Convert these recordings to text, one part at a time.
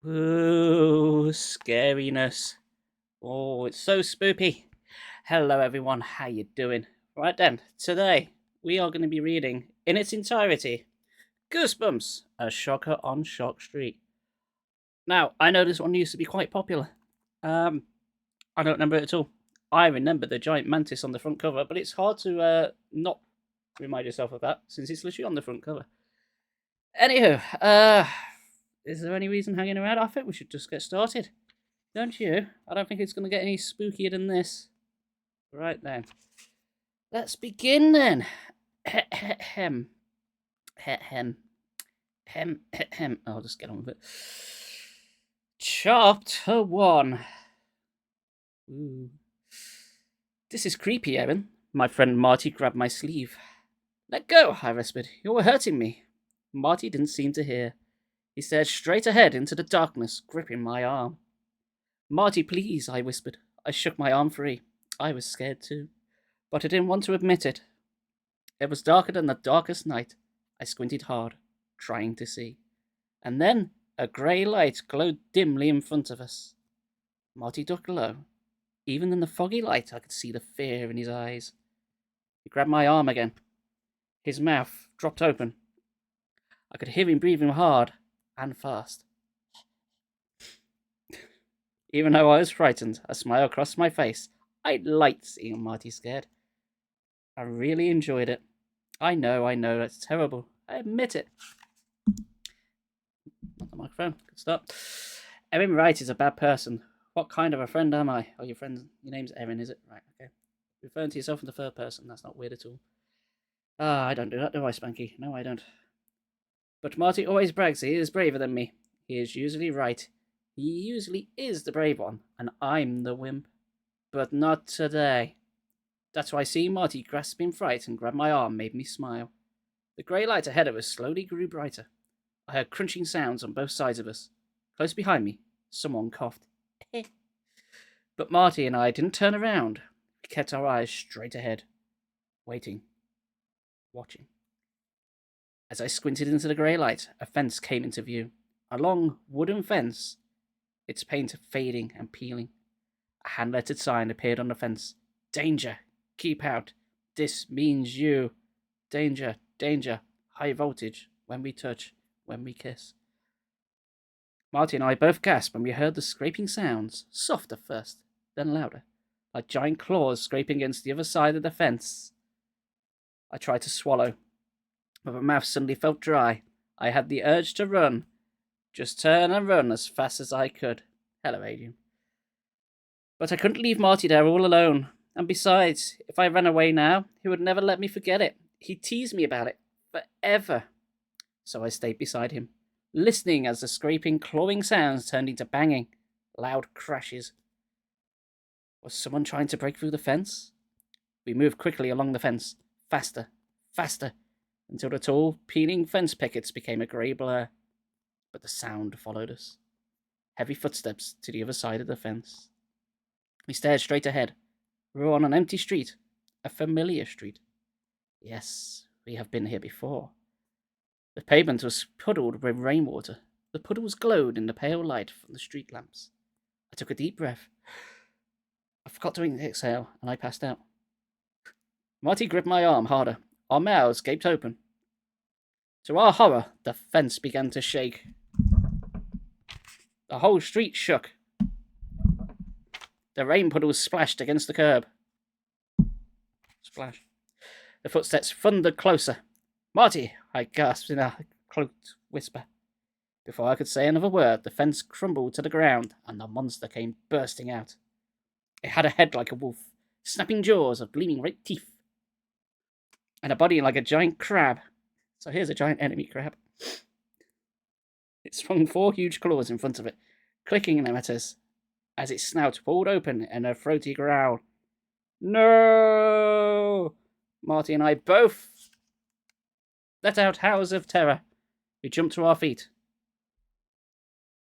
Ooh, scariness. Oh, it's so spoopy. Hello everyone, how you doing? Right then, today we are going to be reading in its entirety Goosebumps, a shocker on Shock Street. Now, I know this one used to be quite popular. I don't remember it at all. I remember the giant mantis on the front cover, but it's hard to not remind yourself of that since it's literally on the front cover. Anywho, is there any reason hanging around? I think we should just get started. Don't you? I don't think it's going to get any spookier than this. Right then. Let's begin then. Hem. Hem. Hem. I'll just get on with it. Chapter 1. Ooh. This is creepy, Erin. My friend Marty grabbed my sleeve. Let go, I whispered. You're hurting me. Marty didn't seem to hear. He stared straight ahead into the darkness, gripping my arm. Marty, please, I whispered. I shook my arm free. I was scared too, but I didn't want to admit it. It was darker than the darkest night. I squinted hard, trying to see. And then a grey light glowed dimly in front of us. Marty ducked low. Even in the foggy light, I could see the fear in his eyes. He grabbed my arm again. His mouth dropped open. I could hear him breathing hard and fast. Even though I was frightened, a smile crossed my face. I liked seeing Marty scared. I really enjoyed it. I know, that's terrible. I admit it. Not the microphone. Good start. Erin Wright is a bad person. What kind of a friend am I? Oh, your name's Erin, is it? Right, okay. Referring to yourself in the third person, that's not weird at all. I don't do that, do I, Spanky? No, I don't. But Marty always brags he is braver than me. He is usually right. He usually is the brave one, and I'm the wimp. But not today. That's why seeing Marty grasp in fright and grab my arm made me smile. The grey light ahead of us slowly grew brighter. I heard crunching sounds on both sides of us. Close behind me, someone coughed. But Marty and I didn't turn around. We kept our eyes straight ahead, waiting, watching. As I squinted into the grey light, a fence came into view. A long wooden fence, its paint fading and peeling. A hand-lettered sign appeared on the fence. Danger! Keep out! This means you! Danger! Danger! High voltage! When we touch, when we kiss. Marty and I both gasped when we heard the scraping sounds, soft at first, then louder, like giant claws scraping against the other side of the fence. I tried to swallow, but my mouth suddenly felt dry. I had the urge to run. Just turn and run as fast as I could. Hello, Adrian. But I couldn't leave Marty there all alone. And besides, if I ran away now, he would never let me forget it. He'd tease me about it. Forever. So I stayed beside him, listening as the scraping, clawing sounds turned into banging, loud crashes. Was someone trying to break through the fence? We moved quickly along the fence, faster, faster, until the tall, peeling fence pickets became a grey blur. But the sound followed us. Heavy footsteps to the other side of the fence. We stared straight ahead. We were on an empty street, a familiar street. Yes, we have been here before. The pavement was puddled with rainwater. The puddles glowed in the pale light from the street lamps. I took a deep breath. I forgot to exhale, and I passed out. Marty gripped my arm harder. Our mouths gaped open. To our horror, the fence began to shake. The whole street shook. The rain puddles splashed against the curb. Splash. The footsteps thundered closer. Marty, I gasped in a cloaked whisper. Before I could say another word, the fence crumbled to the ground, and the monster came bursting out. It had a head like a wolf, snapping jaws of gleaming red teeth, and a body like a giant crab. So here's a giant enemy crab. It swung 4 huge claws in front of it, clicking them at us, as its snout pulled open in a throaty growl. No! Marty and I both let out howls of terror. We jumped to our feet.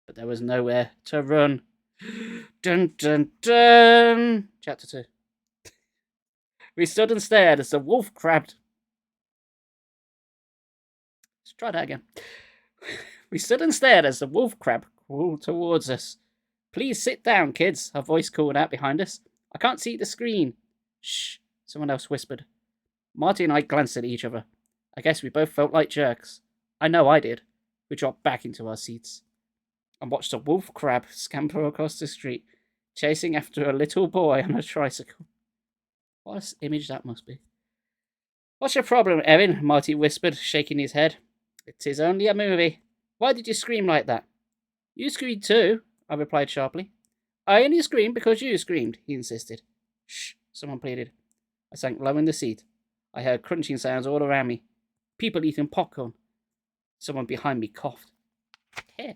But there was nowhere to run. Dun dun dun! Chapter 2. We stood and stared as the wolf crabbed. Let's try that again. We stood and stared as the wolf crab crawled towards us. Please sit down, kids, a voice called out behind us. I can't see the screen. Shh, someone else whispered. Marty and I glanced at each other. I guess we both felt like jerks. I know I did. We dropped back into our seats and watched a wolf crab scamper across the street, chasing after a little boy on a tricycle. What an image that must be. What's your problem, Erin? Marty whispered, shaking his head. It is only a movie. Why did you scream like that? You screamed too, I replied sharply. I only screamed because you screamed, he insisted. Shh, someone pleaded. I sank low in the seat. I heard crunching sounds all around me. People eating popcorn. Someone behind me coughed. Here.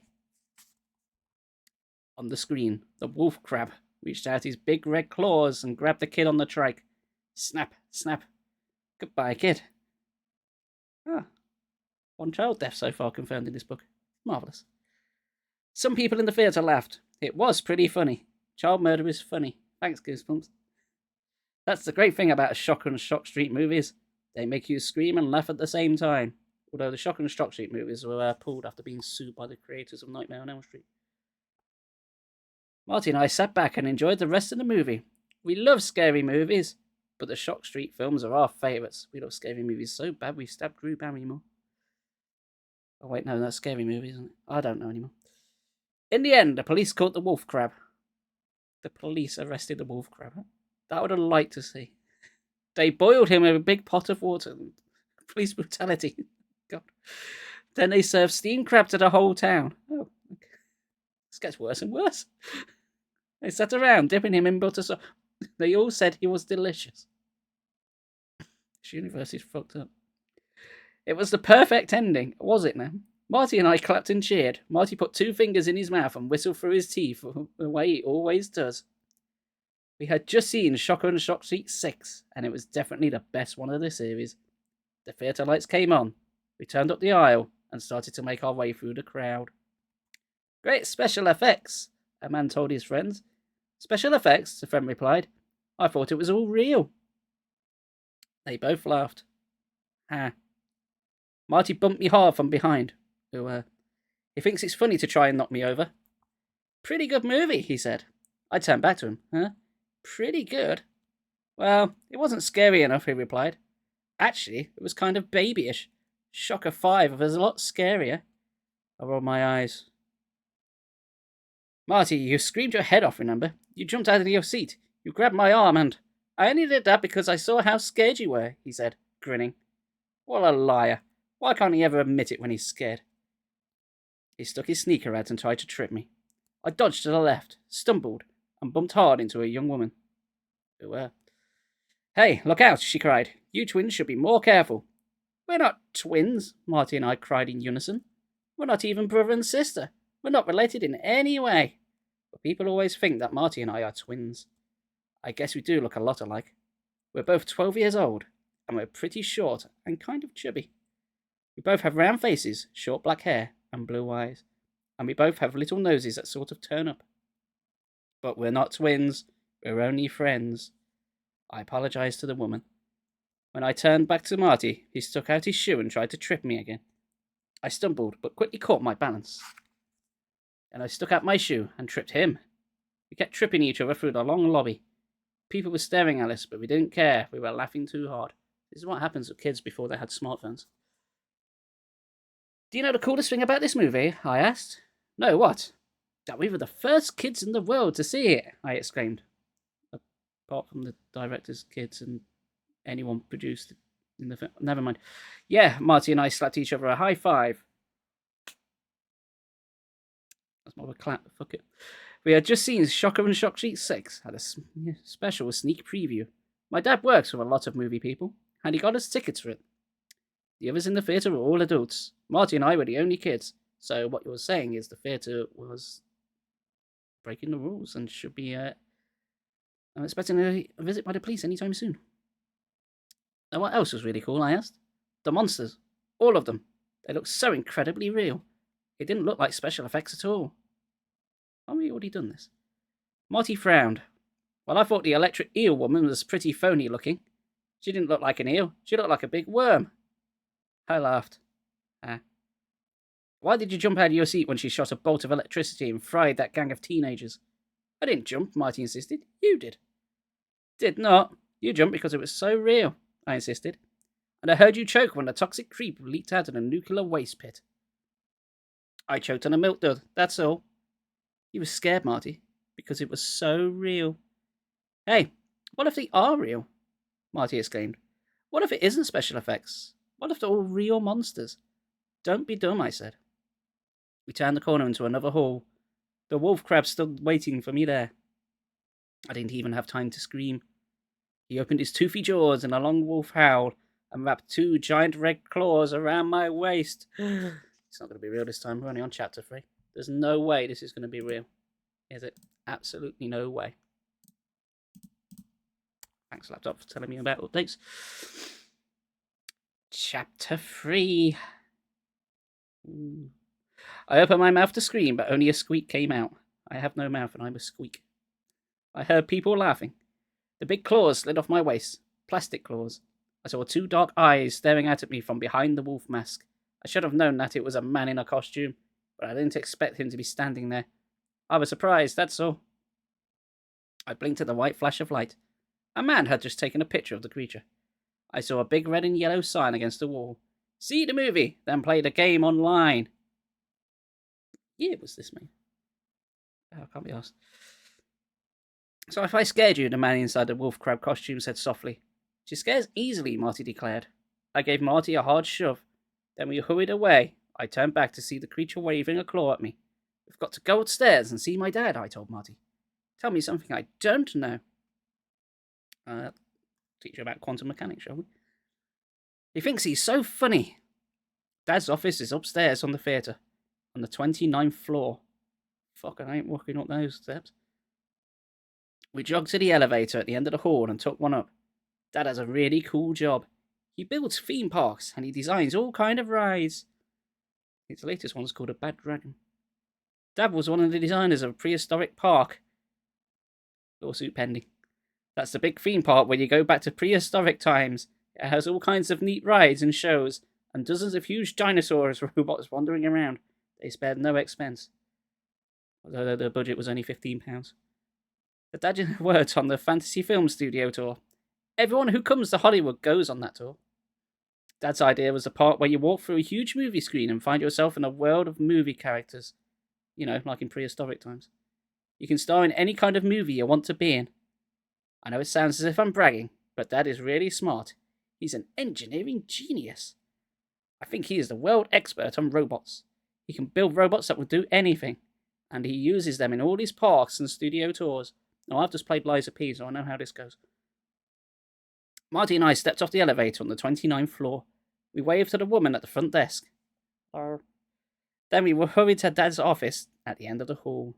On the screen, the wolf crab reached out his big red claws and grabbed the kid on the trike. Snap, snap. Goodbye, kid. Ah, one child death so far confirmed in this book. Marvellous. Some people in the theatre laughed. It was pretty funny. Child murder is funny. Thanks, Goosebumps. That's the great thing about Shock and Shock Street movies. They make you scream and laugh at the same time. Although the Shock and Shock Street movies were pulled after being sued by the creators of Nightmare on Elm Street. Marty and I sat back and enjoyed the rest of the movie. We love scary movies, but the Shock Street films are our favourites. We love scary movies so bad we stabbed Drew Barrymore. Oh wait, no, that's Scary Movie, isn't it? I don't know anymore. In the end, the police caught the wolf crab. The police arrested the wolf crab. That I would have liked to see. They boiled him in a big pot of water. Police brutality. God. Then they served steamed crab to the whole town. Oh, okay. This gets worse and worse. They sat around, dipping him in butter sauce. They all said he was delicious. This universe is fucked up. It was the perfect ending, was it now? Marty and I clapped and cheered. Marty put 2 fingers in his mouth and whistled through his teeth the way he always does. We had just seen Shocker and Shock Street 6, and it was definitely the best one of the series. The theatre lights came on. We turned up the aisle and started to make our way through the crowd. Great special effects, a man told his friends. Special effects, the friend replied. I thought it was all real. They both laughed. Ha. Marty bumped me hard from behind. He thinks it's funny to try and knock me over. Pretty good movie, he said. I turned back to him. Huh? Pretty good? Well, it wasn't scary enough, he replied. Actually, it was kind of babyish. Shocker 5 was a lot scarier. I rolled my eyes. Marty, you screamed your head off, remember? You jumped out of your seat. You grabbed my arm and... I only did that because I saw how scared you were, he said, grinning. What a liar. Why can't he ever admit it when he's scared? He stuck his sneaker out and tried to trip me. I dodged to the left, stumbled, and bumped hard into a young woman. Hey, look out, she cried. You twins should be more careful. We're not twins, Marty and I cried in unison. We're not even brother and sister. We're not related in any way. But people always think that Marty and I are twins. I guess we do look a lot alike. We're both 12 years old, and we're pretty short and kind of chubby. We both have round faces, short black hair, and blue eyes. And we both have little noses that sort of turn up. But we're not twins. We're only friends. I apologized to the woman. When I turned back to Marty, he stuck out his shoe and tried to trip me again. I stumbled, but quickly caught my balance. And I stuck out my shoe and tripped him. We kept tripping each other through the long lobby. People were staring at us, but we didn't care. We were laughing too hard. This is what happens to kids before they had smartphones. Do you know the coolest thing about this movie? I asked. No, what? That we were the first kids in the world to see it, I exclaimed. Apart from the director's kids and anyone produced in the film. Never mind. Yeah, Marty and I slapped each other a high five. That's more of a clap, fuck it. We had just seen Shocker and Shock Street 6, had a special sneak preview. My dad works with a lot of movie people, and he got us tickets for it. The others in the theatre were all adults. Marty and I were the only kids. So what you're saying is the theatre was breaking the rules and should be... I'm expecting a visit by the police anytime soon. And what else was really cool, I asked? The monsters. All of them. They looked so incredibly real. It didn't look like special effects at all. Haven't we already done this? Marty frowned. Well, I thought the electric eel woman was pretty phony looking. She didn't look like an eel. She looked like a big worm. I laughed. Why did you jump out of your seat when she shot a bolt of electricity and fried that gang of teenagers? I didn't jump, Marty insisted. You did. Did not. You jumped because it was so real, I insisted. And I heard you choke when the toxic creep leaked out of the nuclear waste pit. I choked on a milk dud, that's all. He was scared, Marty, because it was so real. Hey, what if they are real? Marty exclaimed. What if it isn't special effects? What if they're all real monsters? Don't be dumb, I said. We turned the corner into another hall. The wolf crab stood waiting for me there. I didn't even have time to scream. He opened his toothy jaws in a long wolf howl and wrapped 2 giant red claws around my waist. It's not going to be real this time. We're only on chapter 3. There's no way this is going to be real. Is it? Absolutely no way. Thanks, laptop, for telling me about updates. Chapter 3. I opened my mouth to scream, but only a squeak came out. I have no mouth and I must squeak. I heard people laughing. The big claws slid off my waist. Plastic claws. I saw 2 dark eyes staring out at me from behind the wolf mask. I should have known that it was a man in a costume, but I didn't expect him to be standing there. I was surprised, that's all. I blinked at the white flash of light. A man had just taken a picture of the creature. I saw a big red and yellow sign against the wall. See the movie, then play the game online. Yeah, was this me? Oh, I can't be asked. So if I scared you, the man inside the wolf crab costume said softly. She scares easily, Marty declared. I gave Marty a hard shove. Then we hurried away. I turned back to see the creature waving a claw at me. We've got to go upstairs and see my dad, I told Marty. Tell me something I don't know. Teach you about quantum mechanics, shall we? He thinks he's so funny. Dad's office is upstairs on the theatre, on the 29th floor. Fuck, I ain't walking up those steps. We jogged to the elevator at the end of the hall and took one up. Dad has a really cool job. He builds theme parks and he designs all kind of rides. His latest one's called a Bad Dragon. Dad was one of the designers of a prehistoric park. Lawsuit pending. That's the big theme park where you go back to prehistoric times. It has all kinds of neat rides and shows, and dozens of huge dinosaurs robots wandering around. They spared no expense. Although the budget was only £15. But Dad worked on the Fantasy Film Studio tour. Everyone who comes to Hollywood goes on that tour. Dad's idea was the part where you walk through a huge movie screen and find yourself in a world of movie characters. You know, like in prehistoric times. You can star in any kind of movie you want to be in. I know it sounds as if I'm bragging, but Dad is really smart. He's an engineering genius. I think he is the world expert on robots. He can build robots that will do anything, and he uses them in all his parks and studio tours. Now, I've just played Liza P, so I know how this goes. Marty and I stepped off the elevator on the 29th floor. We waved to the woman at the front desk. Then we were hurried to Dad's office at the end of the hall.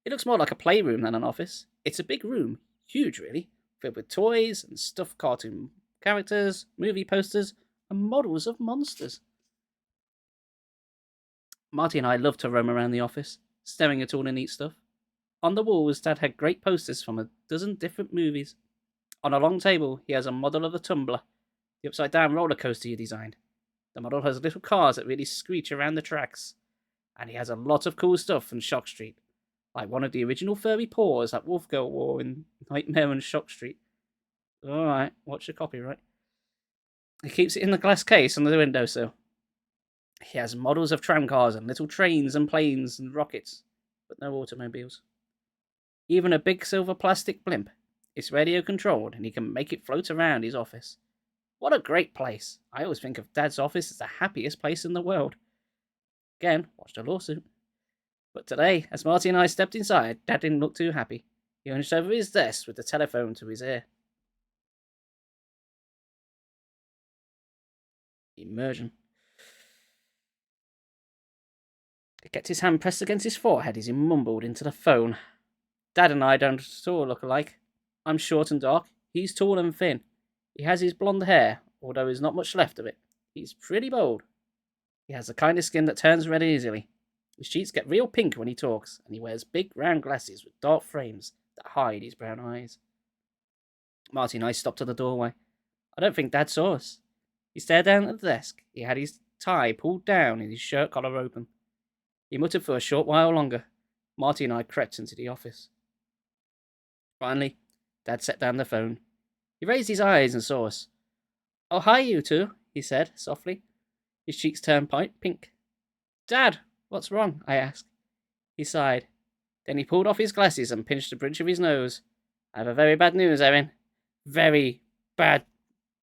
It looks more like a playroom than an office. It's a big room, huge really, filled with toys and stuffed cartoon characters, movie posters, and models of monsters. Marty and I loved to roam around the office, staring at all the neat stuff. On the walls, Dad had great posters from a dozen different movies. On a long table, he has a model of a tumbler, the upside-down roller coaster he designed. The model has little cars that really screech around the tracks. And he has a lot of cool stuff from Shock Street, like one of the original furry paws that Wolf Girl wore in Nightmare on Shock Street. Alright, watch the copyright. He keeps it in the glass case on the windowsill. He has models of tramcars and little trains and planes and rockets, but no automobiles. Even a big silver plastic blimp. It's radio controlled and he can make it float around his office. What a great place. I always think of Dad's office as the happiest place in the world. Again, watch the lawsuit. But today, as Marty and I stepped inside, Dad didn't look too happy. He hunched over his desk with the telephone to his ear. Immersion. He kept his hand pressed against his forehead as he mumbled into the phone. Dad and I don't at all look alike. I'm short and dark. He's tall and thin. He has his blonde hair, although there's not much left of it. He's pretty bold. He has the kind of skin that turns red easily. His cheeks get real pink when he talks, and he wears big round glasses with dark frames that hide his brown eyes. Marty and I stopped at the doorway. I don't think Dad saw us. He stared down at the desk. He had his tie pulled down and his shirt collar open. He muttered for a short while longer. Marty and I crept into the office. Finally, Dad set down the phone. He raised his eyes and saw us. "Oh, hi, you two," he said softly. His cheeks turned pink. "Dad, what's wrong?" I asked. He sighed. Then he pulled off his glasses and pinched the bridge of his nose. "I have a very bad news, Erin. Very bad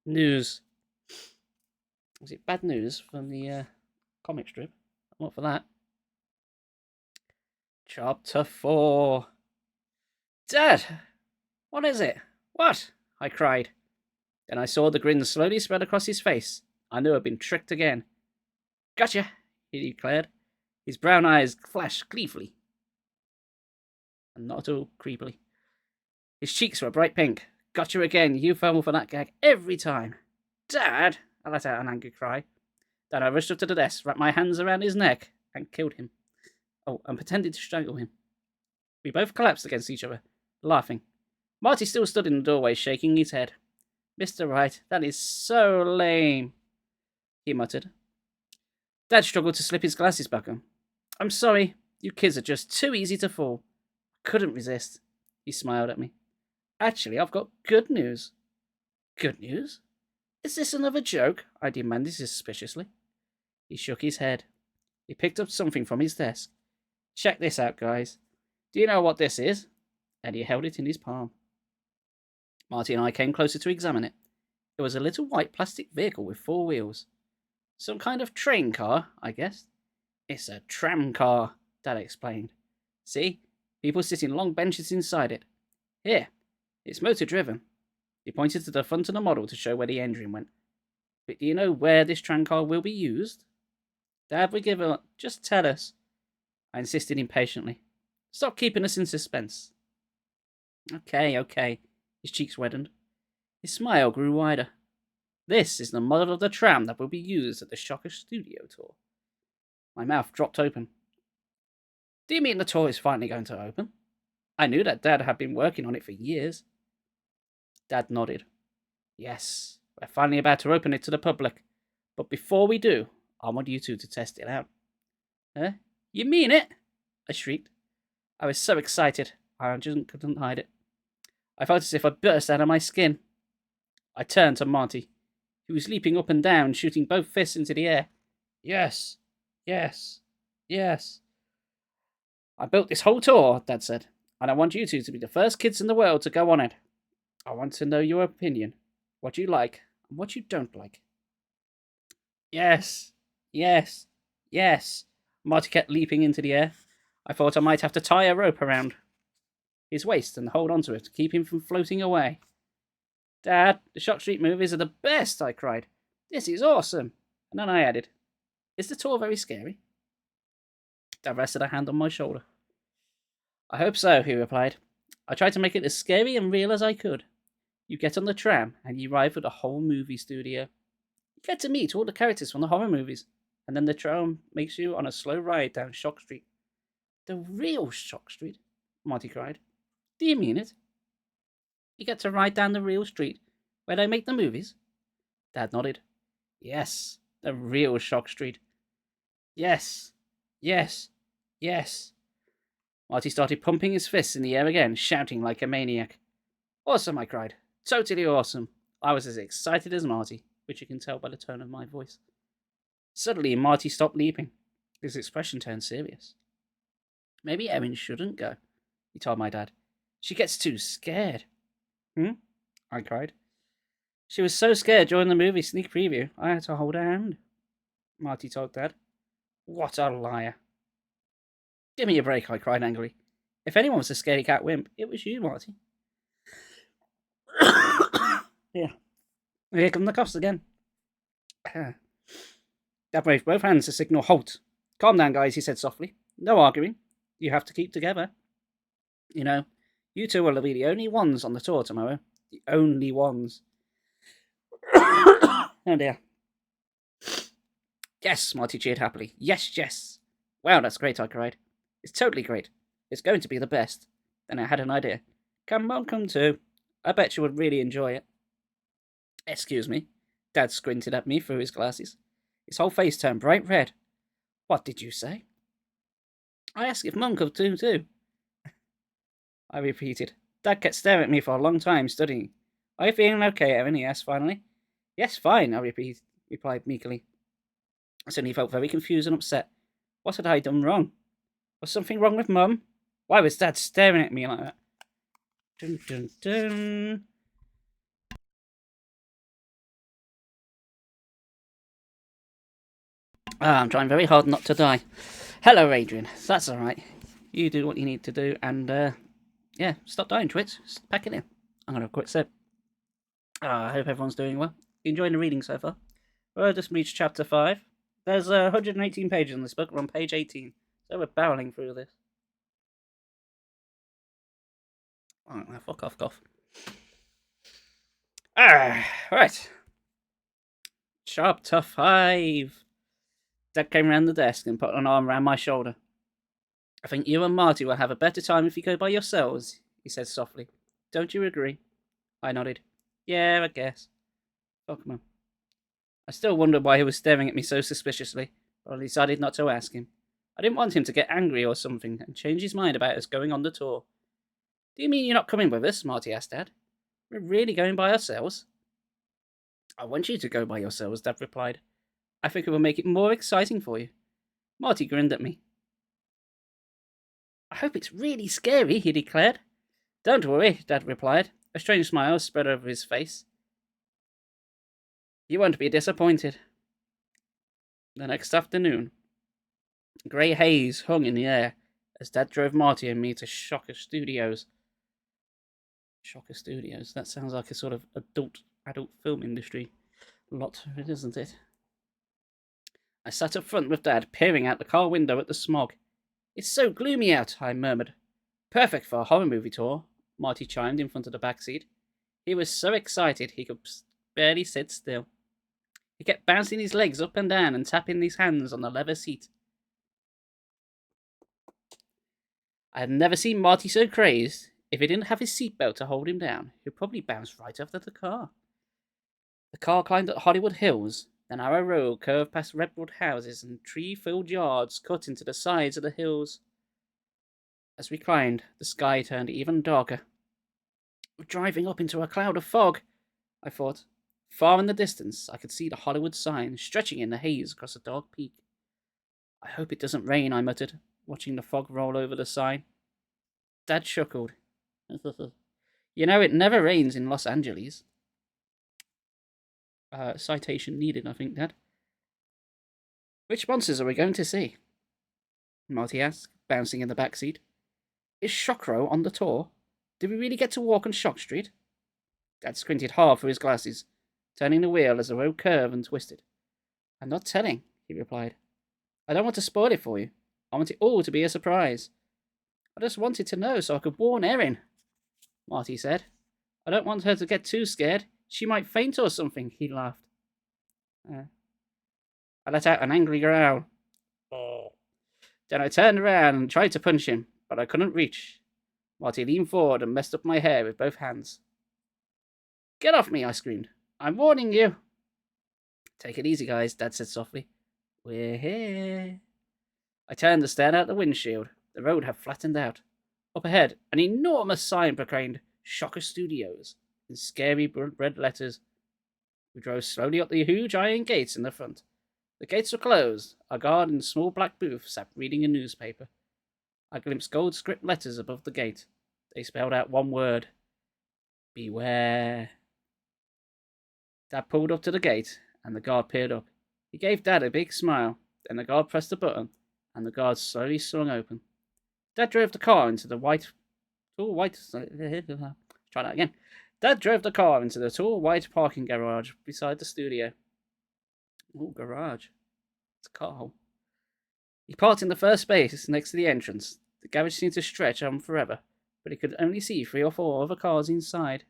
news." Was it bad news from the comic strip? I'm up for that. Chapter 4. "Dad! What is it? What?" I cried. Then I saw the grin slowly spread across his face. I knew I'd been tricked again. "Gotcha," he declared. His brown eyes flashed gleefully. And not at all creepily. His cheeks were bright pink. "Gotcha again. You fell for that gag every time." "Dad!" I let out an angry cry. Then I rushed up to the desk, wrapped my hands around his neck, and killed him. Oh, and pretended to strangle him. We both collapsed against each other, laughing. Marty still stood in the doorway, shaking his head. "Mr. Wright, that is so lame," he muttered. Dad struggled to slip his glasses back on. "I'm sorry, you kids are just too easy to fool." I couldn't resist. He smiled at me. "Actually, I've got good news." "Good news? Is this another joke?" I demanded suspiciously. He shook his head. He picked up something from his desk. "Check this out, guys. Do you know what this is?" And he held it in his palm. Marty and I came closer to examine it. It was a little white plastic vehicle with 4 wheels. "Some kind of train car," I guessed. "It's a tram car," Dad explained. "See? People sit in long benches inside it. Here, it's motor-driven." He pointed to the front of the model to show where the engine went. "But do you know where this tram car will be used?" "Dad, we give up. Just tell us." I insisted impatiently. "Stop keeping us in suspense." Okay. His cheeks reddened. His smile grew wider. "This is the model of the tram that will be used at the Shocker Studio tour." My mouth dropped open. "Do you mean the tour is finally going to open?" I knew that Dad had been working on it for years. Dad nodded. "Yes, we're finally about to open it to the public. But before we do, I want you two to test it out." "Huh? You mean it?" I shrieked. I was so excited, I just couldn't hide it. I felt as if I burst out of my skin. I turned to Monty. He was leaping up and down, shooting both fists into the air. "Yes, yes, yes." "I built this whole tour," Dad said, "and I want you two to be the first kids in the world to go on it. I want to know your opinion, what you like and what you don't like." "Yes, yes, yes." Marty kept leaping into the air. I thought I might have to tie a rope around his waist and hold onto it to keep him from floating away. "Dad, the Shock Street movies are the best," I cried. "This is awesome." And then I added, "Is the tour very scary?" Dad rested a hand on my shoulder. "I hope so," he replied. "I tried to make it as scary and real as I could. You get on the tram and you arrive at the whole movie studio. You get to meet all the characters from the horror movies, and then the tram makes you on a slow ride down Shock Street." "The real Shock Street?" Marty cried. "Do you mean it? You get to ride down the real street where they make the movies?" Dad nodded. "Yes, the real Shock Street. Yes, yes, yes." Marty started pumping his fists in the air again, shouting like a maniac. "Awesome," I cried. "Totally awesome." I was as excited as Marty, which you can tell by the tone of my voice. Suddenly, Marty stopped leaping. His expression turned serious. "Maybe Erin shouldn't go," he told my dad. "She gets too scared." I cried. "She was so scared during the movie sneak preview, I had to hold her hand," Marty told Dad. "What a liar." "Give me a break," I cried angrily. "If anyone was a scaredy cat wimp, it was you, Marty." Yeah. Here come the coughs again. Dad waved both hands to signal halt. "Calm down, guys," he said softly. "No arguing. You have to keep together. You know, you two will be the only ones on the tour tomorrow. The only ones." Oh dear. "Yes," Marty cheered happily. "Yes, yes." "Wow, that's great," I cried. "It's totally great. It's going to be the best." Then I had an idea. "Come on, come too. I bet you would really enjoy it." "Excuse me." Dad squinted at me through his glasses. His whole face turned bright red. What did you say? I asked if Mum could do too, I repeated. Dad kept staring at me for a long time, studying. Are you feeling okay, Erin? He asked finally. Yes, fine, I replied meekly. I suddenly felt very confused and upset. What had I done wrong? Was something wrong with Mum? Why was Dad staring at me like that? Dun, dun, dun. I'm trying very hard not to die. Hello, Adrian. That's alright. You do what you need to do, and, yeah, stop dying, Twits. Just pack it in. I'm going to have a quick sip. I hope everyone's doing well. Enjoying the reading so far? Well, I just reached chapter 5. There's 118 pages in this book. We're on page 18. So we're barreling through this. Oh, now fuck off, cough. Right. Chapter 5. Dad came round the desk and put an arm round my shoulder. I think you and Marty will have a better time if you go by yourselves, he said softly. Don't you agree? I nodded. Yeah, I guess. Fuck, Mum. I still wondered why he was staring at me so suspiciously, but I decided not to ask him. I didn't want him to get angry or something and change his mind about us going on the tour. Do you mean you're not coming with us? Marty asked Dad. We're really going by ourselves? I want you to go by yourselves, Dad replied. I think it will make it more exciting for you. Marty grinned at me. I hope it's really scary, he declared. Don't worry, Dad replied. A strange smile spread over his face. You won't be disappointed. The next afternoon, grey haze hung in the air as Dad drove Marty and me to Shocker Studios. Shocker Studios? That sounds like a sort of adult film industry lot, isn't it? I sat up front with Dad, peering out the car window at the smog. It's so gloomy out, I murmured. Perfect for a horror movie tour, Marty chimed in front of the back seat. He was so excited he could barely sit still. He kept bouncing his legs up and down and tapping his hands on the leather seat. I had never seen Marty so crazed. If he didn't have his seatbelt to hold him down, he'd probably bounce right after the car. The car climbed up Hollywood Hills. The narrow road curved past redwood houses and tree-filled yards cut into the sides of the hills. As we climbed, the sky turned even darker. We're driving up into a cloud of fog, I thought. Far in the distance, I could see the Hollywood sign stretching in the haze across a dark peak. I hope it doesn't rain, I muttered, watching the fog roll over the sign. Dad chuckled. You know, it never rains in Los Angeles. Citation needed, I think, Dad. Which monsters are we going to see? Marty asked, bouncing in the back seat. Is Shockrow on the tour? Did we really get to walk on Shock Street? Dad squinted hard through his glasses, turning the wheel as the road curved and twisted. I'm not telling, he replied. I don't want to spoil it for you. I want it all to be a surprise. I just wanted to know so I could warn Erin, Marty said. I don't want her to get too scared. She might faint or something, he laughed. I let out an angry growl. Then I turned around and tried to punch him, but I couldn't reach. Marty leaned forward and messed up my hair with both hands. Get off me, I screamed. I'm warning you. Take it easy, guys, Dad said softly. We're here. I turned to stare out the windshield. The road had flattened out. Up ahead, an enormous sign proclaimed Shocker Studios in scary red letters. We drove slowly up the huge iron gates in the front. The gates were closed. A guard in a small black booth sat reading a newspaper. I glimpsed gold script letters above the gate. They spelled out one word. Beware. Dad pulled up to the gate, and the guard peered up. He gave Dad a big smile. Then the guard pressed a button, and the guard slowly swung open. Dad drove the car into the Try that again. Dad drove the car into the tall white parking garage beside the studio. Oh, garage. It's a car hole. He parked in the first space next to the entrance. The garage seemed to stretch on forever, but he could only see 3 or 4 other cars inside.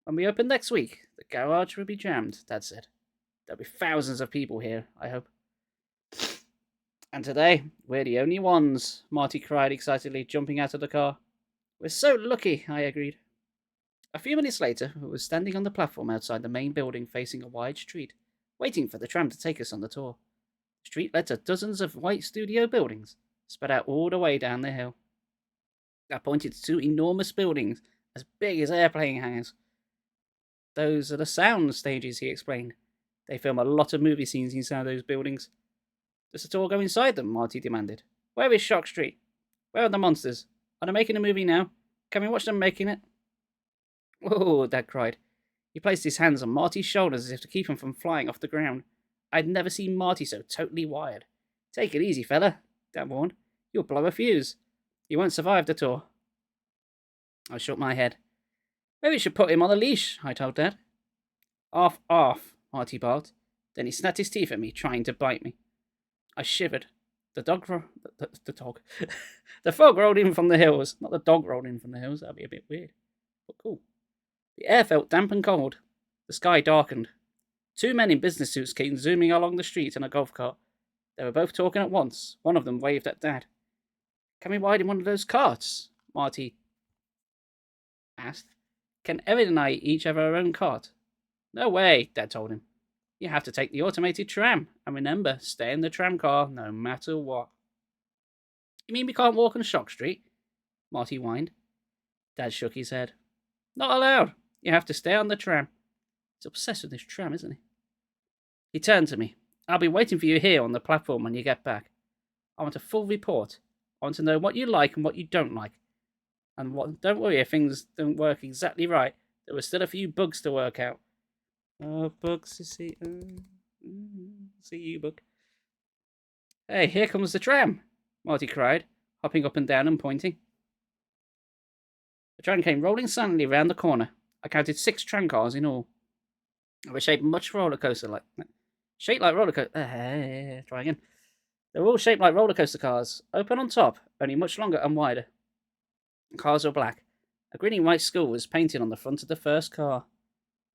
When we open next week, the garage will be jammed, Dad said. There'll be thousands of people here, I hope. And today, we're the only ones, Marty cried excitedly, jumping out of the car. We're so lucky, I agreed. A few minutes later, we were standing on the platform outside the main building facing a wide street. waiting for the tram to take us on the tour. The street led to dozens of white studio buildings, spread out all the way down the hill. I pointed to two enormous buildings, as big as airplane hangars. Those are the sound stages, he explained. They film a lot of movie scenes inside those buildings. Does the tour go inside them? Marty demanded. Where is Shock Street? Where are the monsters? Are they making a movie now? Can we watch them making it? Whoa, Dad cried. He placed his hands on Marty's shoulders as if to keep him from flying off the ground. I'd never seen Marty so totally wired. Take it easy, fella, Dad warned. You'll blow a fuse. You won't survive the tour. I shook my head. Maybe we should put him on a leash, I told Dad. Off, Marty barked. Then he snapped his teeth at me, trying to bite me. I shivered. The dog. The fog rolled in from the hills. Not the dog rolled in from the hills. That'd be a bit weird. But cool. The air felt damp and cold. The sky darkened. Two men in business suits came zooming along the street in a golf cart. They were both talking at once. One of them waved at Dad. Can we ride in one of those carts? Marty asked. Can Erin and I each have our own cart? No way, Dad told him. You have to take the automated tram. And remember, stay in the tram car no matter what. You mean we can't walk on Shock Street? Marty whined. Dad shook his head. Not allowed. You have to stay on the tram. He's obsessed with this tram, isn't he? He turned to me. I'll be waiting for you here on the platform when you get back. I want a full report. I want to know what you like and what you don't like. And don't worry if things don't work exactly right. There are still a few bugs to work out. Bugs to see. See you, bug. Hey, here comes the tram, Marty cried, hopping up and down and pointing. The tram came rolling silently round the corner. I counted 6 tram cars in all. They were shaped much roller coaster like. Shaped like roller coaster. Try again. They were all shaped like roller coaster cars, open on top, only much longer and wider. The cars were black. A green and white skull was painted on the front of the first car.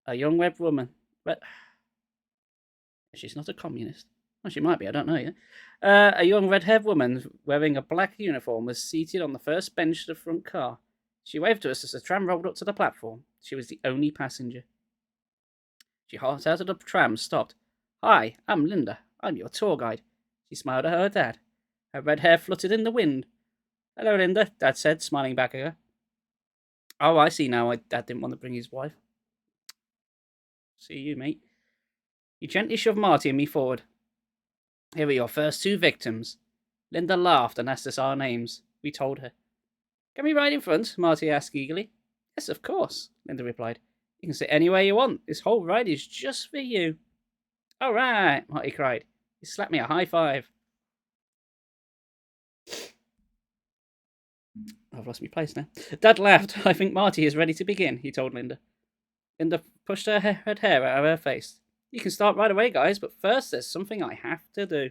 A young red woman. She's not a communist. Well, she might be, I don't know yet. A young red-haired woman wearing a black uniform was seated on the first bench of the front car. She waved to us as the tram rolled up to the platform. She was the only passenger. She hopped out of the tram, stopped. Hi, I'm Linda. I'm your tour guide. She smiled at her dad. Her red hair fluttered in the wind. Hello, Linda, Dad said, smiling back at her. Oh, I see now why Dad didn't want to bring his wife. See you, mate. He gently shoved Marty and me forward. Here are your first 2 victims. Linda laughed and asked us our names. We told her. Can we ride in front? Marty asked eagerly. Yes, of course, Linda replied. You can sit anywhere you want. This whole ride is just for you. All right, Marty cried. He slapped me a high five. I've lost my place now. Dad laughed. I think Marty is ready to begin, he told Linda. Linda pushed her red hair out of her face. You can start right away, guys, but first there's something I have to do.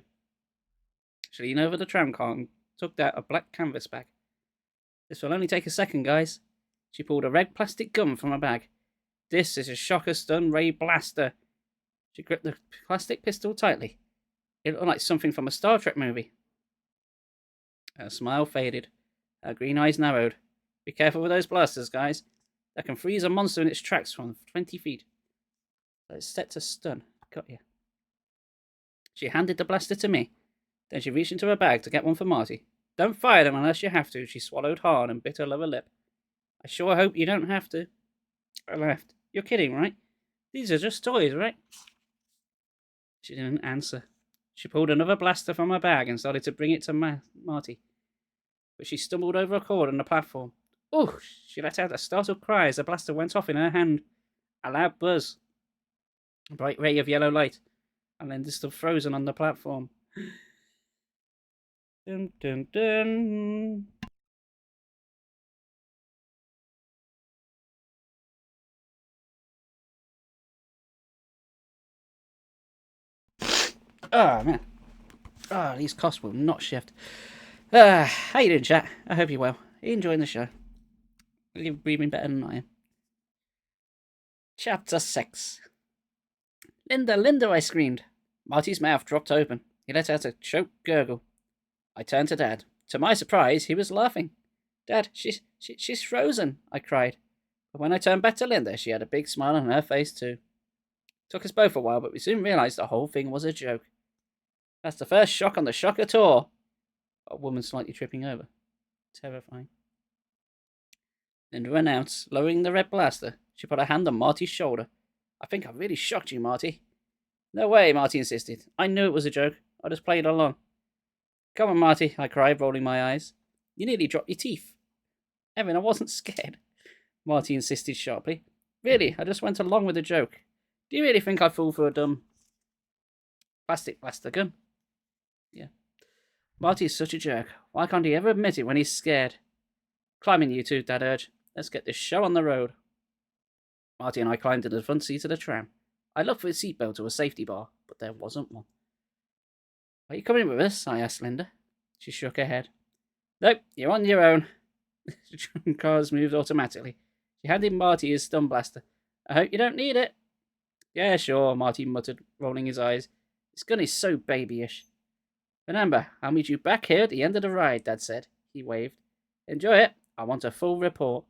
She leaned over the tram car and took out a black canvas bag. This will only take a second, guys. She pulled a red plastic gun from her bag. This is a shocker stun ray blaster. She gripped the plastic pistol tightly. It looked like something from a Star Trek movie. Her smile faded. Her green eyes narrowed. Be careful with those blasters, guys. That can freeze a monster in its tracks from 20 feet. It's set to stun. Got you. She handed the blaster to me. Then she reached into her bag to get one for Marty. Don't fire them unless you have to. She swallowed hard and bit her lower lip. I sure hope you don't have to. I laughed. You're kidding, right? These are just toys, right? She didn't answer. She pulled another blaster from her bag and started to bring it to Marty. But she stumbled over a cord on the platform. Oh! She let out a startled cry as the blaster went off in her hand. A loud buzz. A bright ray of yellow light. And then just stood frozen on the platform. Dun dun dun. Oh, man. Oh, these costs will not shift. How you doing, chat? I hope you're well. Are you enjoying the show? Are you breathing better than I am? Chapter 6. Linda, Linda, I screamed. Marty's mouth dropped open. He let out a choked gurgle. I turned to Dad. To my surprise, he was laughing. Dad, she's frozen, I cried. But when I turned back to Linda, she had a big smile on her face too. Took us both a while, but we soon realised the whole thing was a joke. That's the first shock on the shocker tour. A woman slightly tripping over. Terrifying. Linda ran out, lowering the red blaster. She put her hand on Marty's shoulder. I think I really shocked you, Marty. No way, Marty insisted. I knew it was a joke. I just played along. Come on, Marty, I cried, rolling my eyes. You nearly dropped your teeth. Evan, I wasn't scared, Marty insisted sharply. Really, I just went along with the joke. Do you really think I fall for a dumb plastic blaster gun? Yeah. Marty is such a jerk. Why can't he ever admit it when he's scared? Climb in, you two, Dad urged. Let's get this show on the road. Marty and I climbed into the front seat of the tram. I looked for a seatbelt or a safety bar, but there wasn't one. Are you coming with us? I asked Linda. She shook her head. Nope, you're on your own. The tram cars moved automatically. She handed Marty his stun blaster. I hope you don't need it. Yeah, sure, Marty muttered, rolling his eyes. This gun is so babyish. Remember, I'll meet you back here at the end of the ride, Dad said. He waved. Enjoy it. I want a full report.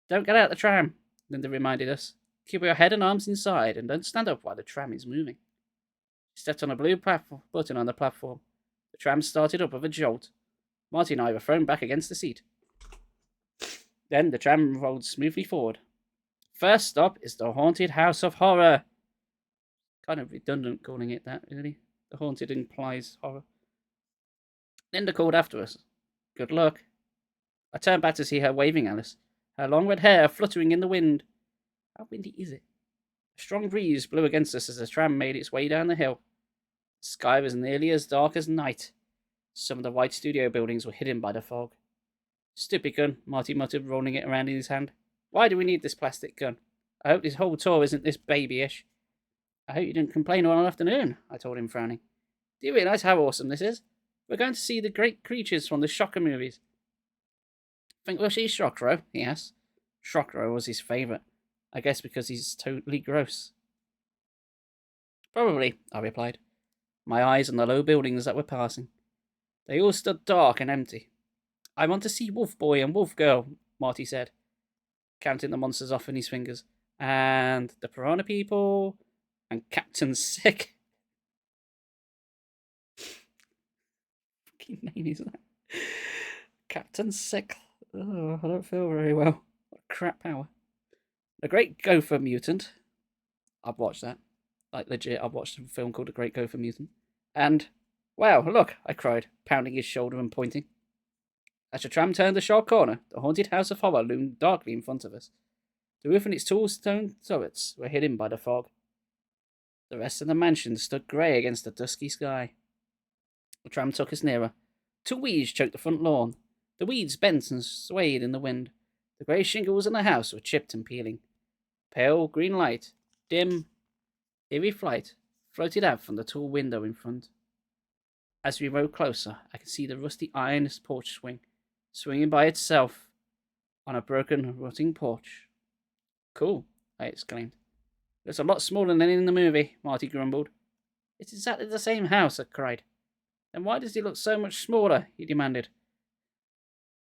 Don't get out the tram, Linda reminded us. Keep your head and arms inside and don't stand up while the tram is moving. She stepped on a blue button on the platform. The tram started up with a jolt. Marty and I were thrown back against the seat. Then the tram rolled smoothly forward. First stop is the Haunted House of Horror. Kind of redundant calling it that, really. The haunted implies horror. Linda called after us. Good luck. I turned back to see her waving at us, her long red hair fluttering in the wind. How windy is it? A strong breeze blew against us as the tram made its way down the hill. The sky was nearly as dark as night. Some of the white studio buildings were hidden by the fog. Stupid gun, Marty muttered, rolling it around in his hand. Why do we need this plastic gun? I hope this whole tour isn't this babyish. I hope you didn't complain all afternoon, I told him, frowning. Do you realise how awesome this is? We're going to see the great creatures from the Shocker movies. Think we'll see Shockro? He asked. Shockro was his favourite. I guess because he's totally gross. Probably, I replied, my eyes on the low buildings that were passing. They all stood dark and empty. I want to see Wolf Boy and Wolf Girl, Marty said, counting the monsters off in his fingers. And the Piranha People, and Captain Sick. Fucking name is that? Captain Sick. Oh, I don't feel very well. What a crap power. The Great Gopher Mutant. I've watched that. Like, legit, I've watched a film called The Great Gopher Mutant. And, wow, look, I cried, pounding his shoulder and pointing. As the tram turned the sharp corner, the haunted house of horror loomed darkly in front of us. The roof and its tall stone turrets were hidden by the fog. The rest of the mansion stood grey against the dusky sky. The tram took us nearer. Two weeds choked the front lawn. The weeds bent and swayed in the wind. The grey shingles in the house were chipped and peeling. Pale green light, dim, eerie flight, floated out from the tall window in front. As we rode closer, I could see the rusty iron porch swinging by itself on a broken, rotting porch. Cool, I exclaimed. It's a lot smaller than in the movie, Marty grumbled. It's exactly the same house, I cried. Then why does he look so much smaller? He demanded.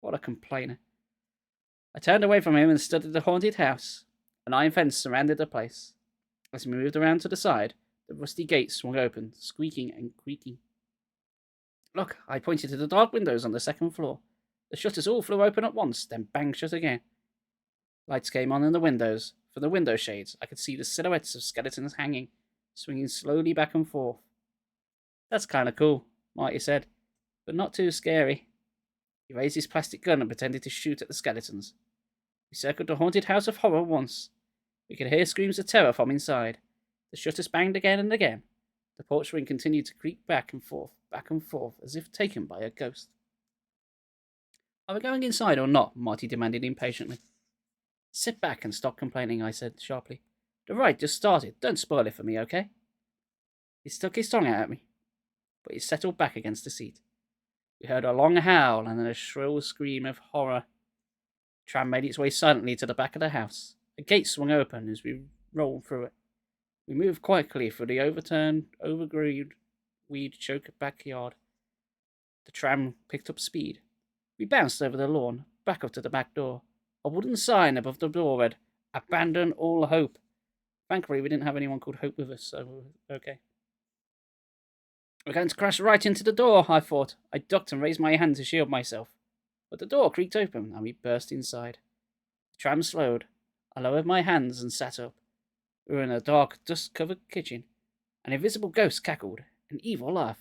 What a complainer. I turned away from him and stood at the haunted house. An iron fence surrounded the place. As we moved around to the side, the rusty gate swung open, squeaking and creaking. Look, I pointed to the dark windows on the second floor. The shutters all flew open at once, then banged shut again. Lights came on in the windows. From the window shades, I could see the silhouettes of skeletons hanging, swinging slowly back and forth. That's kind of cool, Marty said, but not too scary. He raised his plastic gun and pretended to shoot at the skeletons. We circled the haunted house of horror once. We could hear screams of terror from inside. The shutters banged again and again. The porch swing continued to creak back and forth, as if taken by a ghost. Are we going inside or not? Marty demanded impatiently. Sit back and stop complaining, I said sharply. The ride just started. Don't spoil it for me, okay? He stuck his tongue out at me, but he settled back against the seat. We heard a long howl and then a shrill scream of horror. The tram made its way silently to the back of the house. A gate swung open as we rolled through it. We moved quietly through the overgrown, weed-choked backyard. The tram picked up speed. We bounced over the lawn, back up to the back door. A wooden sign above the door read, Abandon all hope. Thankfully, we didn't have anyone called Hope with us, so we're okay. We're going to crash right into the door, I thought. I ducked and raised my hand to shield myself. But the door creaked open, and we burst inside. The tram slowed. I lowered my hands and sat up. We were in a dark, dust-covered kitchen. An invisible ghost cackled, an evil laugh.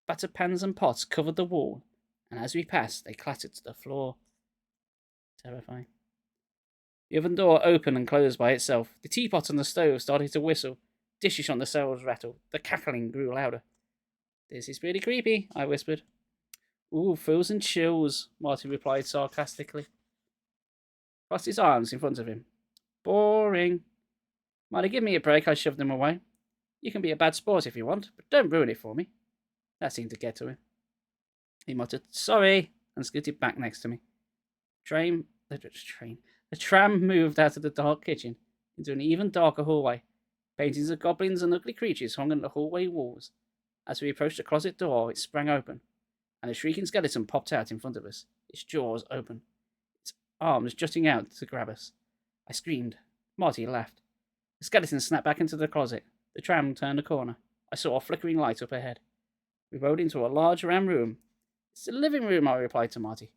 Battered pans and pots covered the wall, and as we passed, they clattered to the floor. Terrifying. The oven door opened and closed by itself. The teapot on the stove started to whistle. Dishes on the cells rattled. The cackling grew louder. This is pretty creepy, I whispered. Ooh, thrills and chills, Marty replied sarcastically. Crossed his arms in front of him. Boring. Marty, give me a break, I shoved him away. You can be a bad sport if you want, but don't ruin it for me. That seemed to get to him. He muttered, sorry, and scooted back next to me. The tram moved out of the dark kitchen into an even darker hallway. Paintings of goblins and ugly creatures hung on the hallway walls. As we approached the closet door, it sprang open, and a shrieking skeleton popped out in front of us, its jaws open, its arms jutting out to grab us. I screamed. Marty laughed. The skeleton snapped back into the closet. The tram turned a corner. I saw a flickering light up ahead. We rode into a large round room. It's the living room, I replied to Marty.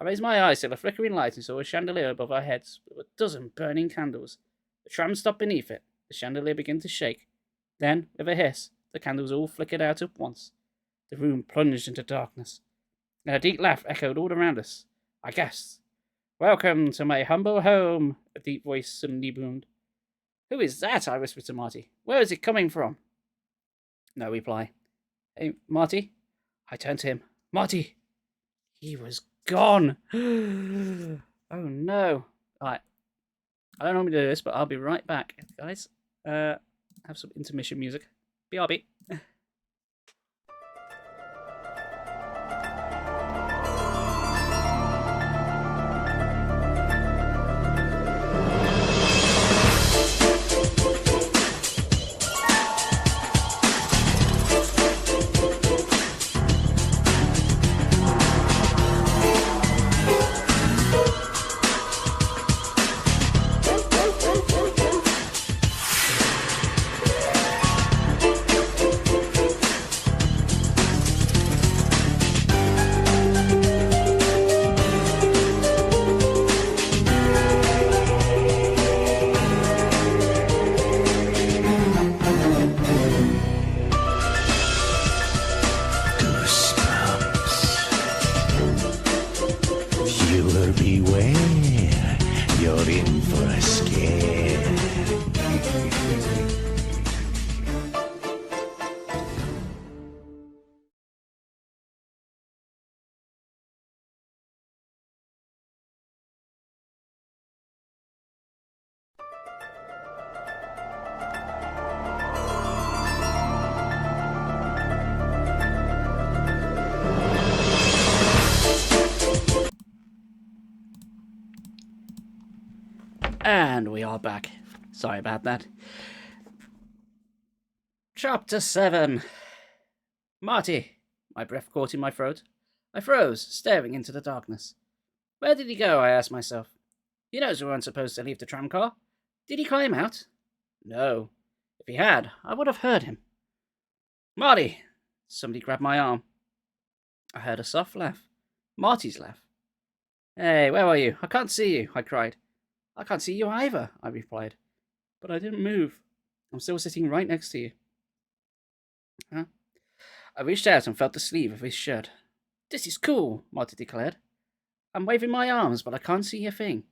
I raised my eyes to the flickering light and saw a chandelier above our heads with a dozen burning candles. The tram stopped beneath it. The chandelier began to shake. Then, with a hiss, the candles all flickered out at once. The room plunged into darkness, and a deep laugh echoed all around us. I gasped. Welcome to my humble home, a deep voice suddenly boomed. Who is that? I whispered to Marty. Where is it coming from? No reply. Hey, Marty? I turned to him. Marty! He was gone! Oh no. Alright. I don't normally do this, but I'll be right back, guys. Have some intermission music. BRB. And we are back. Sorry about that. Chapter 7. Marty. My breath caught in my throat. I froze, staring into the darkness. Where did he go? I asked myself. He knows we weren't supposed to leave the tram car. Did he climb out? No. If he had, I would have heard him. Marty! Somebody grabbed my arm. I heard a soft laugh. Marty's laugh. Hey, where are you? I can't see you, I cried. I can't see you either, I replied. But I didn't move. I'm still sitting right next to you. Huh? I reached out and felt the sleeve of his shirt. This is cool, Marty declared. I'm waving my arms, but I can't see a thing.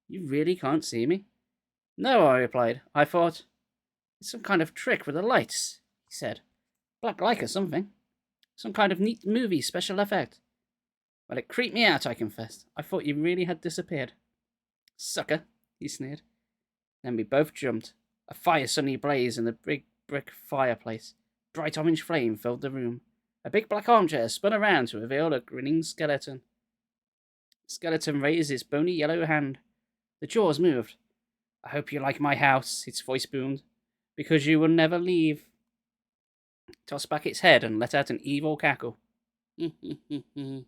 You really can't see me? No, I replied. I thought, it's some kind of trick with the lights, he said. Black light or something. Some kind of neat movie special effect. Well, it creeped me out, I confessed. I thought you really had disappeared. Sucker, he sneered. Then we both jumped. A fire suddenly blazed in the big brick fireplace. Bright orange flame filled the room. A big black armchair spun around to reveal a grinning skeleton. The skeleton raised its bony yellow hand. The jaws moved. I hope you like my house, its voice boomed, because you will never leave. It tossed back its head and let out an evil cackle. The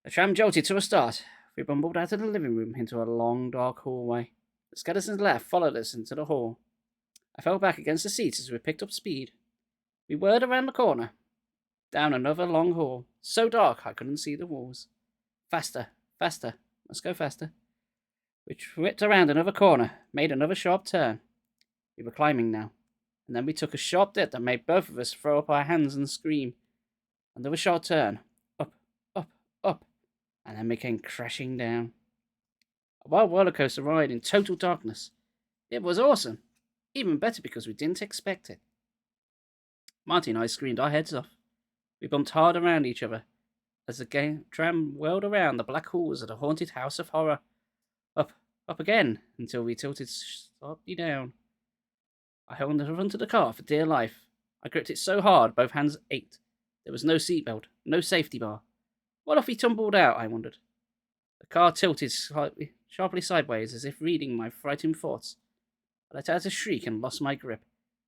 tram jolted to a start. We bumbled out of the living room into a long, dark hallway. The skeletons' laugh followed us into the hall. I fell back against the seat as we picked up speed. We whirred around the corner, down another long hall, so dark I couldn't see the walls. Faster, faster, must go faster. We whipped around another corner, made another sharp turn. We were climbing now, and then we took a sharp dip that made both of us throw up our hands and scream. Another sharp turn, up, up, up, and then we came crashing down. A wild roller coaster ride in total darkness. It was awesome, even better because we didn't expect it. Marty and I screamed our heads off. We bumped hard around each other as the tram whirled around the black halls of the haunted house of horror. Up, up again, until we tilted sharply down. I held on the front of the car for dear life. I gripped it so hard both hands ached. There was no seatbelt, no safety bar. What if we tumbled out, I wondered. The car tilted sharply sideways as if reading my frightened thoughts. I let out a shriek and lost my grip.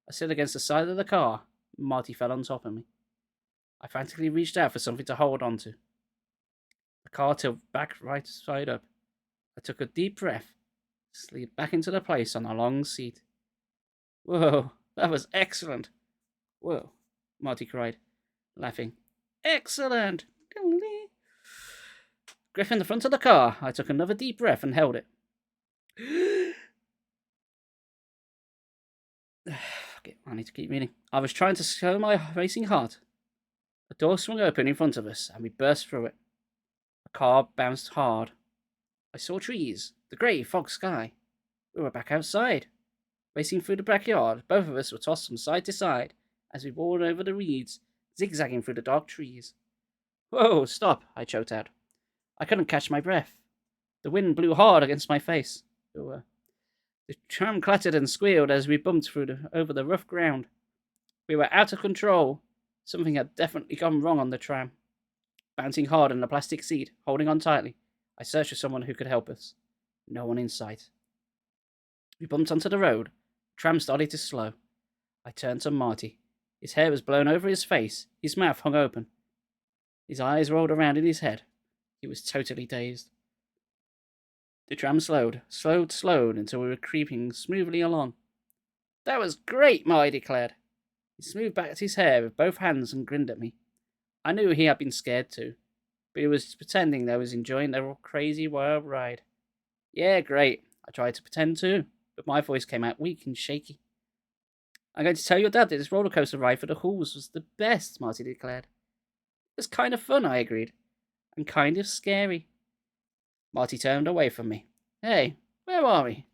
I slid against the side of the car. Marty fell on top of me. I frantically reached out for something to hold on to. The car tilted back right side up. I took a deep breath, slid back into the place on the long seat. Whoa, that was excellent. Whoa, Marty cried, laughing. Excellent! Gripping the front of the car, I took another deep breath and held it. Fuck it, I need to keep reading. I was trying to slow my racing heart. A door swung open in front of us, and we burst through it. The car bounced hard. I saw trees, the grey fog sky. We were back outside. Racing through the backyard, both of us were tossed from side to side as we roared over the reeds, zigzagging through the dark trees. Whoa, stop, I choked out. I couldn't catch my breath. The wind blew hard against my face. The tram clattered and squealed as we bumped over the rough ground. We were out of control. Something had definitely gone wrong on the tram. Bouncing hard on the plastic seat, holding on tightly, I searched for someone who could help us. No one in sight. We bumped onto the road. The tram started to slow. I turned to Marty. His hair was blown over his face. His mouth hung open. His eyes rolled around in his head. He was totally dazed. The tram slowed until we were creeping smoothly along. That was great, Marty declared. He smoothed back his hair with both hands and grinned at me. I knew he had been scared too, but he was pretending that I was enjoying the crazy wild ride. Yeah, great. I tried to pretend too, but my voice came out weak and shaky. I'm going to tell your dad that this roller coaster ride for the halls was the best, Marty declared. It was kind of fun, I agreed, and kind of scary. Marty turned away from me. Hey, where are we?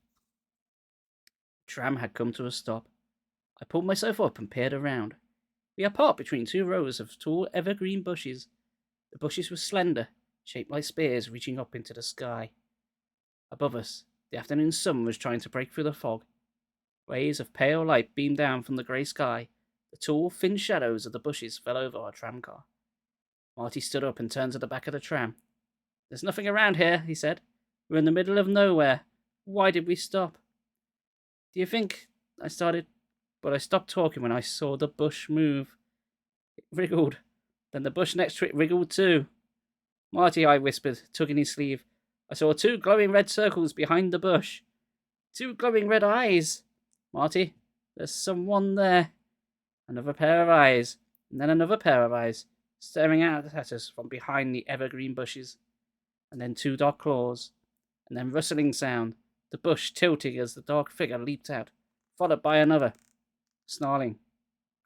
The tram had come to a stop. I pulled myself up and peered around. We are parked between two rows of tall evergreen bushes. The bushes were slender, shaped like spears reaching up into the sky. Above us, the afternoon sun was trying to break through the fog. Rays of pale light beamed down from the grey sky. The tall, thin shadows of the bushes fell over our tramcar. Marty stood up and turned to the back of the tram. There's nothing around here, he said. We're in the middle of nowhere. Why did we stop? Do you think... I started, but I stopped talking when I saw the bush move. It wriggled. Then the bush next to it wriggled too. Marty, I whispered, tugging his sleeve. I saw two glowing red circles behind the bush. Two glowing red eyes. Marty, there's someone there. Another pair of eyes, and then another pair of eyes, staring out at us from behind the evergreen bushes. And then two dark claws, and then rustling sound, the bush tilting as the dark figure leaped out, followed by another, snarling,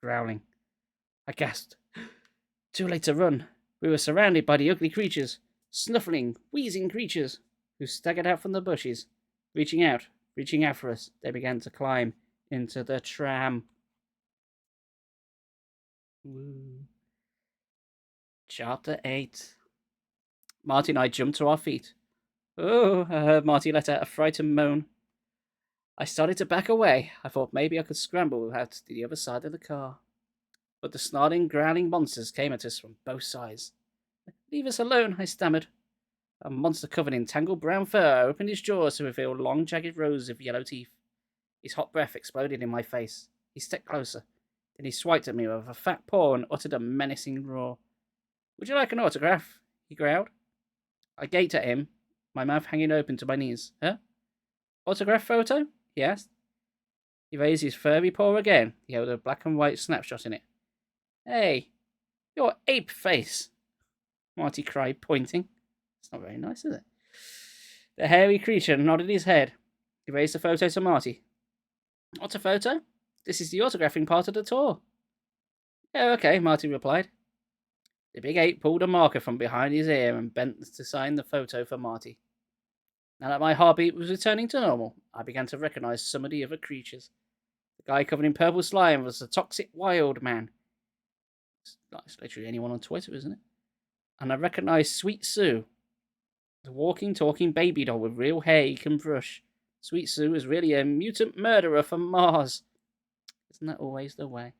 growling. I gasped. Too late to run. We were surrounded by the ugly creatures, snuffling, wheezing creatures, who staggered out from the bushes, reaching out for us. They began to climb into the tram. Woo. Chapter 8. Marty and I jumped to our feet. Oh, I heard Marty let out a frightened moan. I started to back away. I thought maybe I could scramble out to the other side of the car. But the snarling, growling monsters came at us from both sides. Leave us alone, I stammered. A monster covered in tangled brown fur opened his jaws to reveal long, jagged rows of yellow teeth. His hot breath exploded in my face. He stepped closer. Then he swiped at me with a fat paw and uttered a menacing roar. Would you like an autograph? He growled. I gaped at him, my mouth hanging open to my knees. Huh? Autograph photo? He asked. He raised his furry paw again. He held a black and white snapshot in it. Hey, your ape face, Marty cried, pointing. It's not very nice, is it? The hairy creature nodded his head. He raised the photo to Marty. What's a photo? This is the autographing part of the tour. Yeah, okay, Marty replied. The big ape pulled a marker from behind his ear and bent to sign the photo for Marty. Now that my heartbeat was returning to normal, I began to recognize some of the other creatures. The guy covered in purple slime was the toxic wild man. It's literally anyone on Twitter, isn't it? And I recognized Sweet Sue, the walking, talking baby doll with real hair he can brush. Sweet Sue is really a mutant murderer from Mars. Isn't that always the way?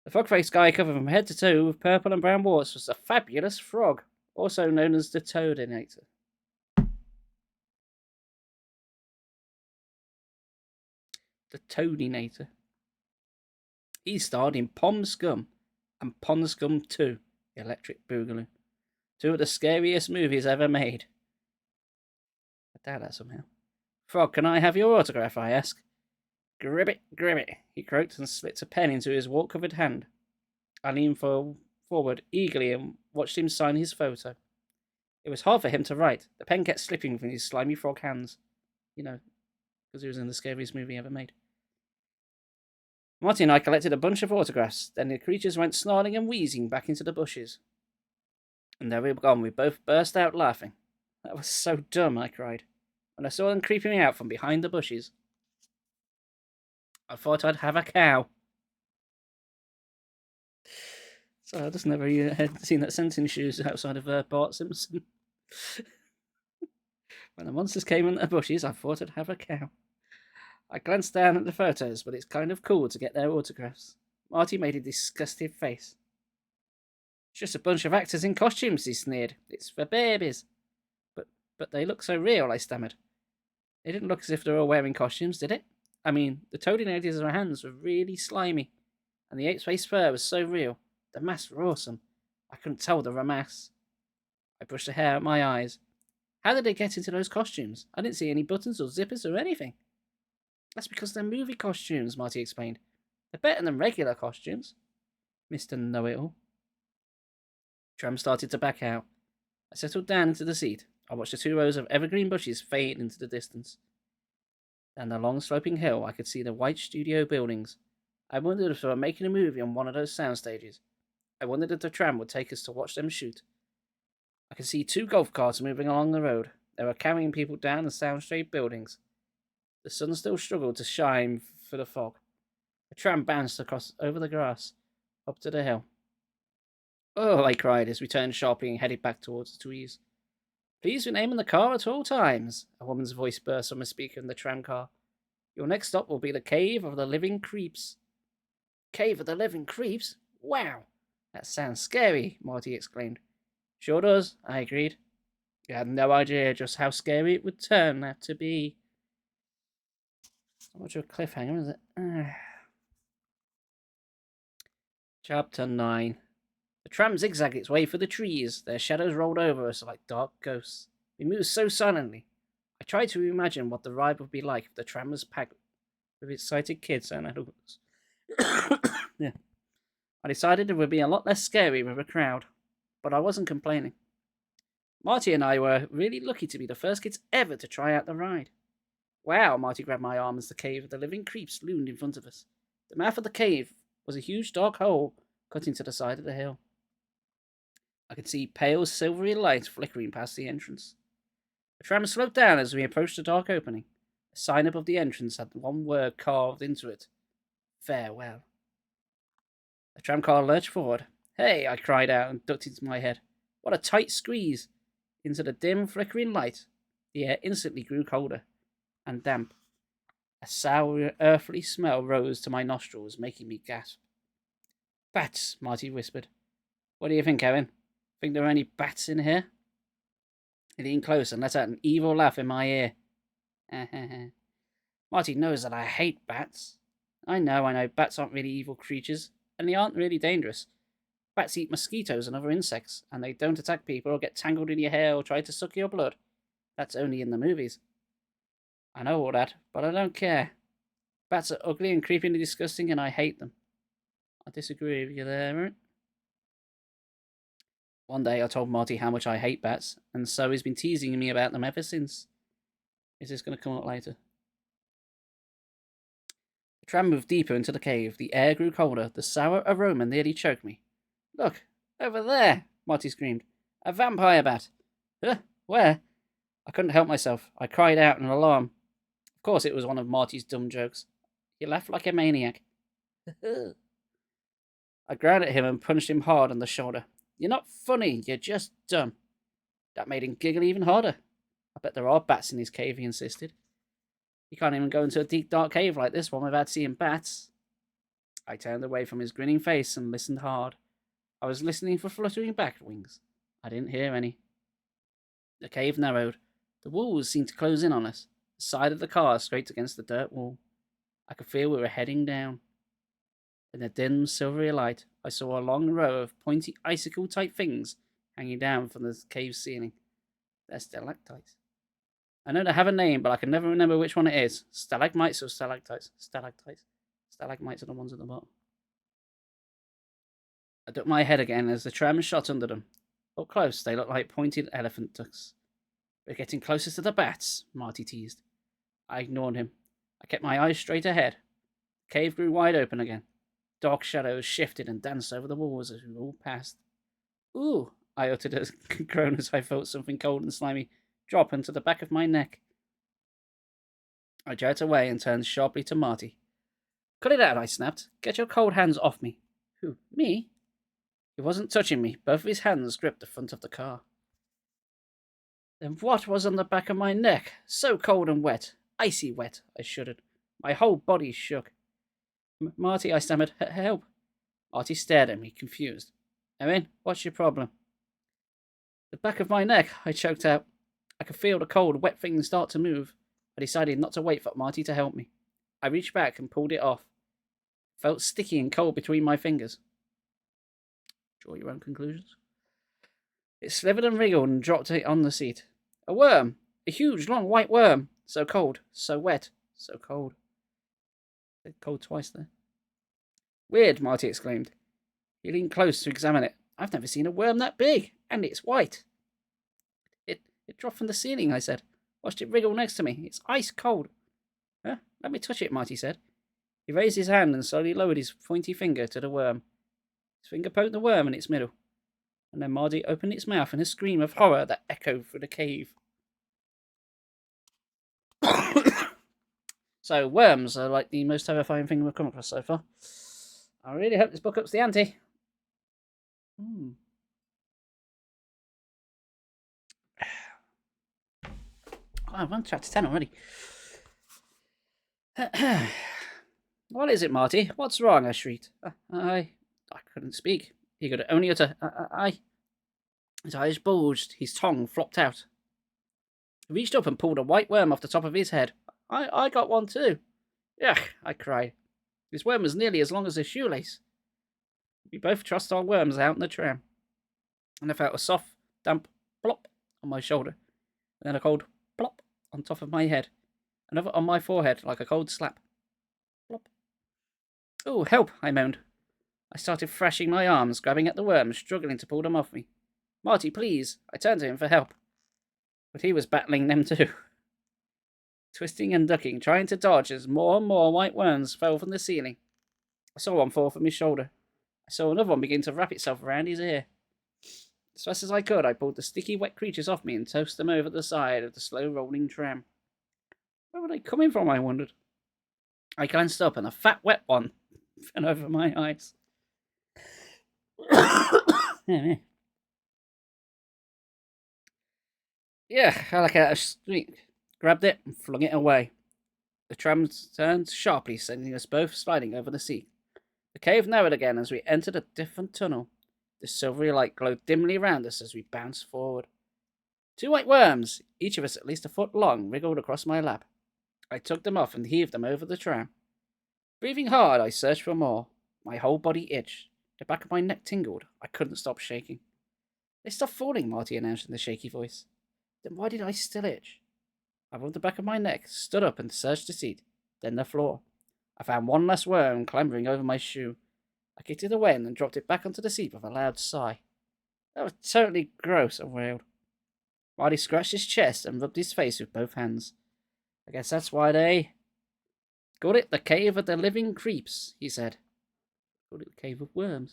The frog-faced guy covered from head to toe with purple and brown warts was the fabulous frog, also known as the Toadinator. The Toadinator. He starred in Pom Scum and Pond Scum 2, The Electric Boogaloo. Two of the scariest movies ever made. I doubt that somehow. Frog, can I have your autograph? I asked. Gribbit, gribbit, he croaked and slipped a pen into his wart-covered hand. I leaned forward eagerly and watched him sign his photo. It was hard for him to write. The pen kept slipping from his slimy frog hands. You know, because he was in the scariest movie ever made. Marty and I collected a bunch of autographs. Then the creatures went snarling and wheezing back into the bushes. And there we were gone. We both burst out laughing. That was so dumb, I cried. When I saw them creeping out from behind the bushes, I thought I'd have a cow. So I just never had seen that sentence used outside of Bart Simpson. When the monsters came in the bushes, I thought I'd have a cow. I glanced down at the photos, but it's kind of cool to get their autographs. Marty made a disgusted face. It's just a bunch of actors in costumes, he sneered. It's for babies. But they look so real, I stammered. They didn't look as if they were wearing costumes, did it? I mean, the Toadinator's hands were really slimy, and the ape's face fur was so real. The masks were awesome. I couldn't tell they were masks. I brushed the hair out my eyes. How did they get into those costumes? I didn't see any buttons or zippers or anything. That's because they're movie costumes, Marty explained. They're better than regular costumes. Mr. Know-It-All. Tram started to back out. I settled down into the seat. I watched the 2 rows of evergreen bushes fade into the distance. Down the long sloping hill, I could see the white studio buildings. I wondered if they were making a movie on one of those sound stages. I wondered if the tram would take us to watch them shoot. I could see 2 golf carts moving along the road. They were carrying people down the soundstage buildings. The sun still struggled to shine for the fog. The tram bounced across over the grass, up to the hill. Oh, I cried as we turned sharply and headed back towards the trees. Please remain in the car at all times, a woman's voice burst from a speaker in the tram car. Your next stop will be the Cave of the Living Creeps. Cave of the Living Creeps? Wow! That sounds scary, Marty exclaimed. Sure does, I agreed. You had no idea just how scary it would turn out to be. Not much of a cliffhanger, is it? Chapter 9. The tram zigzagged its way through the trees. Their shadows rolled over us like dark ghosts. We moved so silently. I tried to imagine what the ride would be like if the tram was packed with excited kids and adults. Yeah. I decided it would be a lot less scary with a crowd, but I wasn't complaining. Marty and I were really lucky to be the first kids ever to try out the ride. Wow, Marty grabbed my arm as the Cave of the Living Creeps loomed in front of us. The mouth of the cave was a huge dark hole cut into the side of the hill. I could see pale silvery light flickering past the entrance. The tram slowed down as we approached the dark opening. A sign above the entrance had one word carved into it. Farewell. The tramcar lurched forward. Hey, I cried out and ducked into my head. What a tight squeeze! Into the dim, flickering light, the air instantly grew colder and damp. A sour, earthly smell rose to my nostrils, making me gasp. Bats, Marty whispered. What do you think, Erin? Think there are any bats in here? He leaned close and let out an evil laugh in my ear. Marty knows that I hate bats. I know, bats aren't really evil creatures, and they aren't really dangerous. Bats eat mosquitoes and other insects, and they don't attack people or get tangled in your hair or try to suck your blood. That's only in the movies. I know all that, but I don't care. Bats are ugly and creepy and disgusting, and I hate them. I disagree with you there, right? One day I told Marty how much I hate bats, and so he's been teasing me about them ever since. Is this going to come up later? The tram moved deeper into the cave. The air grew colder. The sour aroma nearly choked me. Look, over there, Marty screamed. A vampire bat. Huh? Where? I couldn't help myself. I cried out in alarm. Of course it was one of Marty's dumb jokes. He laughed like a maniac. I growled at him and punched him hard on the shoulder. You're not funny, you're just dumb. That made him giggle even harder. I bet there are bats in his cave, he insisted. You can't even go into a deep, dark cave like this one without seeing bats. I turned away from his grinning face and listened hard. I was listening for fluttering bat wings. I didn't hear any. The cave narrowed. The walls seemed to close in on us. The side of the car scraped against the dirt wall. I could feel we were heading down. In the dim, silvery light, I saw a long row of pointy icicle-type things hanging down from the cave ceiling. They're stalactites. I know they have a name, but I can never remember which one it is. Stalagmites or stalactites? Stalactites. Stalagmites are the ones at the bottom. I ducked my head again as the tram shot under them. Up close, they looked like pointed elephant ducks. We're getting closer to the bats, Marty teased. I ignored him. I kept my eyes straight ahead. The cave grew wide open again. Dark shadows shifted and danced over the walls as we all passed. Ooh, I uttered a groan as I felt something cold and slimy drop into the back of my neck. I jerked away and turned sharply to Marty. Cut it out, I snapped. Get your cold hands off me. Who, me? He wasn't touching me. Both of his hands gripped the front of the car. Then what was on the back of my neck? So cold and wet. Icy wet, I shuddered. My whole body shook. Marty, I stammered. Help. Marty stared at me, confused. Erin, what's your problem? The back of my neck, I choked out. I could feel the cold, wet thing start to move. I decided not to wait for Marty to help me. I reached back and pulled it off. It felt sticky and cold between my fingers. Draw your own conclusions. It slithered and wriggled and dropped it on the seat. A worm! A huge, long, white worm! So cold, so wet, so cold. Cold twice there. Weird, Marty exclaimed. He leaned close to examine it. I've never seen a worm that big, and it's white. It dropped from the ceiling, I said. Watched it wriggle next to me. It's ice cold. Huh? Let me touch it, Marty said. He raised his hand and slowly lowered his pointy finger to the worm. His finger poked the worm in its middle. And then Marty opened its mouth in a scream of horror that echoed through the cave. So, worms are like the most terrifying thing we've come across so far. I really hope this book ups the ante. I'm on chapter 10 already. What is it, Marty? What's wrong? I shrieked. I couldn't speak. He could only utter, I. His eyes bulged. His tongue flopped out. He reached up and pulled a white worm off the top of his head. I got one too. Yuck, I cried. This worm was nearly as long as a shoelace. We both tossed our worms out in the tram. And I felt a soft, damp plop on my shoulder. And then a cold plop on top of my head. Another on my forehead, like a cold slap. Plop. Oh, help, I moaned. I started thrashing my arms, grabbing at the worms, struggling to pull them off me. Marty, please. I turned to him for help. But he was battling them too. Twisting and ducking, trying to dodge as more and more white worms fell from the ceiling. I saw one fall from his shoulder. I saw another one begin to wrap itself around his ear. As fast as I could, I pulled the sticky, wet creatures off me and tossed them over the side of the slow-rolling tram. Where were they coming from, I wondered. I glanced up, and a fat, wet one fell over my eyes. Yeah, I let out a squeak, grabbed it, and flung it away. The tram turned sharply, sending us both sliding over the seat. The cave narrowed again as we entered a different tunnel. The silvery light glowed dimly around us as we bounced forward. 2 white worms, each of us at least a foot long, wriggled across my lap. I tugged them off and heaved them over the tram. Breathing hard, I searched for more. My whole body itched. The back of my neck tingled. I couldn't stop shaking. They stopped falling, Marty announced in a shaky voice. Then why did I still itch? I rubbed the back of my neck, stood up and searched the seat, then the floor. I found one last worm clambering over my shoe. I kicked it away and then dropped it back onto the seat with a loud sigh. That was totally gross, I wailed. Marty scratched his chest and rubbed his face with both hands. I guess that's why they called it the Cave of the Living Creeps, he said. Called it the Cave of Worms.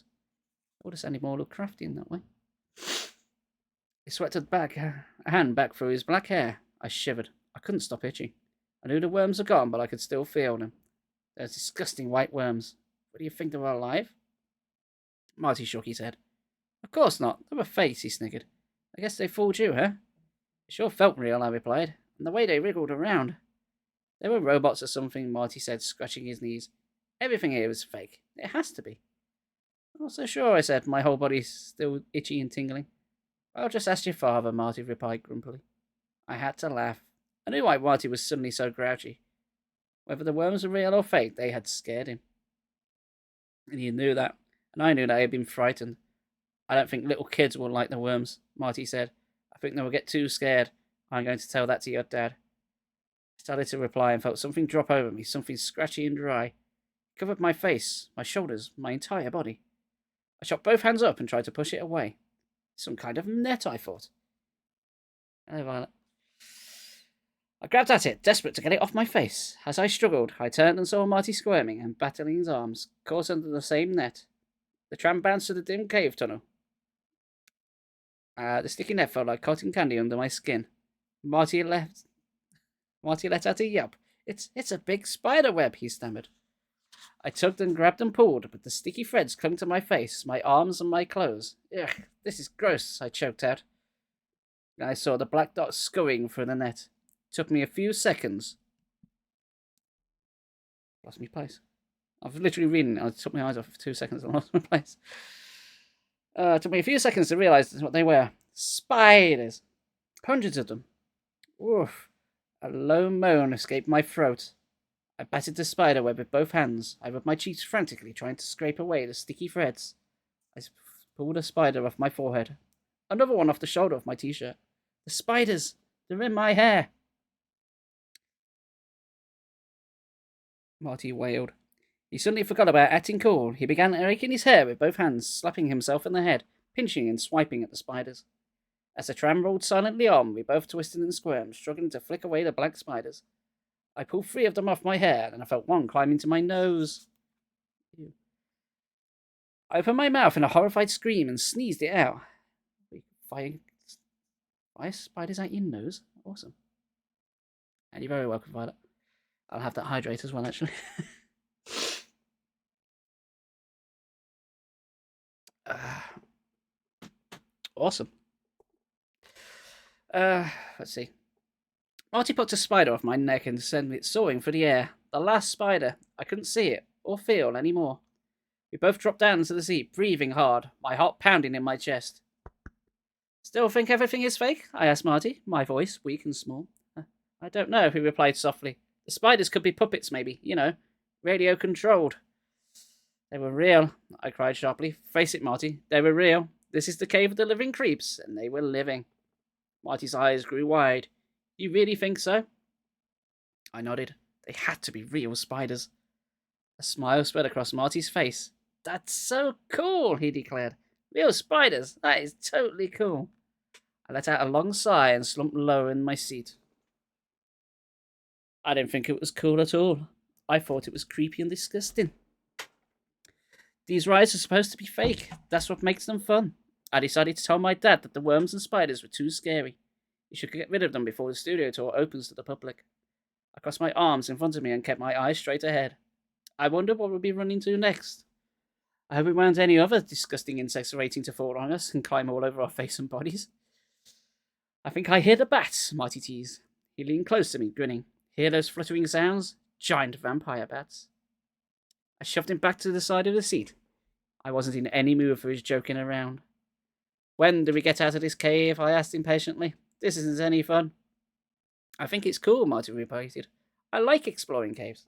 It would have sounded more Lovecraftian in that way. He swept a hand back through his black hair. I shivered. I couldn't stop itching. I knew the worms were gone, but I could still feel them. Those disgusting white worms. What do you think they were alive? Marty shook his head. Of course not. They were fakes, he sniggered. I guess they fooled you, huh? It sure felt real, I replied, and the way they wriggled around. They were robots or something, Marty said, scratching his knees. Everything here was fake. It has to be. I'm not so sure, I said, my whole body still itchy and tingling. I'll just ask your father, Marty replied grumpily. I had to laugh. I knew why Marty was suddenly so grouchy. Whether the worms were real or fake, they had scared him. And he knew that, and I knew that he had been frightened. I don't think little kids will like the worms, Marty said. I think they will get too scared. I'm going to tell that to your dad. I started to reply and felt something drop over me, something scratchy and dry. It covered my face, my shoulders, my entire body. I shot both hands up and tried to push it away. Some kind of net, I thought. Hello, Violet. I grabbed at it, desperate to get it off my face. As I struggled, I turned and saw Marty squirming and battling his arms, caught under the same net. The tram bounced to the dim cave tunnel. The sticky net felt like cotton candy under my skin. Marty let out a yelp. It's a big spider web, he stammered. I tugged and grabbed and pulled, but the sticky threads clung to my face, my arms and my clothes. Ugh, this is gross, I choked out. I saw the black dot scurrying through the net. It took me a few seconds. Lost my place. I've literally reading. I took my eyes off for 2 seconds and lost my place. It took me a few seconds to realise what they were. Spiders. Hundreds of them. Oof. A low moan escaped my throat. I batted the spider web with both hands. I rubbed my cheeks frantically, trying to scrape away the sticky threads. I pulled a spider off my forehead. Another one off the shoulder of my t-shirt. The spiders! They're in my hair! Marty wailed. He suddenly forgot about acting cool. He began raking his hair with both hands, slapping himself in the head, pinching and swiping at the spiders. As the tram rolled silently on, we both twisted and squirmed, struggling to flick away the black spiders. I pulled 3 of them off my hair, and I felt one climb into my nose. Ew. I opened my mouth in a horrified scream and sneezed it out. Fire spiders out your nose? Awesome. And you're very welcome, Violet. I'll have that hydrate as well, actually. Awesome. Let's see. Marty plucked a spider off my neck and sent it soaring through the air. The last spider. I couldn't see it or feel any more. We both dropped down into the seat, breathing hard, my heart pounding in my chest. Still think everything is fake? I asked Marty, my voice weak and small. I don't know, he replied softly. The spiders could be puppets, maybe, radio-controlled. They were real, I cried sharply. Face it, Marty, they were real. This is the Cave of the Living Creeps, and they were living. Marty's eyes grew wide. You really think so? I nodded. They had to be real spiders. A smile spread across Marty's face. That's so cool, he declared. Real spiders? That is totally cool. I let out a long sigh and slumped lower in my seat. I didn't think it was cool at all. I thought it was creepy and disgusting. These rides are supposed to be fake. That's what makes them fun. I decided to tell my dad that the worms and spiders were too scary. He should get rid of them before the studio tour opens to the public. I crossed my arms in front of me and kept my eyes straight ahead. I wondered what we'd be running to next. I hope we weren't any other disgusting insects waiting to fall on us and climb all over our face and bodies. I think I hear the bats, Marty teased. He leaned close to me, grinning. Hear those fluttering sounds? Giant vampire bats. I shoved him back to the side of the seat. I wasn't in any mood for his joking around. When do we get out of this cave? I asked impatiently. This isn't any fun. I think it's cool, Marty repeated. I like exploring caves.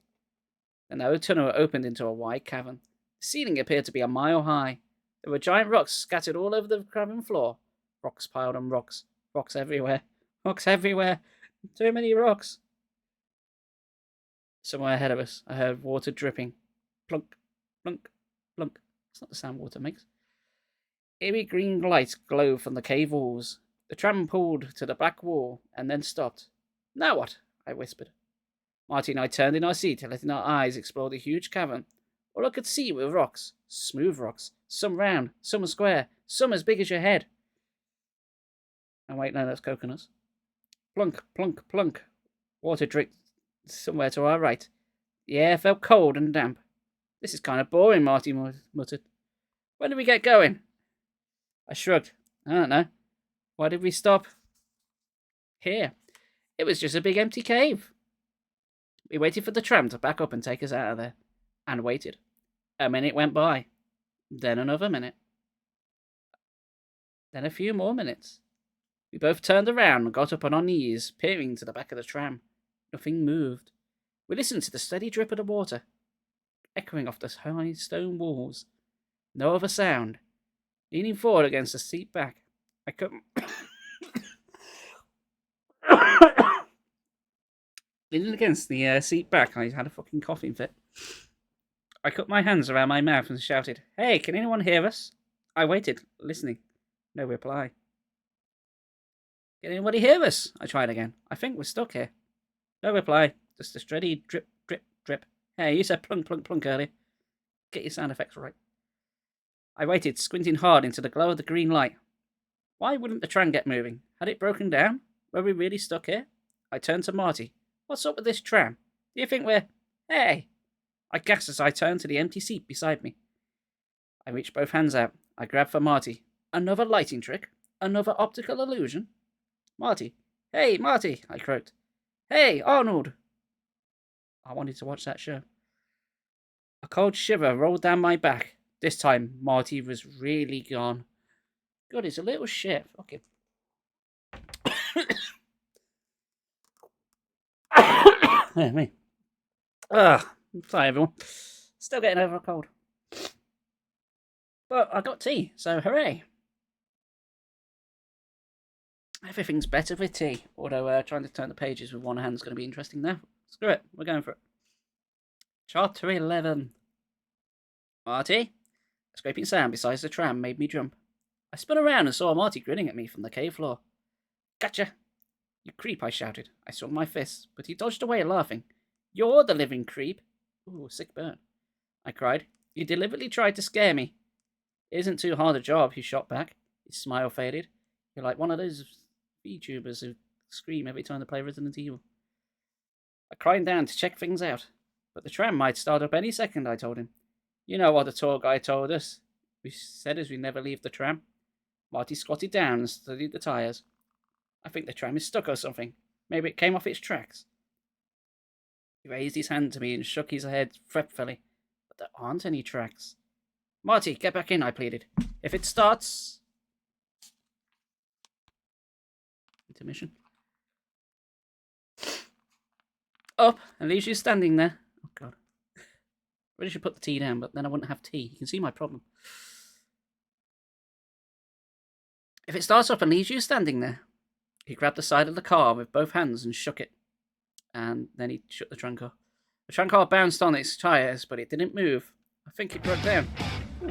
The narrow tunnel opened into a wide cavern. The ceiling appeared to be a mile high. There were giant rocks scattered all over the cavern floor. Rocks piled on rocks. Rocks everywhere. Rocks everywhere. Too many rocks. Somewhere ahead of us, I heard water dripping. Plunk, plunk, plunk. That's not the sound water makes. Eerie green lights glowed from the cave walls. The tram pulled to the back wall and then stopped. Now what? I whispered. Marty and I turned in our seat, letting our eyes explore the huge cavern. All I could see were rocks, smooth rocks, some round, some square, some as big as your head. And wait, no, that's coconuts. Plunk, plunk, plunk. Water dripped somewhere to our right. The air felt cold and damp. This is kind of boring, Marty muttered. When did we get going? I shrugged. I don't know. Why did we stop? Here. It was just a big empty cave. We waited for the tram to back up and take us out of there. And waited. A minute went by. Then another minute. Then a few more minutes. We both turned around and got up on our knees, peering to the back of the tram. Nothing moved. We listened to the steady drip of the water, echoing off the high stone walls. No other sound. Leaning forward against the seat back, I couldn't. Leaning against the seat back, I had a fucking coughing fit. I cut my hands around my mouth and shouted, "Hey, can anyone hear us?" I waited, listening. No reply. Can anybody hear us? I tried again. I think we're stuck here. No reply. Just a steady drip, drip, drip. Hey, you said plunk, plunk, plunk earlier. Get your sound effects right. I waited, squinting hard into the glow of the green light. Why wouldn't the tram get moving? Had it broken down? Were we really stuck here? I turned to Marty. What's up with this tram? Do you think we're... Hey! I gasped as I turned to the empty seat beside me. I reached both hands out. I grabbed for Marty. Another lighting trick? Another optical illusion? Marty. Hey, Marty, I croaked. Hey, Arnold. I wanted to watch that show. A cold shiver rolled down my back. This time, Marty was really gone. God, he's a little shit. Fuck him. Yeah, me. Sorry, everyone. Still getting over a cold. But I got tea, so hooray. Everything's better with tea. Although trying to turn the pages with one hand is going to be interesting now. Screw it, we're going for it. Chapter 11. Marty? A scraping sound beside the tram made me jump. I spun around and saw Marty grinning at me from the cave floor. Gotcha! You creep, I shouted. I swung my fists, but he dodged away laughing. You're the living creep. Ooh, sick burn. I cried. You deliberately tried to scare me. It isn't too hard a job, he shot back. His smile faded. You're like one of those VTubers who scream every time they play Resident Evil. I climbed down to check things out, but the tram might start up any second, I told him. You know what the tour guide told us. We said as we never leave the tram. Marty squatted down and studied the tyres. I think the tram is stuck or something. Maybe it came off its tracks. He raised his hand to me and shook his head fretfully. But there aren't any tracks. Marty, get back in, I pleaded. If it starts... Intermission. Up and leaves you standing there. Oh, God. I really should put the tea down, but then I wouldn't have tea. You can see my problem. If it starts up and leaves you standing there. He grabbed the side of the car with both hands and shook it. And then he shut the trunk off. The trunk car bounced on its tyres, but it didn't move. I think it broke down. Ooh.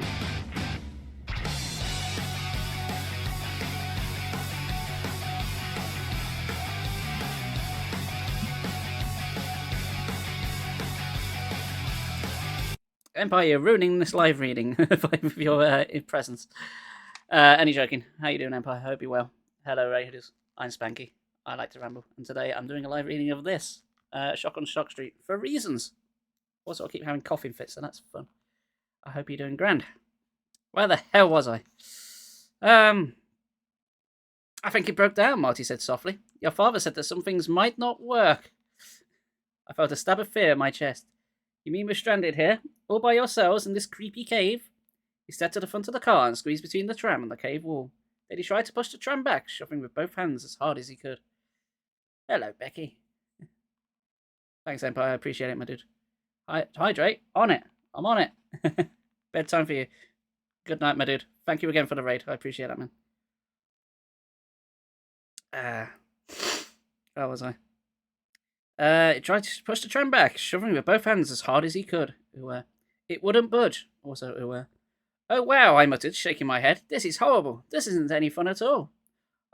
Empire, you're ruining this live reading with your presence. Any joking. How you doing, Empire? I hope you're well. Hello, Raiders. I'm Spanky. I like to ramble. And today I'm doing a live reading of this. Shock on Shock Street. For reasons. Also, I keep having coughing fits, so that's fun. I hope you're doing grand. Where the hell was I? I think it broke down, Marty said softly. Your father said that some things might not work. I felt a stab of fear in my chest. You mean we're stranded here? All by yourselves in this creepy cave? He stepped to the front of the car and squeezed between the tram and the cave wall. Then he tried to push the tram back, shoving with both hands as hard as he could. Hello, Becky. Thanks, Empire. I appreciate it, my dude. Hydrate. On it. I'm on it. Bedtime for you. Good night, my dude. Thank you again for the raid. I appreciate that, man. Where was I? He tried to push the tram back, shoving with both hands as hard as he could. It wouldn't budge. Also, oh wow, I muttered, shaking my head. This is horrible. This isn't any fun at all.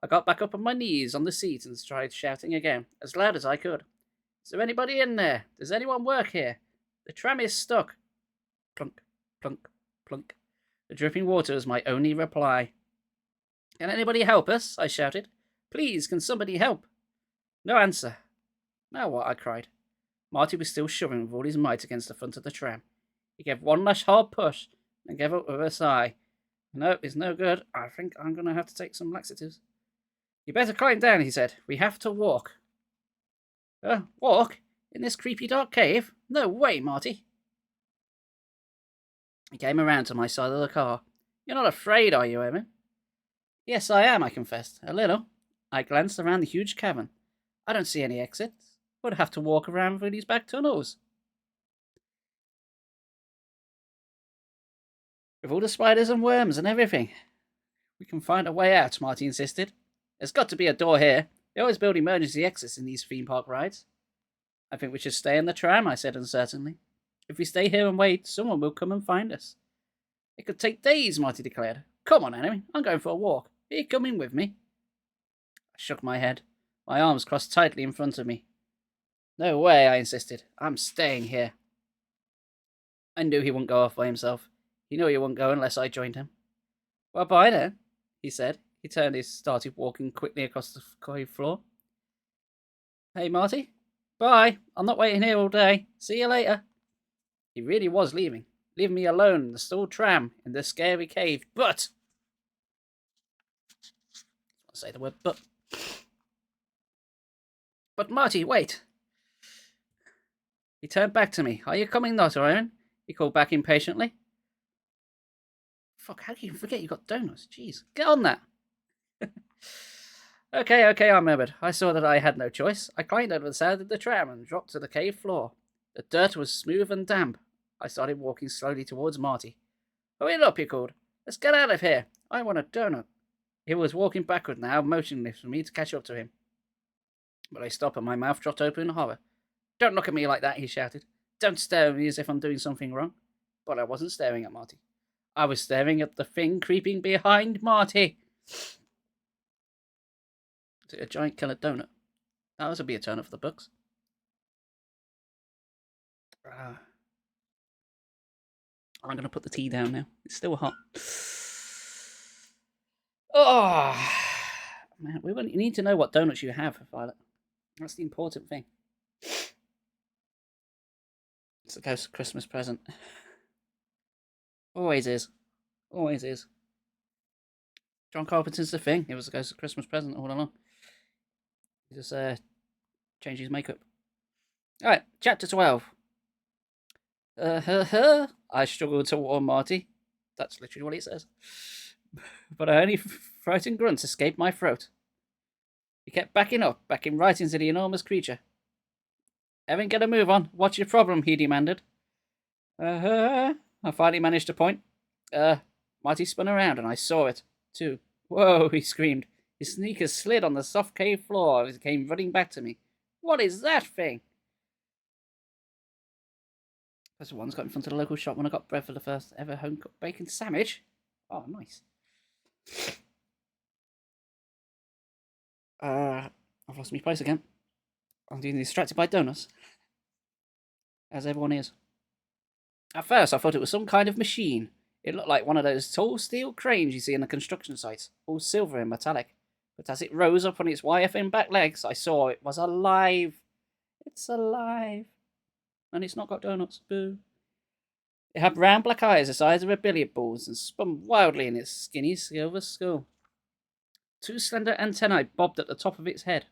I got back up on my knees on the seat and tried shouting again, as loud as I could. Is there anybody in there? Does anyone work here? The tram is stuck. Plunk, plunk, plunk. The dripping water was my only reply. Can anybody help us? I shouted. Please, can somebody help? No answer. Now what? I cried. Marty was still shoving with all his might against the front of the tram. He gave one last hard push and gave up with a sigh. No, it's no good. I think I'm going to have to take some laxatives. You better climb down, he said. We have to walk. Walk? In this creepy dark cave? No way, Marty. He came around to my side of the car. You're not afraid, are you, Evan? Yes, I am, I confessed. A little. I glanced around the huge cavern. I don't see any exits. We'd have to walk around through these back tunnels. With all the spiders and worms and everything. We can find a way out, Marty insisted. There's got to be a door here. They always build emergency exits in these theme park rides. I think we should stay in the tram, I said uncertainly. If we stay here and wait, someone will come and find us. It could take days, Marty declared. Come on, Henry. I'm going for a walk. Are you coming with me? I shook my head. My arms crossed tightly in front of me. No way, I insisted. I'm staying here. I knew he wouldn't go off by himself. He knew he wouldn't go unless I joined him. Well, bye then, he said. He turned and started walking quickly across the cave floor. Hey, Marty. Bye. I'm not waiting here all day. See you later. He really was leaving me alone in the stalled tram in the scary cave. But I'll say the word but. But Marty, wait. He turned back to me. Are you coming, not Iron? He called back impatiently. Fuck, how can you forget you got donuts? Jeez, get on that. Okay, I murmured. I saw that I had no choice. I climbed over the side of the tram and dropped to the cave floor. The dirt was smooth and damp. I started walking slowly towards Marty. Hurry up, he called. Let's get out of here. I want a donut. He was walking backward now, motionless for me to catch up to him. But I stopped and my mouth dropped open in horror. Don't look at me like that, he shouted. Don't stare at me as if I'm doing something wrong. But I wasn't staring at Marty. I was staring at the thing creeping behind Marty. Is it a giant killer donut? That would be a turn up for the books. I'm going to put the tea down now. It's still hot. Oh, man, we need to know what donuts you have, Violet. That's the important thing. It's a ghost Christmas present. Always is. Always is. John Carpenter's the thing. It was a ghost Christmas present all along. He just changed his makeup. Alright, chapter 12. I struggled to warn Marty. That's literally what it says. But only frightened grunts escaped my throat. He kept backing right into the enormous creature. Evan, get a move on. What's your problem? He demanded. I finally managed to point. Marty spun around and I saw it, too. Whoa, he screamed. His sneakers slid on the soft cave floor as he came running back to me. What is that thing? That's the one that got in front of the local shop when I got bread for the first ever home-cooked bacon sandwich. Oh, nice. I've lost my place again. I'm being distracted by donuts. As everyone is. At first, I thought it was some kind of machine. It looked like one of those tall steel cranes you see in the construction sites, all silver and metallic. But as it rose up on its wire-thin back legs, I saw it was alive. It's alive. And it's not got donuts. Boo. It had round black eyes the size of a billiard balls and spun wildly in its skinny silver skull. Two slender antennae bobbed at the top of its head.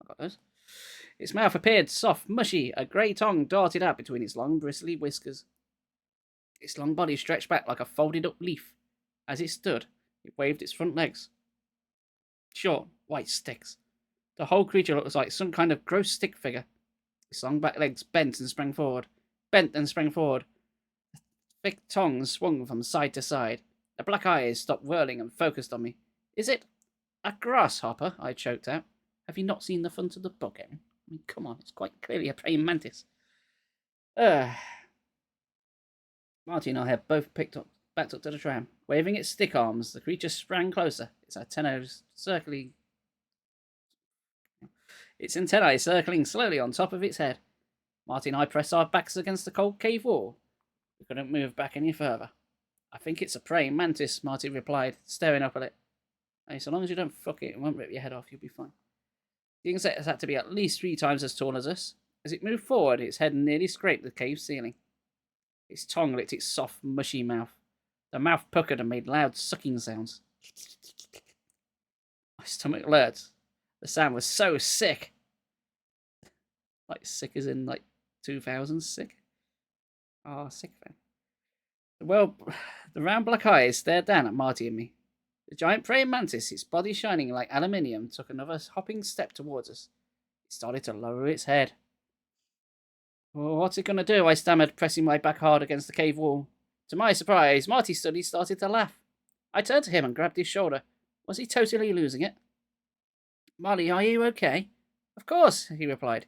I got those. Its mouth appeared soft, mushy. A grey tongue darted out between its long, bristly whiskers. Its long body stretched back like a folded-up leaf. As it stood, it waved its front legs. Short, white sticks. The whole creature looked like some kind of gross stick figure. Its long back legs bent and sprang forward. Bent and sprang forward. The thick tongue swung from side to side. The black eyes stopped whirling and focused on me. Is it a grasshopper? I choked out. Have you not seen the front of the book, Erin? I mean, come on, it's quite clearly a praying mantis. Marty and I had both backed up to the tram. Waving its stick arms, the creature sprang closer, its antennae circling slowly on top of its head. Marty and I pressed our backs against the cold cave wall. We couldn't move back any further. I think it's a praying mantis, Marty replied, staring up at it. Hey, so long as you don't fuck it won't rip your head off, you'll be fine. The insect had to be at least 3 times as tall as us. As it moved forward, its head nearly scraped the cave ceiling. Its tongue licked its soft, mushy mouth. The mouth puckered and made loud sucking sounds. My stomach lurched. The sound was so sick. Like sick as in like 2000 sick? Oh, sick fan. Well, the round black eyes stared down at Marty and me. The giant praying mantis, its body shining like aluminium, took another hopping step towards us. It started to lower its head. Well, what's it going to do? I stammered, pressing my back hard against the cave wall. To my surprise, Marty suddenly started to laugh. I turned to him and grabbed his shoulder. Was he totally losing it? Marty, are you okay? Of course, he replied.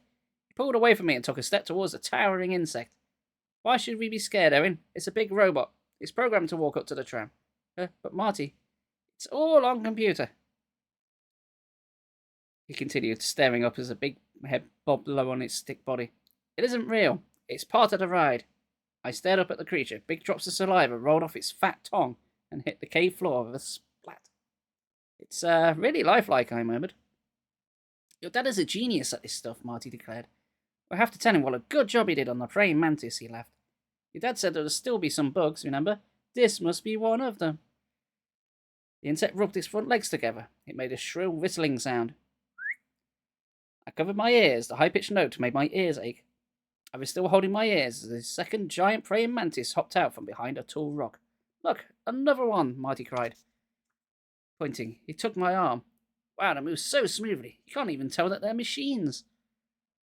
He pulled away from me and took a step towards the towering insect. Why should we be scared, Erin? It's a big robot. It's programmed to walk up to the tram. But Marty, it's all on computer. He continued, staring up as a big head bobbed low on its stick body. It isn't real. It's part of the ride. I stared up at the creature. Big drops of saliva rolled off its fat tongue and hit the cave floor with a splat. It's really lifelike, I murmured. Your dad is a genius at this stuff, Marty declared. We'll have to tell him what a good job he did on the praying mantis, he laughed. Your dad said there would still be some bugs, remember? This must be one of them. The insect rubbed its front legs together. It made a shrill whistling sound. I covered my ears. The high-pitched note made my ears ache. I was still holding my ears as the second giant praying mantis hopped out from behind a tall rock. Look, another one, Marty cried, pointing. He took my arm. Wow, they move so smoothly. You can't even tell that they're machines.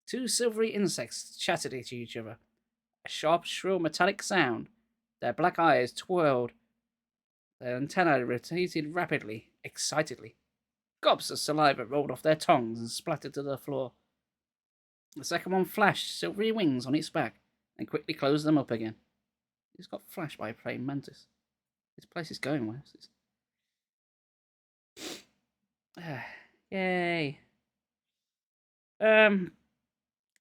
2 silvery insects chattered at each other. A sharp, shrill, metallic sound. Their black eyes twirled. Their antennae rotated rapidly, excitedly. Gobs of saliva rolled off their tongues and splattered to the floor. The second one flashed silvery wings on its back and quickly closed them up again. It just got flashed by a praying mantis. This place is going well. Yay.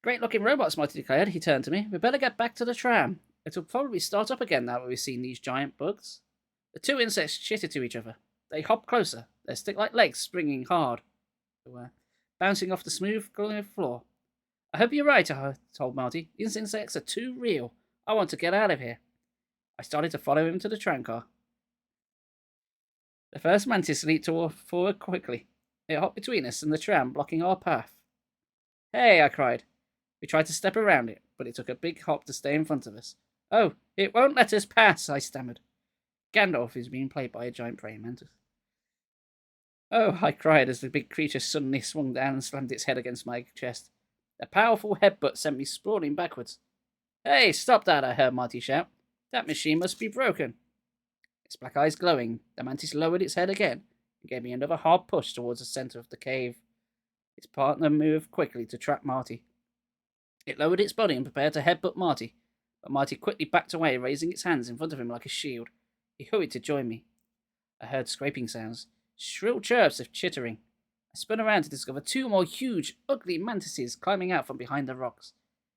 Great looking robots, Marty declared. He turned to me. We better get back to the tram. It'll probably start up again now that we've seen these giant bugs. The 2 insects chittered to each other. They hopped closer, their stick-like legs springing hard, bouncing off the smooth glowing floor. I hope you're right, I told Marty. These insects are too real. I want to get out of here. I started to follow him to the tram car. The first mantis leaped forward quickly. It hopped between us and the tram, blocking our path. Hey, I cried. We tried to step around it, but it took a big hop to stay in front of us. Oh, it won't let us pass, I stammered. Gandalf is being played by a giant praying mantis. Oh, I cried as the big creature suddenly swung down and slammed its head against my chest. A powerful headbutt sent me sprawling backwards. Hey, stop that, I heard Marty shout. That machine must be broken. Its black eyes glowing, the mantis lowered its head again and gave me another hard push towards the centre of the cave. Its partner moved quickly to trap Marty. It lowered its body and prepared to headbutt Marty, but Marty quickly backed away, raising its hands in front of him like a shield. He hurried to join me. I heard scraping sounds, shrill chirps of chittering. I spun around to discover 2 more huge, ugly mantises climbing out from behind the rocks.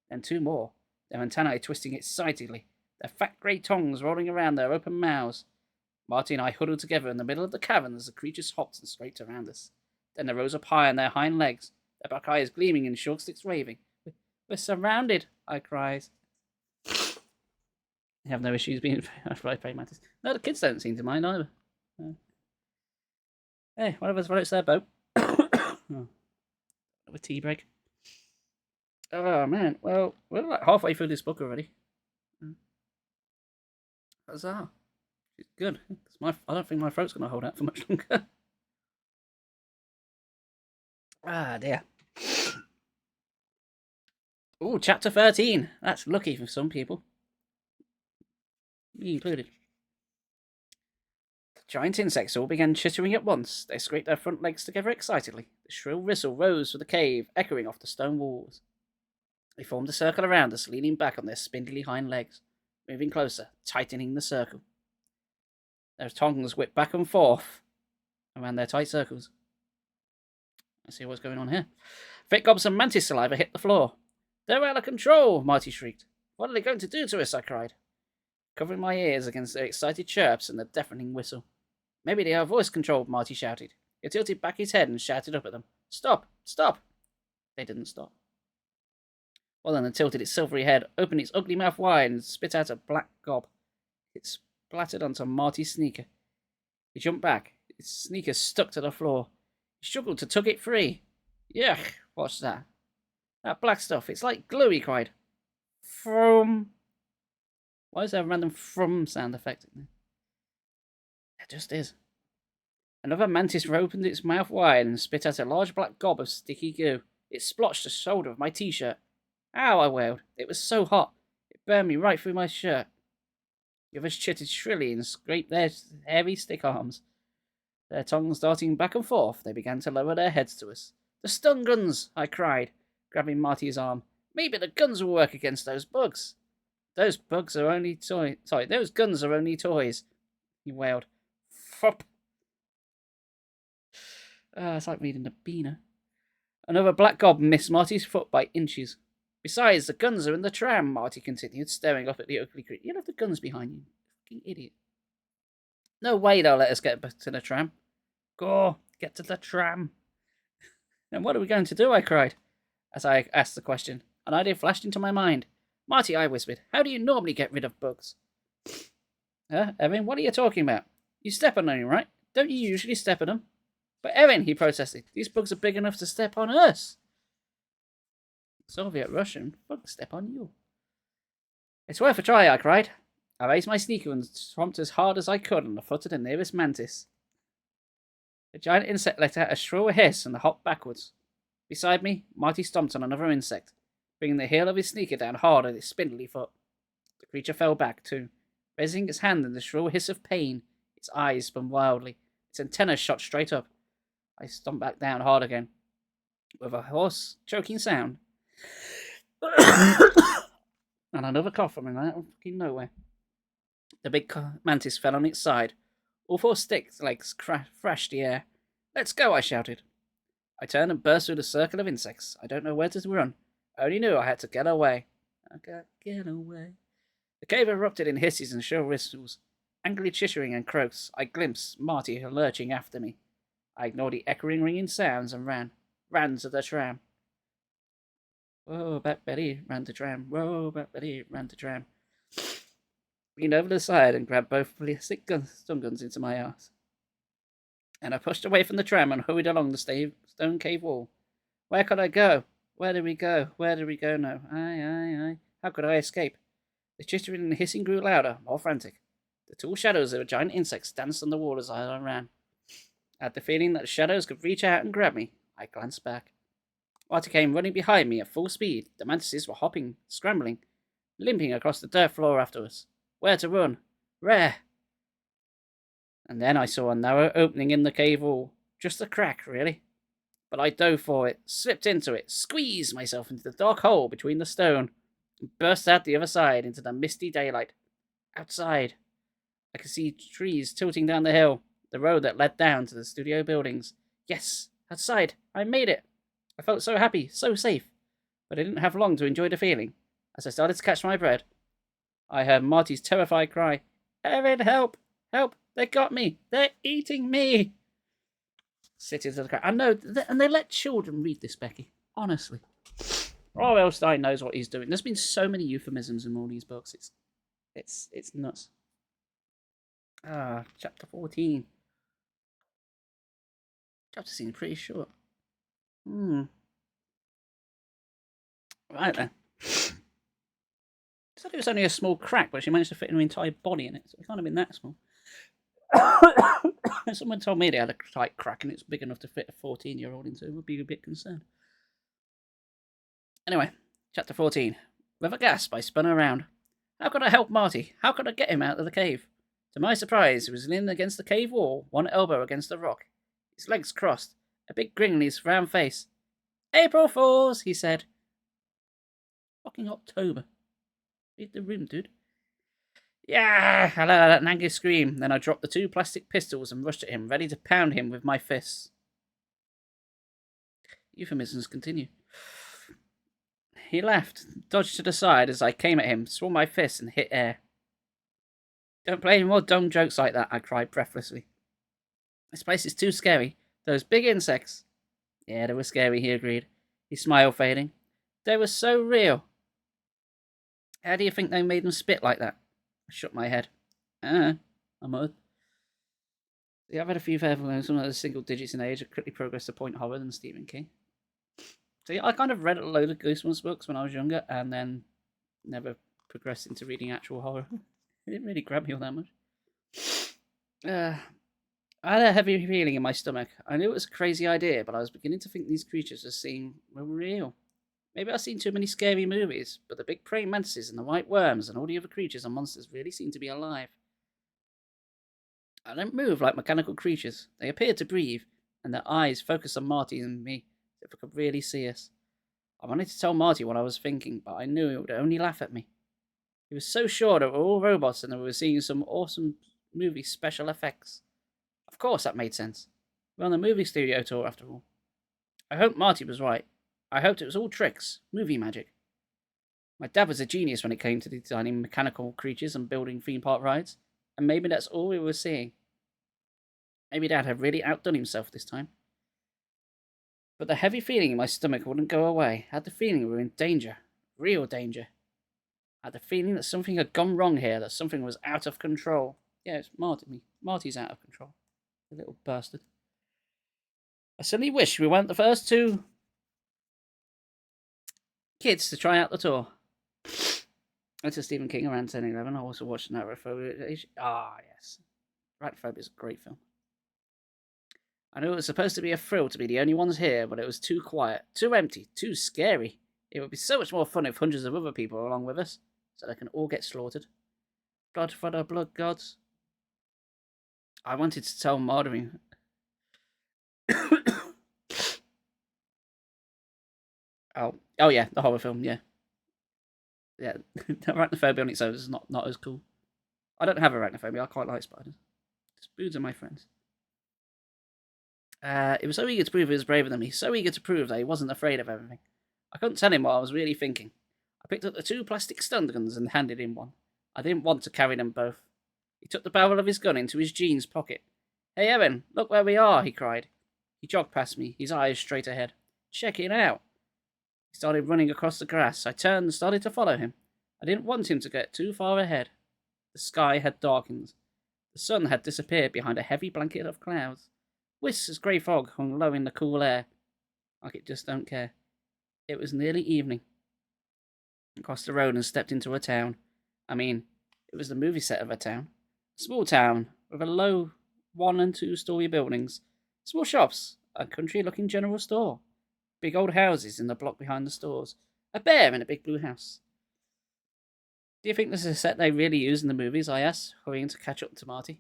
Then 2 more, their antennae twisting excitedly, their fat grey tongues rolling around their open mouths. Marty and I huddled together in the middle of the cavern as the creatures hopped and scraped around us. Then they rose up high on their hind legs, their black eyes gleaming and short sticks waving. We're surrounded, I cried. You have no issues being by praying mantis. No, the kids don't seem to mind either. Hey, one of us floats their boat. Oh, a tea break. Oh man, well, we're like halfway through this book already. Huzzah. It's good. I don't think my throat's going to hold out for much longer. Ah, dear. Oh, chapter 13. That's lucky for some people. Me included. Giant insects all began chittering at once. They scraped their front legs together excitedly. The shrill whistle rose from the cave, echoing off the stone walls. They formed a circle around us, leaning back on their spindly hind legs, moving closer, tightening the circle. Their tongues whipped back and forth around their tight circles. Let's see what's going on here. Thick gobs of mantis saliva hit the floor. They're out of control, Marty shrieked. What are they going to do to us? I cried, covering my ears against their excited chirps and the deafening whistle. Maybe they are voice controlled, Marty shouted. He tilted back his head and shouted up at them. Stop! Stop! They didn't stop. Well, then it tilted its silvery head, opened its ugly mouth wide, and spit out a black gob. It splattered onto Marty's sneaker. He jumped back. His sneaker stuck to the floor. He struggled to tug it free. Yuck! What's that? That black stuff. It's like glue, he cried. From. Why is there a random from sound effect in there? There just is. Another mantis opened its mouth wide and spit out a large black gob of sticky goo. It splotched the shoulder of my t-shirt. Ow, I wailed. It was so hot. It burned me right through my shirt. The others chittered shrilly and scraped their hairy stick arms. Their tongues darting back and forth, they began to lower their heads to us. The stun guns, I cried, grabbing Marty's arm. Maybe the guns will work against those bugs. Those bugs are only toys. Sorry, those guns are only toys, he wailed. Fop. It's like reading the Beaner. Another black gob missed Marty's foot by inches. Besides, the guns are in the tram, Marty continued, staring up at the ugly creature. You have the guns behind you, fucking idiot. No way they'll let us get back to the tram. Go, get to the tram. And what are we going to do? I cried, as I asked the question. An idea flashed into my mind. Marty, I whispered, how do you normally get rid of bugs? Erin, what are you talking about? You step on them, right? Don't you usually step on them? But Erin, he protested, these bugs are big enough to step on us. Soviet Russian, bugs step on you. It's worth a try, I cried. I raised my sneaker and stomped as hard as I could on the foot of the nearest mantis. The giant insect let out a shrill hiss and hopped backwards. Beside me, Marty stomped on another insect, bringing the heel of his sneaker down hard on its spindly foot. The creature fell back, too, raising its hand in the shrill hiss of pain. Its eyes spun wildly. Its antennas shot straight up. I stomped back down hard again, with a hoarse, choking sound. And another cough from out of fucking nowhere. The big mantis fell on its side. All four stick legs thrashed the air. Let's go, I shouted. I turned and burst through the circle of insects. I don't know where to run. I only knew I had to get away. I got to get away. The cave erupted in hisses and shrill whistles. Angrily chittering and croaks, I glimpsed Marty lurching after me. I ignored the echoing, ringing sounds and ran to the tram. Whoa, back Betty, ran to tram. Whoa, back Betty, ran to tram. Leaned over the side and grabbed both ballistic stun guns into my arse. And I pushed away from the tram and hurried along the stone cave wall. Where could I go? Where did we go? Where did we go now? Aye. How could I escape? The chittering and hissing grew louder, more frantic. The tall shadows of a giant insects danced on the wall as I ran. I had the feeling that the shadows could reach out and grab me. I glanced back. Marty came running behind me at full speed. The mantises were hopping, scrambling, limping across the dirt floor after us. Where to run? Where? And then I saw a narrow opening in the cave wall. Just a crack, really. But I dove for it, slipped into it, squeezed myself into the dark hole between the stone, and burst out the other side into the misty daylight. Outside, I could see trees tilting down the hill, the road that led down to the studio buildings. Yes, outside, I made it. I felt so happy, so safe. But I didn't have long to enjoy the feeling. As I started to catch my breath, I heard Marty's terrified cry, Erin, help! Help! They got me! They're eating me! Sit into the crowd. I know, and they let children read this, Becky. Honestly. R.L Stine knows what he's doing. There's been so many euphemisms in all these books. It's nuts. Chapter 14. Chapter seems pretty short. Right then. Said it was only a small crack, but she managed to fit her entire body in it, so it can't have been that small. Someone told me they had a tight crack and it's big enough to fit a 14-year-old into. I would be a bit concerned. Anyway, chapter 14. With a gasp, I spun around. How could I help Marty? How could I get him out of the cave? To my surprise, he was leaning against the cave wall, one elbow against a rock, his legs crossed, a big grin on his round face. April Fools, he said. Fucking October. Read the room, dude. Yeah, I let out an angry scream. Then I dropped the 2 plastic pistols and rushed at him, ready to pound him with my fists. Euphemisms continue. He laughed, dodged to the side as I came at him, swung my fist and hit air. Don't play any more dumb jokes like that, I cried breathlessly. This place is too scary. Those big insects. Yeah, they were scary, he agreed, his smile fading. They were so real. How do you think they made them spit like that? I shook my head. I muttered. Yeah, I've had a few fair films, some of the single digits in age, have quickly progressed to point horror than Stephen King. So yeah, I kind of read a load of Goosebumps books when I was younger, and then never progressed into reading actual horror. It didn't really grab me all that much. I had a heavy feeling in my stomach. I knew it was a crazy idea, but I was beginning to think these creatures were real. Maybe I've seen too many scary movies, but the big praying mantises and the white worms and all the other creatures and monsters really seem to be alive. I don't move like mechanical creatures. They appeared to breathe, and their eyes focused on Marty and me, as if they could really see us. I wanted to tell Marty what I was thinking, but I knew he would only laugh at me. He was so sure that we were all robots and that we were seeing some awesome movie special effects. Of course that made sense. We're on the movie studio tour after all. I hoped Marty was right. I hoped it was all tricks, movie magic. My dad was a genius when it came to designing mechanical creatures and building theme park rides, and maybe that's all we were seeing. Maybe Dad had really outdone himself this time. But the heavy feeling in my stomach wouldn't go away. I had the feeling we were in danger. Real danger. I had the feeling that something had gone wrong here, that something was out of control. Yeah, it's Marty. Marty's out of control. The little bastard. I suddenly wish we weren't the first 2 kids to try out the tour. That's a Stephen King around 10-11. I also watched Arachnophobia. Yes. Arachnophobia is a great film. I knew it was supposed to be a thrill to be the only ones here, but it was too quiet, too empty, too scary. It would be so much more fun if hundreds of other people were along with us, so they can all get slaughtered. Blood for the blood gods. I wanted to tell Marjorie. Oh yeah, the horror film, yeah. Yeah, arachnophobia on its own is not as cool. I don't have arachnophobia, I quite like spiders. Spoons are my friends. He was so eager to prove he was braver than me, so eager to prove that he wasn't afraid of everything. I couldn't tell him what I was really thinking. I picked up the 2 plastic stun guns and handed him one. I didn't want to carry them both. He took the barrel of his gun into his jeans pocket. Hey Evan, look where we are, he cried. He jogged past me, his eyes straight ahead. Check it out. He started running across the grass. I turned and started to follow him. I didn't want him to get too far ahead. The sky had darkened. The sun had disappeared behind a heavy blanket of clouds. Wisps of grey fog hung low in the cool air. Like it just don't care. It was nearly evening. I crossed the road and stepped into a town. I mean, it was the movie set of a town. A small town with a low 1- and 2-story buildings, small shops, a country-looking general store, big old houses in the block behind the stores, a bear in a big blue house. Do you think this is a set they really use in the movies? I asked, hurrying to catch up to Marty.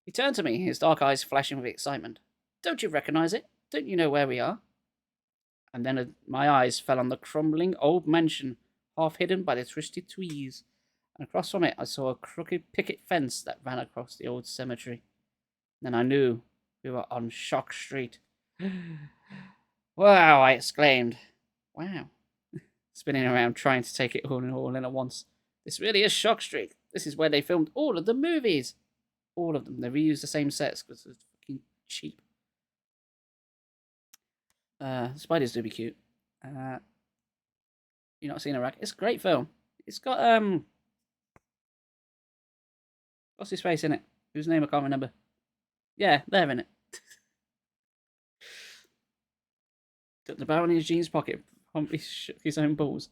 He turned to me, his dark eyes flashing with excitement. Don't you recognize it? Don't you know where we are? And then my eyes fell on the crumbling old mansion, half hidden by the twisted trees, and across from it I saw a crooked picket fence that ran across the old cemetery. Then I knew we were on Shock Street. Wow, I exclaimed. Wow. Spinning around, trying to take it all in at once. This really is Shock Street. This is where they filmed all of the movies. All of them. They reused the same sets because it's fucking cheap. Spiders do be cute. You're not seeing a rack. It's a great film. It's got what's his face in it? Whose name I can't remember. Yeah, they're in it. Took the barrel in his jeans pocket. Humphrey shook his own balls.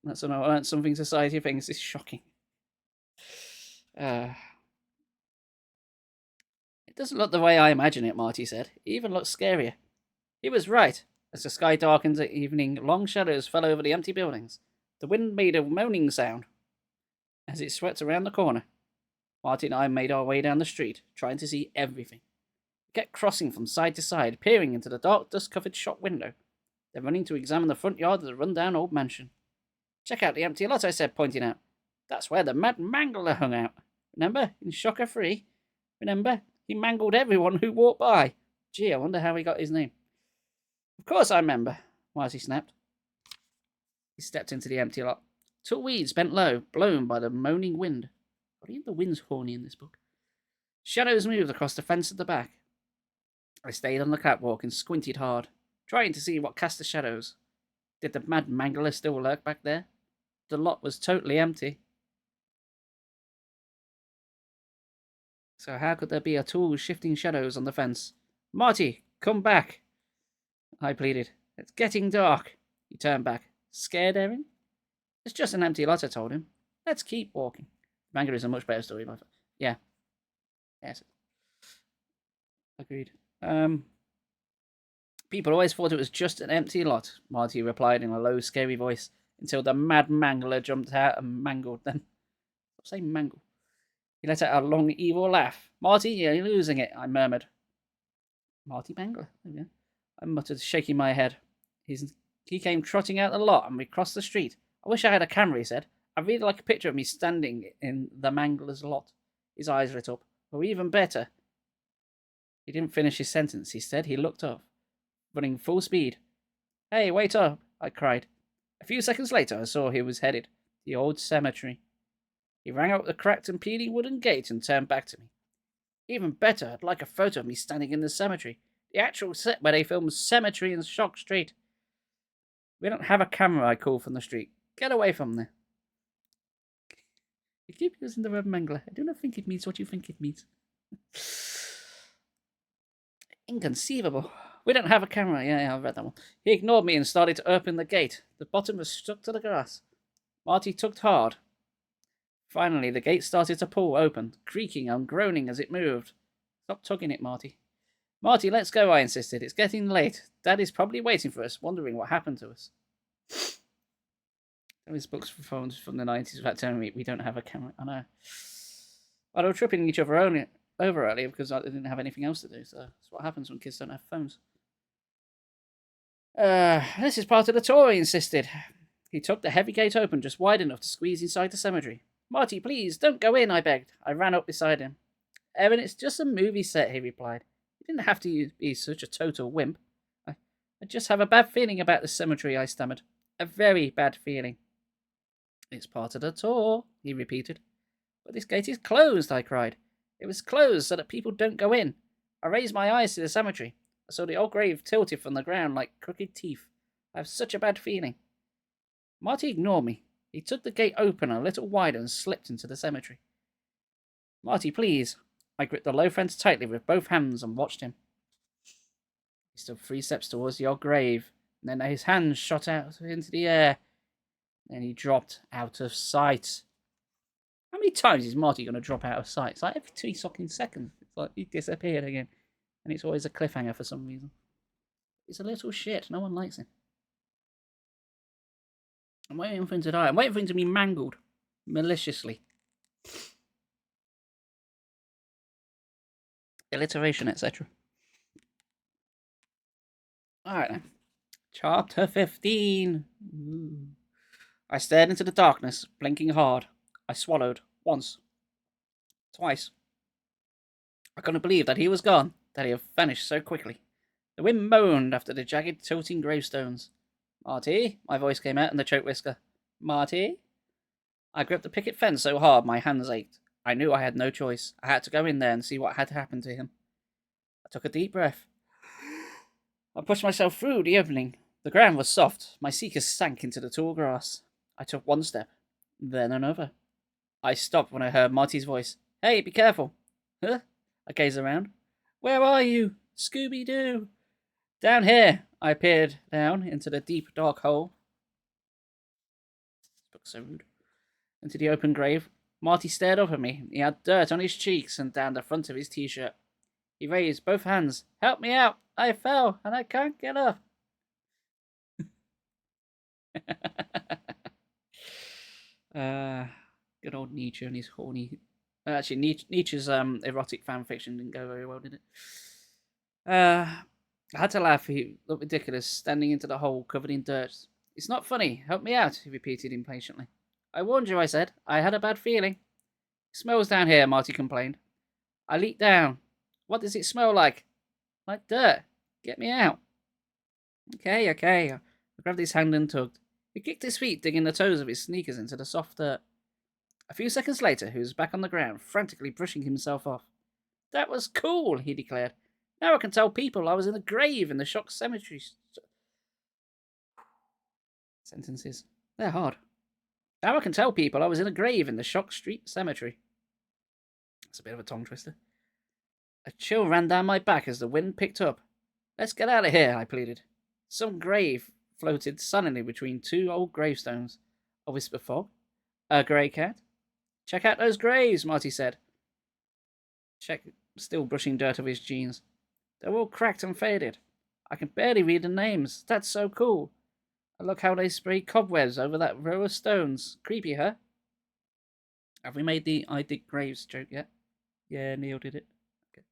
That's something society thinks is shocking. It doesn't look the way I imagine it, Marty said. It even looks scarier. He was right. As the sky darkened at evening, long shadows fell over the empty buildings. The wind made a moaning sound as it swept around the corner. Marty and I made our way down the street, trying to see everything. We kept crossing from side to side, peering into the dark, dust-covered shop window, then running to examine the front yard of the run-down old mansion. Check out the empty lot, I said, pointing out. That's where the Mad Mangler hung out. Remember, in Shocker 3? Remember, he mangled everyone who walked by. Gee, I wonder how he got his name. Of course I remember, Marty snapped. He stepped into the empty lot. Tall weeds bent low, blown by the moaning wind. What do you think the wind's horny in this book? Shadows moved across the fence at the back. I stayed on the catwalk and squinted hard, trying to see what cast the shadows. Did the Mad Mangler still lurk back there? The lot was totally empty. So how could there be a tall, shifting shadows on the fence? Marty, come back, I pleaded. It's getting dark. He turned back. Scared, Erin? It's just an empty lot, I told him. Let's keep walking. Manga is a much better story. Yeah. Yes. Agreed. People always thought it was just an empty lot, Marty replied in a low, scary voice, until the Mad Mangler jumped out and mangled them. Stop saying mangle. He let out a long, evil laugh. Marty, you're losing it, I murmured. Marty Mangler. There we go. I muttered, shaking my head. He came trotting out the lot, and we crossed the street. I wish I had a camera, he said. I'd really like a picture of me standing in the Mangler's lot. His eyes lit up. Or even better. He didn't finish his sentence, he said. He looked up, running full speed. Hey, wait up, I cried. A few seconds later, I saw he was headed. The old cemetery. He rang up the cracked and peeling wooden gate and turned back to me. Even better, I'd like a photo of me standing in the cemetery. The actual set where they filmed Cemetery in Shock Street. We don't have a camera, I called from the street. Get away from there. You keep using the word mangler. I do not think it means what you think it means. Inconceivable. We don't have a camera. Yeah, I read that one. He ignored me and started to open the gate. The bottom was stuck to the grass. Marty tugged hard. Finally, the gate started to pull open, creaking and groaning as it moved. Stop tugging it, Marty. Marty, let's go, I insisted. It's getting late. Dad is probably waiting for us, wondering what happened to us. Those books from the 90s about telling me we don't have a camera. I know. Well, they were tripping each other over earlier because they didn't have anything else to do. So that's what happens when kids don't have phones. This is part of the tour, he insisted. He took the heavy gate open just wide enough to squeeze inside the cemetery. Marty, please, don't go in, I begged. I ran up beside him. Evan, it's just a movie set, he replied. You didn't have to be such a total wimp. I just have a bad feeling about the cemetery, I stammered. A very bad feeling. It's part of the tour, he repeated. But this gate is closed, I cried. It was closed so that people don't go in. I raised my eyes to the cemetery. I saw the old grave tilted from the ground like crooked teeth. I have such a bad feeling. Marty ignored me. He took the gate open a little wider and slipped into the cemetery. Marty, please. I gripped the low fence tightly with both hands and watched him. He stood 3 steps towards the old grave, and then his hands shot out into the air. Then he dropped out of sight. How many times is Marty going to drop out of sight? It's like every 2 fucking seconds. It's like he disappeared again. And it's always a cliffhanger for some reason. He's a little shit. No one likes him. I'm waiting for him to die. I'm waiting for him to be mangled. Maliciously. Alliteration, etc. Alright then. Chapter 15. Ooh. I stared into the darkness, blinking hard. I swallowed. Once. Twice. I couldn't believe that he was gone, that he had vanished so quickly. The wind moaned after the jagged, tilting gravestones. Marty? My voice came out in the choke whisker. Marty? I gripped the picket fence so hard my hands ached. I knew I had no choice. I had to go in there and see what had happened to him. I took a deep breath. I pushed myself through the opening. The ground was soft. My seekers sank into the tall grass. I took one step, then another. I stopped when I heard Marty's voice. Hey, be careful. Huh? I gazed around. Where are you? Scooby-Doo. Down here. I peered down into the deep, dark hole. This book's so rude. Into the open grave. Marty stared up at me. He had dirt on his cheeks and down the front of his t-shirt. He raised both hands. Help me out. I fell and I can't get up. Good old Nietzsche and his horny Actually, Nietzsche's erotic fan fiction didn't go very well, did it? I had to laugh. He looked ridiculous, standing into the hole covered in dirt. It's not funny. Help me out, he repeated impatiently. I warned you, I said. I had a bad feeling. It smells down here, Marty complained. I leaped down. What does it smell like? Like dirt. Get me out. Okay. I grabbed his hand and tugged. He kicked his feet, digging the toes of his sneakers into the soft dirt. A few seconds later, he was back on the ground, frantically brushing himself off. That was cool, he declared. Now I can tell people I was in a grave in the shock cemetery. Sentences. They're hard. Now I can tell people I was in a grave in the Shock Street Cemetery. That's a bit of a tongue twister. A chill ran down my back as the wind picked up. Let's get out of here, I pleaded. Some grave floated sullenly between two old gravestones. A whisper fog. A grey cat. Check out those graves, Marty said. Still brushing dirt off his jeans. They're all cracked and faded. I can barely read the names. That's so cool. And look how they spray cobwebs over that row of stones. Creepy, huh? Have we made the I dig graves joke yet? Yeah, Neil did it. Okay.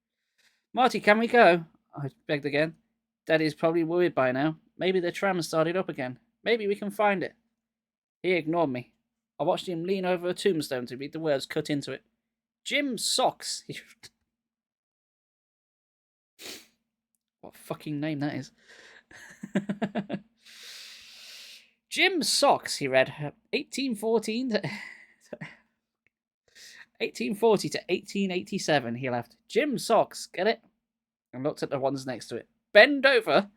Marty, can we go? I begged again. Daddy's probably worried by now. Maybe the tram started up again. Maybe we can find it. He ignored me. I watched him lean over a tombstone to read the words cut into it. Jim Socks. What fucking name that is. Jim Socks, he read. 1840 to 1887, he laughed. Jim Socks, get it? And looked at the ones next to it. Bend over.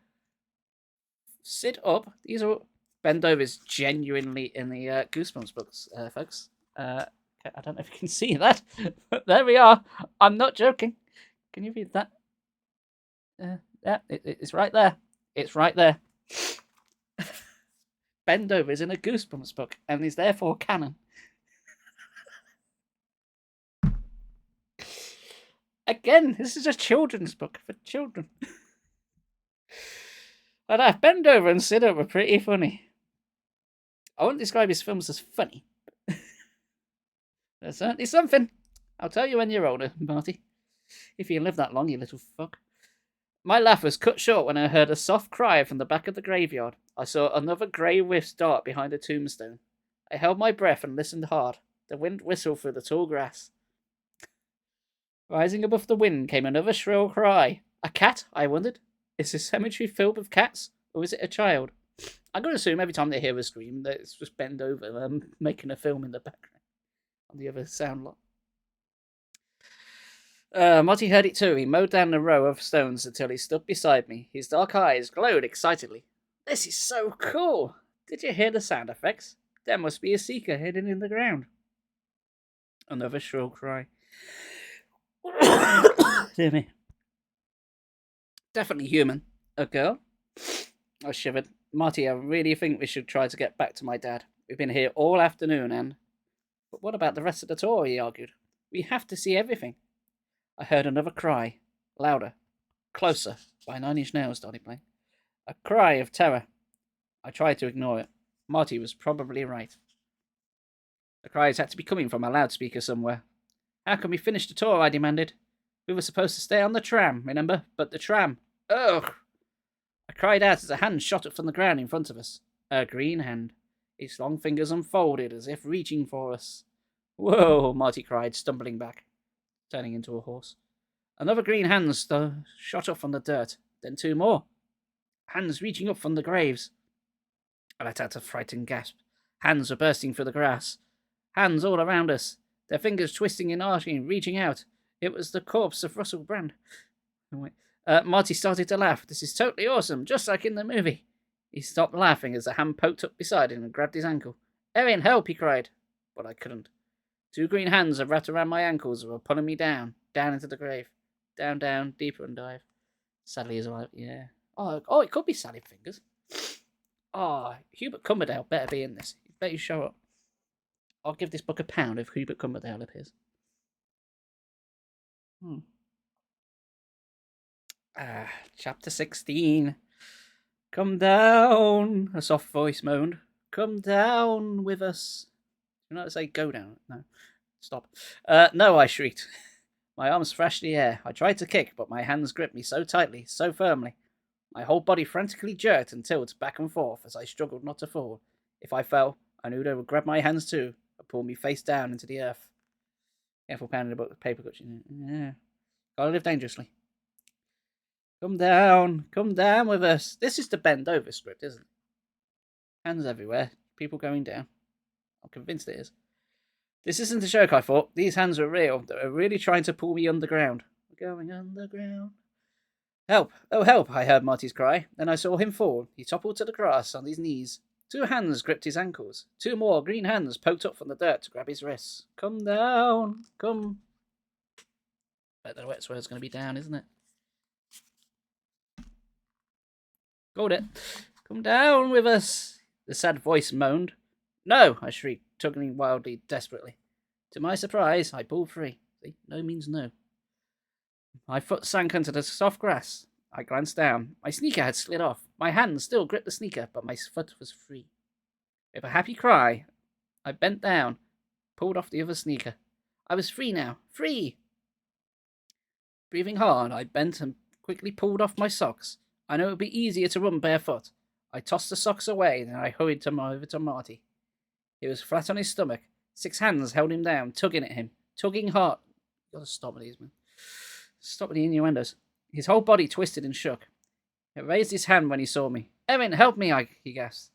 Sit up. These are... Bend over is genuinely in the Goosebumps books, folks. I don't know if you can see that, but there we are. I'm not joking. Can you read that? Yeah, it's right there. It's right there. Bend over is in a Goosebumps book and is therefore canon. Again, this is a children's book for children. And Bend Over and Sit Up were pretty funny. I wouldn't describe his films as funny. There's certainly something. I'll tell you when you're older, Marty. If you live that long, you little fuck. My laugh was cut short when I heard a soft cry from the back of the graveyard. I saw another grey wisp dart behind a tombstone. I held my breath and listened hard. The wind whistled through the tall grass. Rising above the wind came another shrill cry. A cat? I wondered. Is the cemetery filled with cats, or is it a child? I'm going to assume every time they hear a scream that it's just Bend Over making a film in the background on the other sound lot. Marty heard it too. He mowed down the row of stones until he stood beside me. His dark eyes glowed excitedly. This is so cool! Did you hear the sound effects? There must be a seeker hidden in the ground. Another shrill cry. Dear me. Definitely human. A girl? I shivered. Marty, I really think we should try to get back to my dad. We've been here all afternoon and... But what about the rest of the tour, he argued. We have to see everything. I heard another cry. Louder. Closer. By Nine Inch Nails started playing. A cry of terror. I tried to ignore it. Marty was probably right. The cries had to be coming from a loudspeaker somewhere. How can we finish the tour, I demanded. We were supposed to stay on the tram, remember? But the tram... Ugh! I cried out as a hand shot up from the ground in front of us. A green hand. Its long fingers unfolded as if reaching for us. Whoa, Marty cried, stumbling back, turning into a horse. Another green hand shot up from the dirt, then two more. Hands reaching up from the graves. I let out a frightened gasp. Hands were bursting through the grass. Hands all around us, their fingers twisting and arching, reaching out. It was the corpse of Russell Brand. Marty started to laugh. This is totally awesome, just like in the movie. He stopped laughing as a hand poked up beside him and grabbed his ankle. Erin, help, he cried. But I couldn't. Two green hands had wrapped around my ankles and were pulling me down into the grave. Down, deeper and dive. Sally is alive, yeah. Oh, it could be Sally Fingers. Oh, Hubert Cumberdale better be in this. He better show up. I'll give this book £1 if Hubert Cumberdale appears. Chapter 16. Come down, a soft voice moaned. Come down with us. You know how to say go down? No. Stop. No, I shrieked. My arms thrashed the air. I tried to kick, but my hands gripped me so tightly, so firmly. My whole body frantically jerked and tilted back and forth as I struggled not to fall. If I fell, I knew they would grab my hands too and pull me face down into the earth. Careful pounding about the paper cuts. Yeah. Gotta live dangerously. Come down with us. This is the bend over script, isn't it? Hands everywhere, people going down. I'm convinced it is. This isn't a joke, I thought. These hands were real. They were really trying to pull me underground. We're going underground. Help! Oh, help! I heard Marty's cry. Then I saw him fall. He toppled to the grass on his knees. 2 hands gripped his ankles. 2 more green hands poked up from the dirt to grab his wrists. Come down! Come. Bet that's where it's going to be down, isn't it? Got it. Come down with us. The sad voice moaned. No! I shrieked, tugging wildly, desperately. To my surprise, I pulled free. See, no means no. My foot sank into the soft grass. I glanced down. My sneaker had slid off. My hand still gripped the sneaker, but my foot was free. With a happy cry, I bent down, pulled off the other sneaker. I was free now. Free! Breathing hard, I bent and quickly pulled off my socks. I knew it would be easier to run barefoot. I tossed the socks away, then I hurried over to Marty. He was flat on his stomach. 6 hands held him down, tugging at him. Tugging hard. You gotta stop with these, man. Stop with the innuendos. His whole body twisted and shook. He raised his hand when he saw me. Erin, help me, he gasped.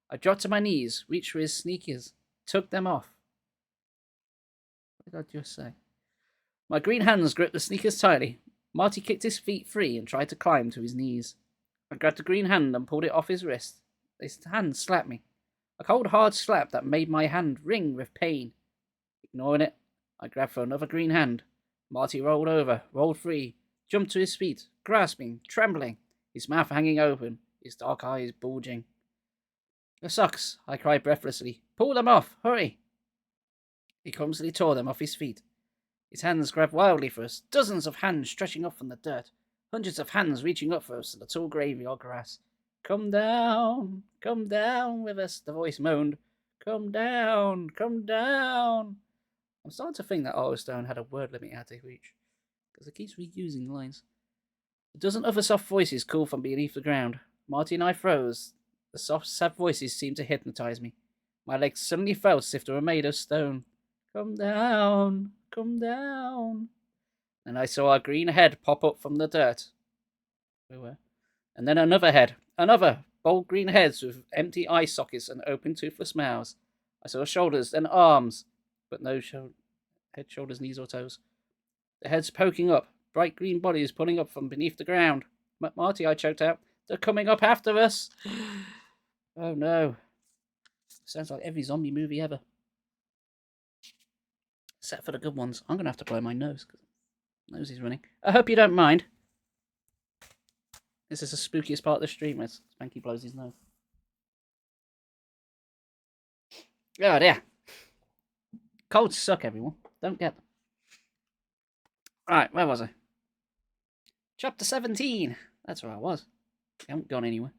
I dropped to my knees, reached for his sneakers, tugged them off. What did I just say? My green hands gripped the sneakers tightly. Marty kicked his feet free and tried to climb to his knees. I grabbed the green hand and pulled it off his wrist. His hand slapped me. A cold, hard slap that made my hand ring with pain. Ignoring it, I grabbed for another green hand. Marty rolled over, rolled free, jumped to his feet, grasping, trembling, his mouth hanging open, his dark eyes bulging. The socks, I cried breathlessly. Pull them off, hurry! He clumsily tore them off his feet. His hands grabbed wildly for us, dozens of hands stretching up from the dirt, hundreds of hands reaching up for us in the tall graveyard grass. Come down with us, the voice moaned. Come down. I'm starting to think that R.L Stine had a word limit he had to reach, because it keeps reusing lines. A dozen other soft voices called from beneath the ground. Marty and I froze. The soft, sad voices seemed to hypnotize me. My legs suddenly felt as if they were made of stone. Come down. And I saw a green head pop up from the dirt. And then another head. Another. Bold green heads with empty eye sockets and open toothless mouths. I saw shoulders, then arms, but no head, shoulders, knees, or toes. The heads poking up, bright green bodies pulling up from beneath the ground. Marty, I choked out. They're coming up after us. Oh no. Sounds like every zombie movie ever. Except for the good ones. I'm going to have to blow my nose, because my nose is running. I hope you don't mind. This is the spookiest part of the stream as Spanky blows his nose. Oh dear. Colds suck, everyone. Don't get them. Right, where was I? Chapter 17. That's where I was. I haven't gone anywhere.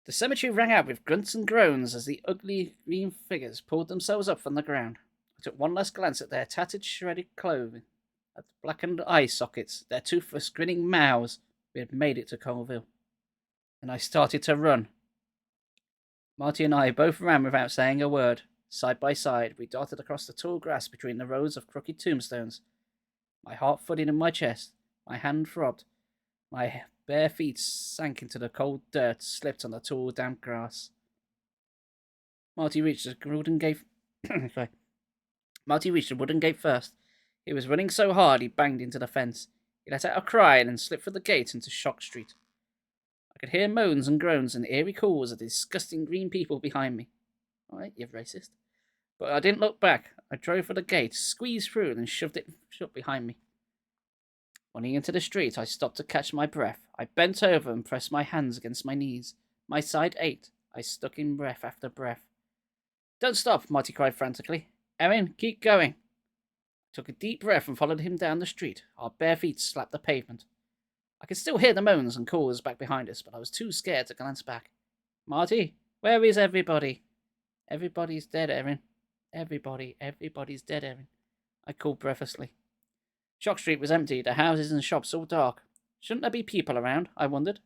The cemetery rang out with grunts and groans as the ugly green figures pulled themselves up from the ground. I took one last glance at their tattered, shredded clothing, at the blackened eye sockets, their toothless, grinning mouths. We had made it to Colville. And I started to run. Marty and I both ran without saying a word. Side by side, we darted across the tall grass between the rows of crooked tombstones. My heart thudded in my chest. My hand throbbed. My bare feet sank into the cold dirt, slipped on the tall, damp grass. Marty reached the wooden gate. Marty reached the wooden gate first. He was running so hard he banged into the fence. He let out a cry and then slipped through the gate into Shock Street. I could hear moans and groans and eerie calls of the disgusting green people behind me. All right, you racist. But I didn't look back. I drove for the gate, squeezed through, and shoved it shut behind me. Running into the street, I stopped to catch my breath. I bent over and pressed my hands against my knees. My side ached. I stuck in breath after breath. Don't stop, Marty cried frantically. Erin, keep going. I took a deep breath and followed him down the street. Our bare feet slapped the pavement. I could still hear the moans and calls back behind us, but I was too scared to glance back. Marty, where is everybody? Everybody's dead, Erin. Everybody's dead, Erin. I called breathlessly. Shock Street was empty, the houses and shops all dark. Shouldn't there be people around? I wondered.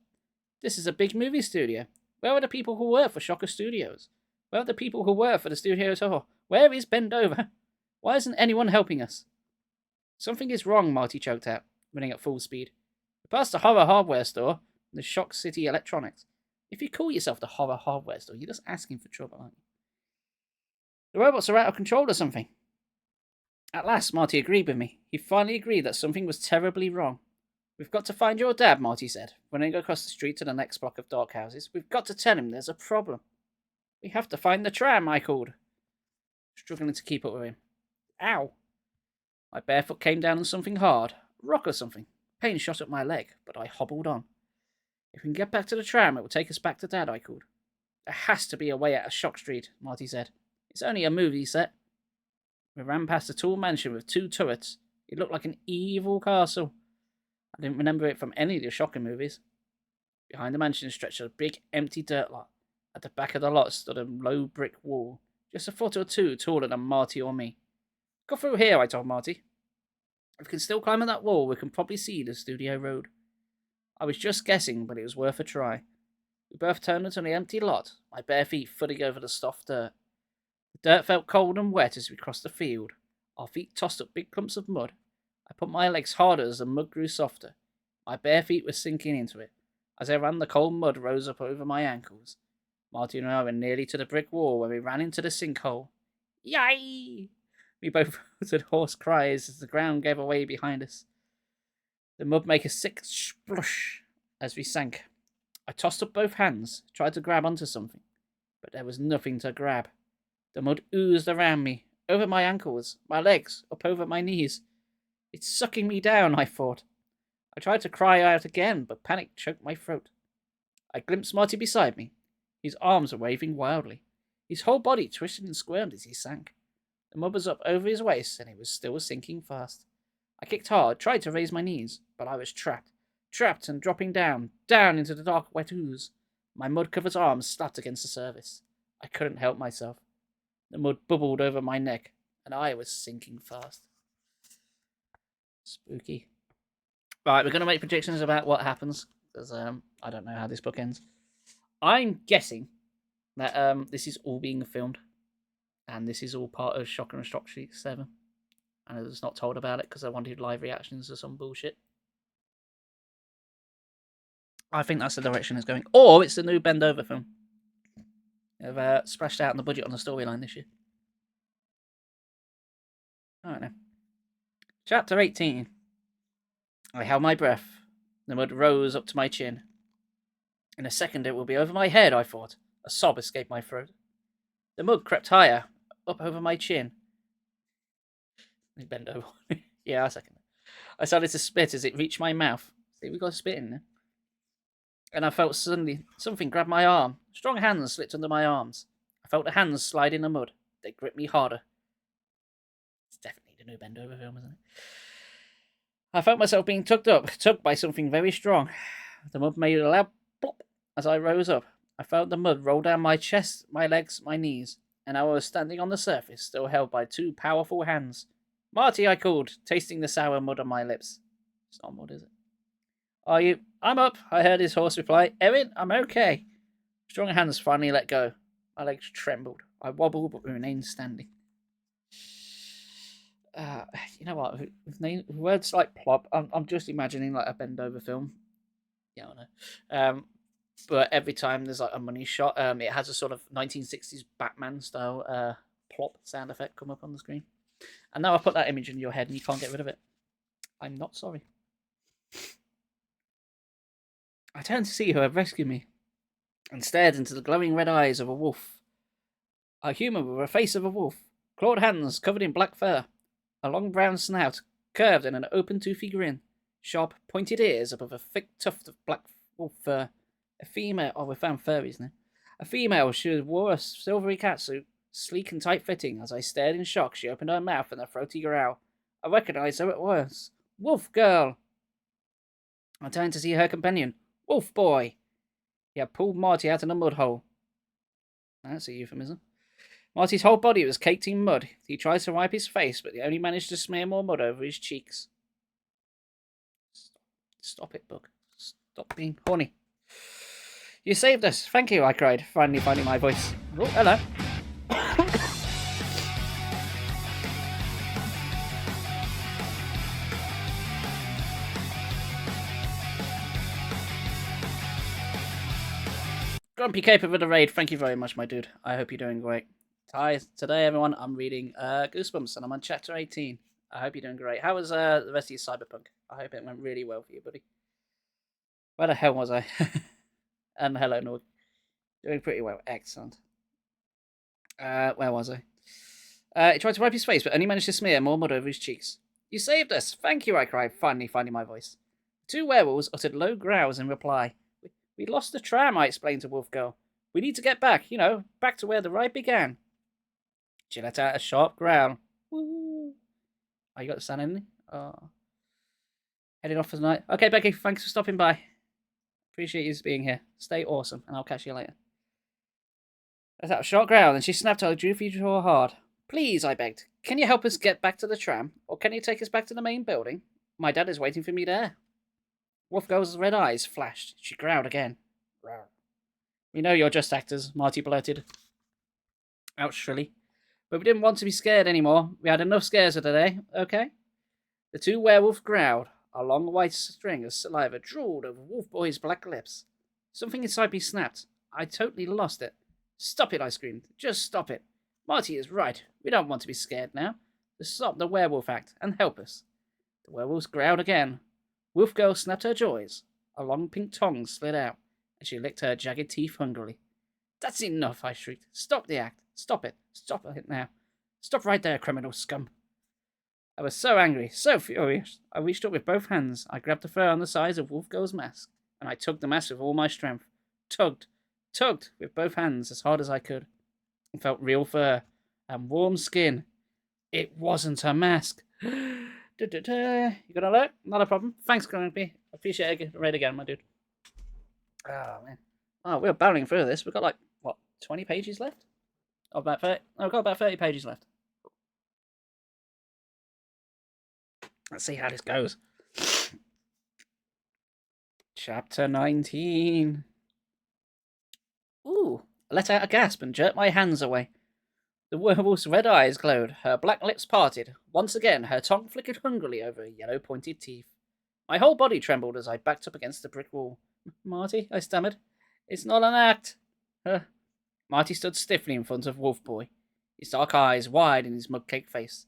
This is a big movie studio. Where are the people who work for Shocker Studios? Where are the people who work for the studio as a whole? Where is Bendover? Why isn't anyone helping us? Something is wrong, Marty choked out, running at full speed. We passed the horror hardware store and the Shock City Electronics. If you call yourself the horror hardware store, you're just asking for trouble, aren't you? The robots are out of control or something. At last, Marty agreed with me. He finally agreed that something was terribly wrong. We've got to find your dad, Marty said, running across the street to the next block of dark houses. We've got to tell him there's a problem. We have to find the tram, I called, struggling to keep up with him. Ow! My bare foot came down on something hard, a rock or something. Pain shot up my leg, but I hobbled on. If we can get back to the tram, it will take us back to Dad, I called. There has to be a way out of Shock Street, Marty said. It's only a movie set. We ran past a tall mansion with 2 turrets. It looked like an evil castle. I didn't remember it from any of the Shocker movies. Behind the mansion stretched a big empty dirt lot. At the back of the lot stood a low brick wall, just a foot or 2 taller than Marty or me. Go through here, I told Marty. If we can still climb on that wall, we can probably see the studio road. I was just guessing, but it was worth a try. We both turned into the empty lot, my bare feet footing over the soft dirt. The dirt felt cold and wet as we crossed the field. Our feet tossed up big clumps of mud. I put my legs harder as the mud grew softer. My bare feet were sinking into it. As I ran, the cold mud rose up over my ankles. Marty and I were nearly to the brick wall when we ran into the sinkhole. Yay! We both uttered hoarse cries as the ground gave away behind us. The mud made a sick splush as we sank. I tossed up both hands, tried to grab onto something, but there was nothing to grab. The mud oozed around me, over my ankles, my legs, up over my knees. It's sucking me down, I thought. I tried to cry out again, but panic choked my throat. I glimpsed Marty beside me. His arms were waving wildly. His whole body twisted and squirmed as he sank. The mud was up over his waist, and he was still sinking fast. I kicked hard, tried to raise my knees, but I was trapped and dropping down into the dark wet ooze. My mud-covered arms slapped against the surface. I couldn't help myself. The mud bubbled over my neck, and I was sinking fast. Spooky. Right, we're going to make predictions about what happens, because I don't know how this book ends. I'm guessing that this is all being filmed, and this is all part of Shocker and Shock Street 7. And I was not told about it because I wanted live reactions to some bullshit. I think that's the direction it's going. Or it's the new Bendover film. They've splashed out on the budget on the storyline this year. I don't know. Chapter 18. I held my breath. The mud rose up to my chin. In a second it will be over my head, I thought. A sob escaped my throat. The mud crept higher, up over my chin. Bend over. Yeah, I second it. I started to spit as it reached my mouth. See, we got to spit in there. And I felt suddenly something grab my arm. Strong hands slipped under my arms. I felt the hands slide in the mud. They gripped me harder. It's definitely the new Bendover film, isn't it? I felt myself being tugged by something very strong. The mud made a loud plop as I rose up. I felt the mud roll down my chest, my legs, my knees, and I was standing on the surface, still held by 2 powerful hands. Marty, I called, tasting the sour mud on my lips. It's not mud, is it? Are you? I'm up, I heard his hoarse reply. Erin, I'm okay. Strong hands finally let go. My legs trembled. I wobbled but remained standing. You know what? With words like plop, I'm just imagining like a Bendover film. Yeah, I know. But every time there's like a money shot, it has a sort of 1960s Batman style plop sound effect come up on the screen. And now I've put that image in your head and you can't get rid of it. I'm not sorry. I turned to see who had rescued me and stared into the glowing red eyes of a wolf. A human with a face of a wolf, clawed hands covered in black fur, a long brown snout curved in an open toothy grin, sharp pointed ears above a thick tuft of black wolf fur. A female, we found furries now. A female, she wore a silvery catsuit, sleek and tight-fitting. As I stared in shock, she opened her mouth in a throaty growl. I recognized her at once. Wolf girl! I turned to see her companion. Wolf boy! He had pulled Marty out of the mud hole. That's a euphemism. Marty's whole body was caked in mud. He tried to wipe his face, but he only managed to smear more mud over his cheeks. Stop it, Bug. Stop being horny. You saved us. Thank you, I cried, finally finding my voice. Oh, hello. Grumpy Caper for the raid. Thank you very much, my dude. I hope you're doing great. Hi, today, everyone, I'm reading Goosebumps, and I'm on chapter 18. I hope you're doing great. How was the rest of your Cyberpunk? I hope it went really well for you, buddy. Where the hell was I? And hello, Nord. Doing pretty well. Excellent. Where was I? He tried to wipe his face, but only managed to smear more mud over his cheeks. You saved us! Thank you, I cried, finally finding my voice. The two werewolves uttered low growls in reply. We lost the tram, I explained to Wolf Girl. We need to get back, back to where the ride began. She let out a sharp growl. Woo! Oh, you got the sun in there? Oh. Heading off for the night. Okay, Becky, thanks for stopping by. Appreciate you being here. Stay awesome, and I'll catch you later. Let out a short growl, and she snapped her droopy jaw hard. Please, I begged. Can you help us get back to the tram? Or can you take us back to the main building? My dad is waiting for me there. Wolf Girl's red eyes flashed. She growled again. Rawr. We know you're just actors, Marty blurted out shrilly. But we didn't want to be scared anymore. We had enough scares for today, okay? The two werewolves growled. A long white string of saliva drooled over Wolf Boy's black lips. Something inside me snapped. I totally lost it. Stop it, I screamed. Just stop it. Marty is right. We don't want to be scared now. Just stop the werewolf act and help us. The werewolves growled again. Wolf Girl snapped her jaws. A long pink tongue slid out, and she licked her jagged teeth hungrily. That's enough, I shrieked. Stop the act. Stop it. Stop it now. Stop right there, criminal scum. I was so angry, so furious. I reached up with both hands. I grabbed the fur on the sides of Wolf Girl's mask, and I tugged the mask with all my strength. Tugged with both hands as hard as I could. I felt real fur and warm skin. It wasn't a mask. You got a alert? Not a problem. Thanks, Grumpy. Appreciate it. Read again, my dude. Oh, man. Oh, we're barreling through this. We've got 20 pages left? Oh, about 30. Oh, we've got about 30 pages left. Let's see how this goes. Chapter 19. Ooh, I let out a gasp and jerked my hands away. The werewolf's red eyes glowed, her black lips parted. Once again, her tongue flickered hungrily over her yellow-pointed teeth. My whole body trembled as I backed up against the brick wall. Marty, I stammered. It's not an act. Marty stood stiffly in front of Wolf Boy, his dark eyes wide in his mud-caked face.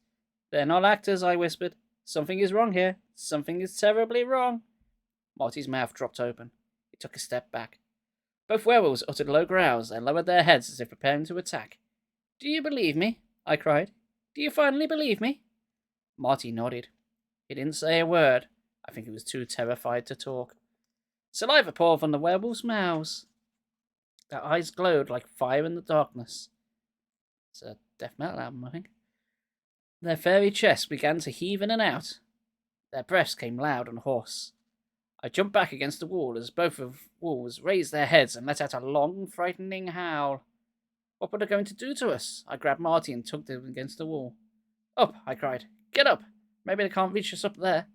They're not actors, I whispered. Something is wrong here. Something is terribly wrong. Marty's mouth dropped open. He took a step back. Both werewolves uttered low growls and lowered their heads as if preparing to attack. Do you believe me? I cried. Do you finally believe me? Marty nodded. He didn't say a word. I think he was too terrified to talk. Saliva poured from the werewolves' mouths. Their eyes glowed like fire in the darkness. It's a death metal album, I think. Their furry chests began to heave in and out. Their breaths came loud and hoarse. I jumped back against the wall as both of the wolves raised their heads and let out a long, frightening howl. What were they going to do to us? I grabbed Marty and tugged him against the wall. Up, I cried. Get up! Maybe they can't reach us up there.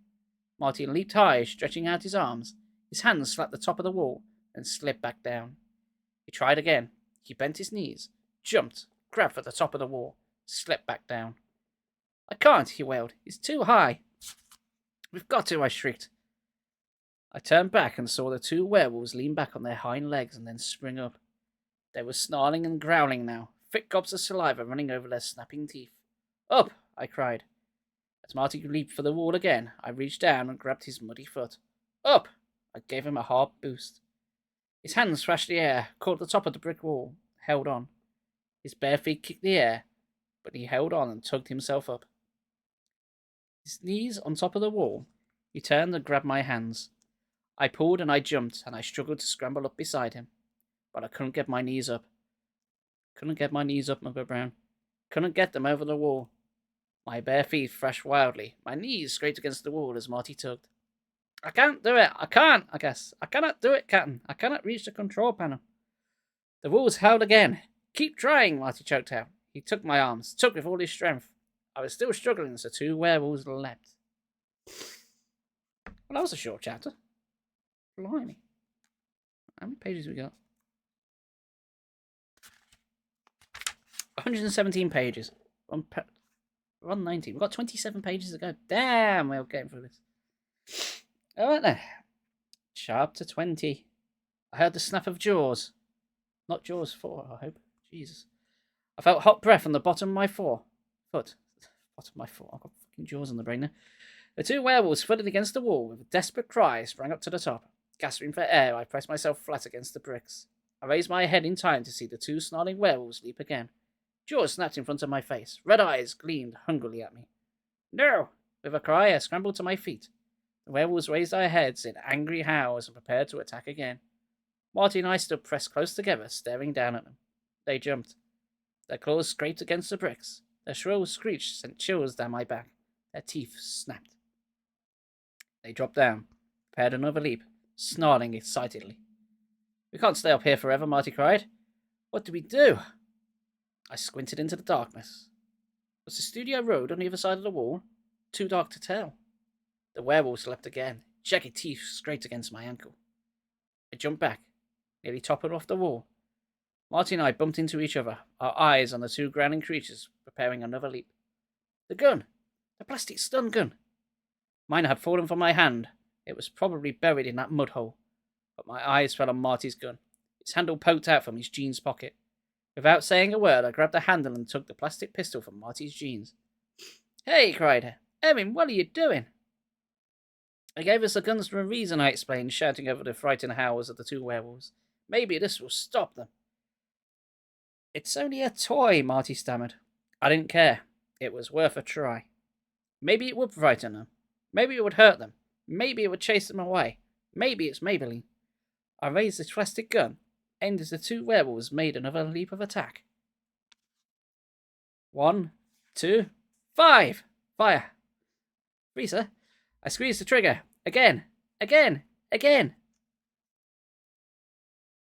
Marty leaped high, stretching out his arms. His hands slapped the top of the wall and slipped back down. He tried again. He bent his knees, jumped, grabbed for the top of the wall, slipped back down. I can't, he wailed. It's too high. We've got to, I shrieked. I turned back and saw the two werewolves lean back on their hind legs and then spring up. They were snarling and growling now, thick gobs of saliva running over their snapping teeth. Up, I cried. As Marty leaped for the wall again, I reached down and grabbed his muddy foot. Up! I gave him a hard boost. His hands thrashed the air, caught the top of the brick wall, held on. His bare feet kicked the air, but he held on and tugged himself up. His knees on top of the wall, he turned and grabbed my hands. I pulled and I jumped, and I struggled to scramble up beside him. But I couldn't get my knees up. Mother Brown. Couldn't get them over the wall. My bare feet thrashed wildly. My knees scraped against the wall as Marty tugged. I can't do it. I can't, I guess. I cannot do it, Captain. I cannot reach the control panel. The wolves howled again. Keep trying, Marty choked out. He took my arms, took with all his strength. I was still struggling as the two werewolves leapt. Well, that was a short chapter. Blimey. How many pages we got? 117 pages. We're on 90. We've got 27 pages to go. Damn, we're getting through this. Alright then. Chapter 20. I heard the snap of jaws. Not Jaws 4, I hope. Jesus. I felt hot breath on the bottom of my foot. Bottom of my foot. I've got fucking jaws on the brain now. The two werewolves footed against the wall with a desperate cry, sprang up to the top. Gasping for air, I pressed myself flat against the bricks. I raised my head in time to see the two snarling werewolves leap again. Jaws snapped in front of my face. Red eyes gleamed hungrily at me. No! With a cry, I scrambled to my feet. The werewolves raised their heads in angry howls and prepared to attack again. Marty and I stood pressed close together, staring down at them. They jumped. Their claws scraped against the bricks. Their shrill screech sent chills down my back. Their teeth snapped. They dropped down, prepared another leap, snarling excitedly. We can't stay up here forever, Marty cried. What do we do? I squinted into the darkness. Was the studio road on the other side of the wall? Too dark to tell. The werewolves leapt again, jagged teeth scraped against my ankle. I jumped back, nearly toppled off the wall. Marty and I bumped into each other, our eyes on the two growling creatures, preparing another leap. The gun! The plastic stun gun! Mine had fallen from my hand. It was probably buried in that mud hole. But my eyes fell on Marty's gun. Its handle poked out from his jeans pocket. Without saying a word, I grabbed the handle and took the plastic pistol from Marty's jeans. Hey, cried Erin, what are you doing? They gave us the guns for a reason, I explained, shouting over the frightened howls of the two werewolves. Maybe this will stop them. It's only a toy, Marty stammered. I didn't care. It was worth a try. Maybe it would frighten them. Maybe it would hurt them. Maybe it would chase them away. Maybe it's Maybelline. I raised the plastic gun, aimed as the two werewolves made another leap of attack. 1, 2, 5! Fire! Freezer! I squeezed the trigger. Again! Again! Again!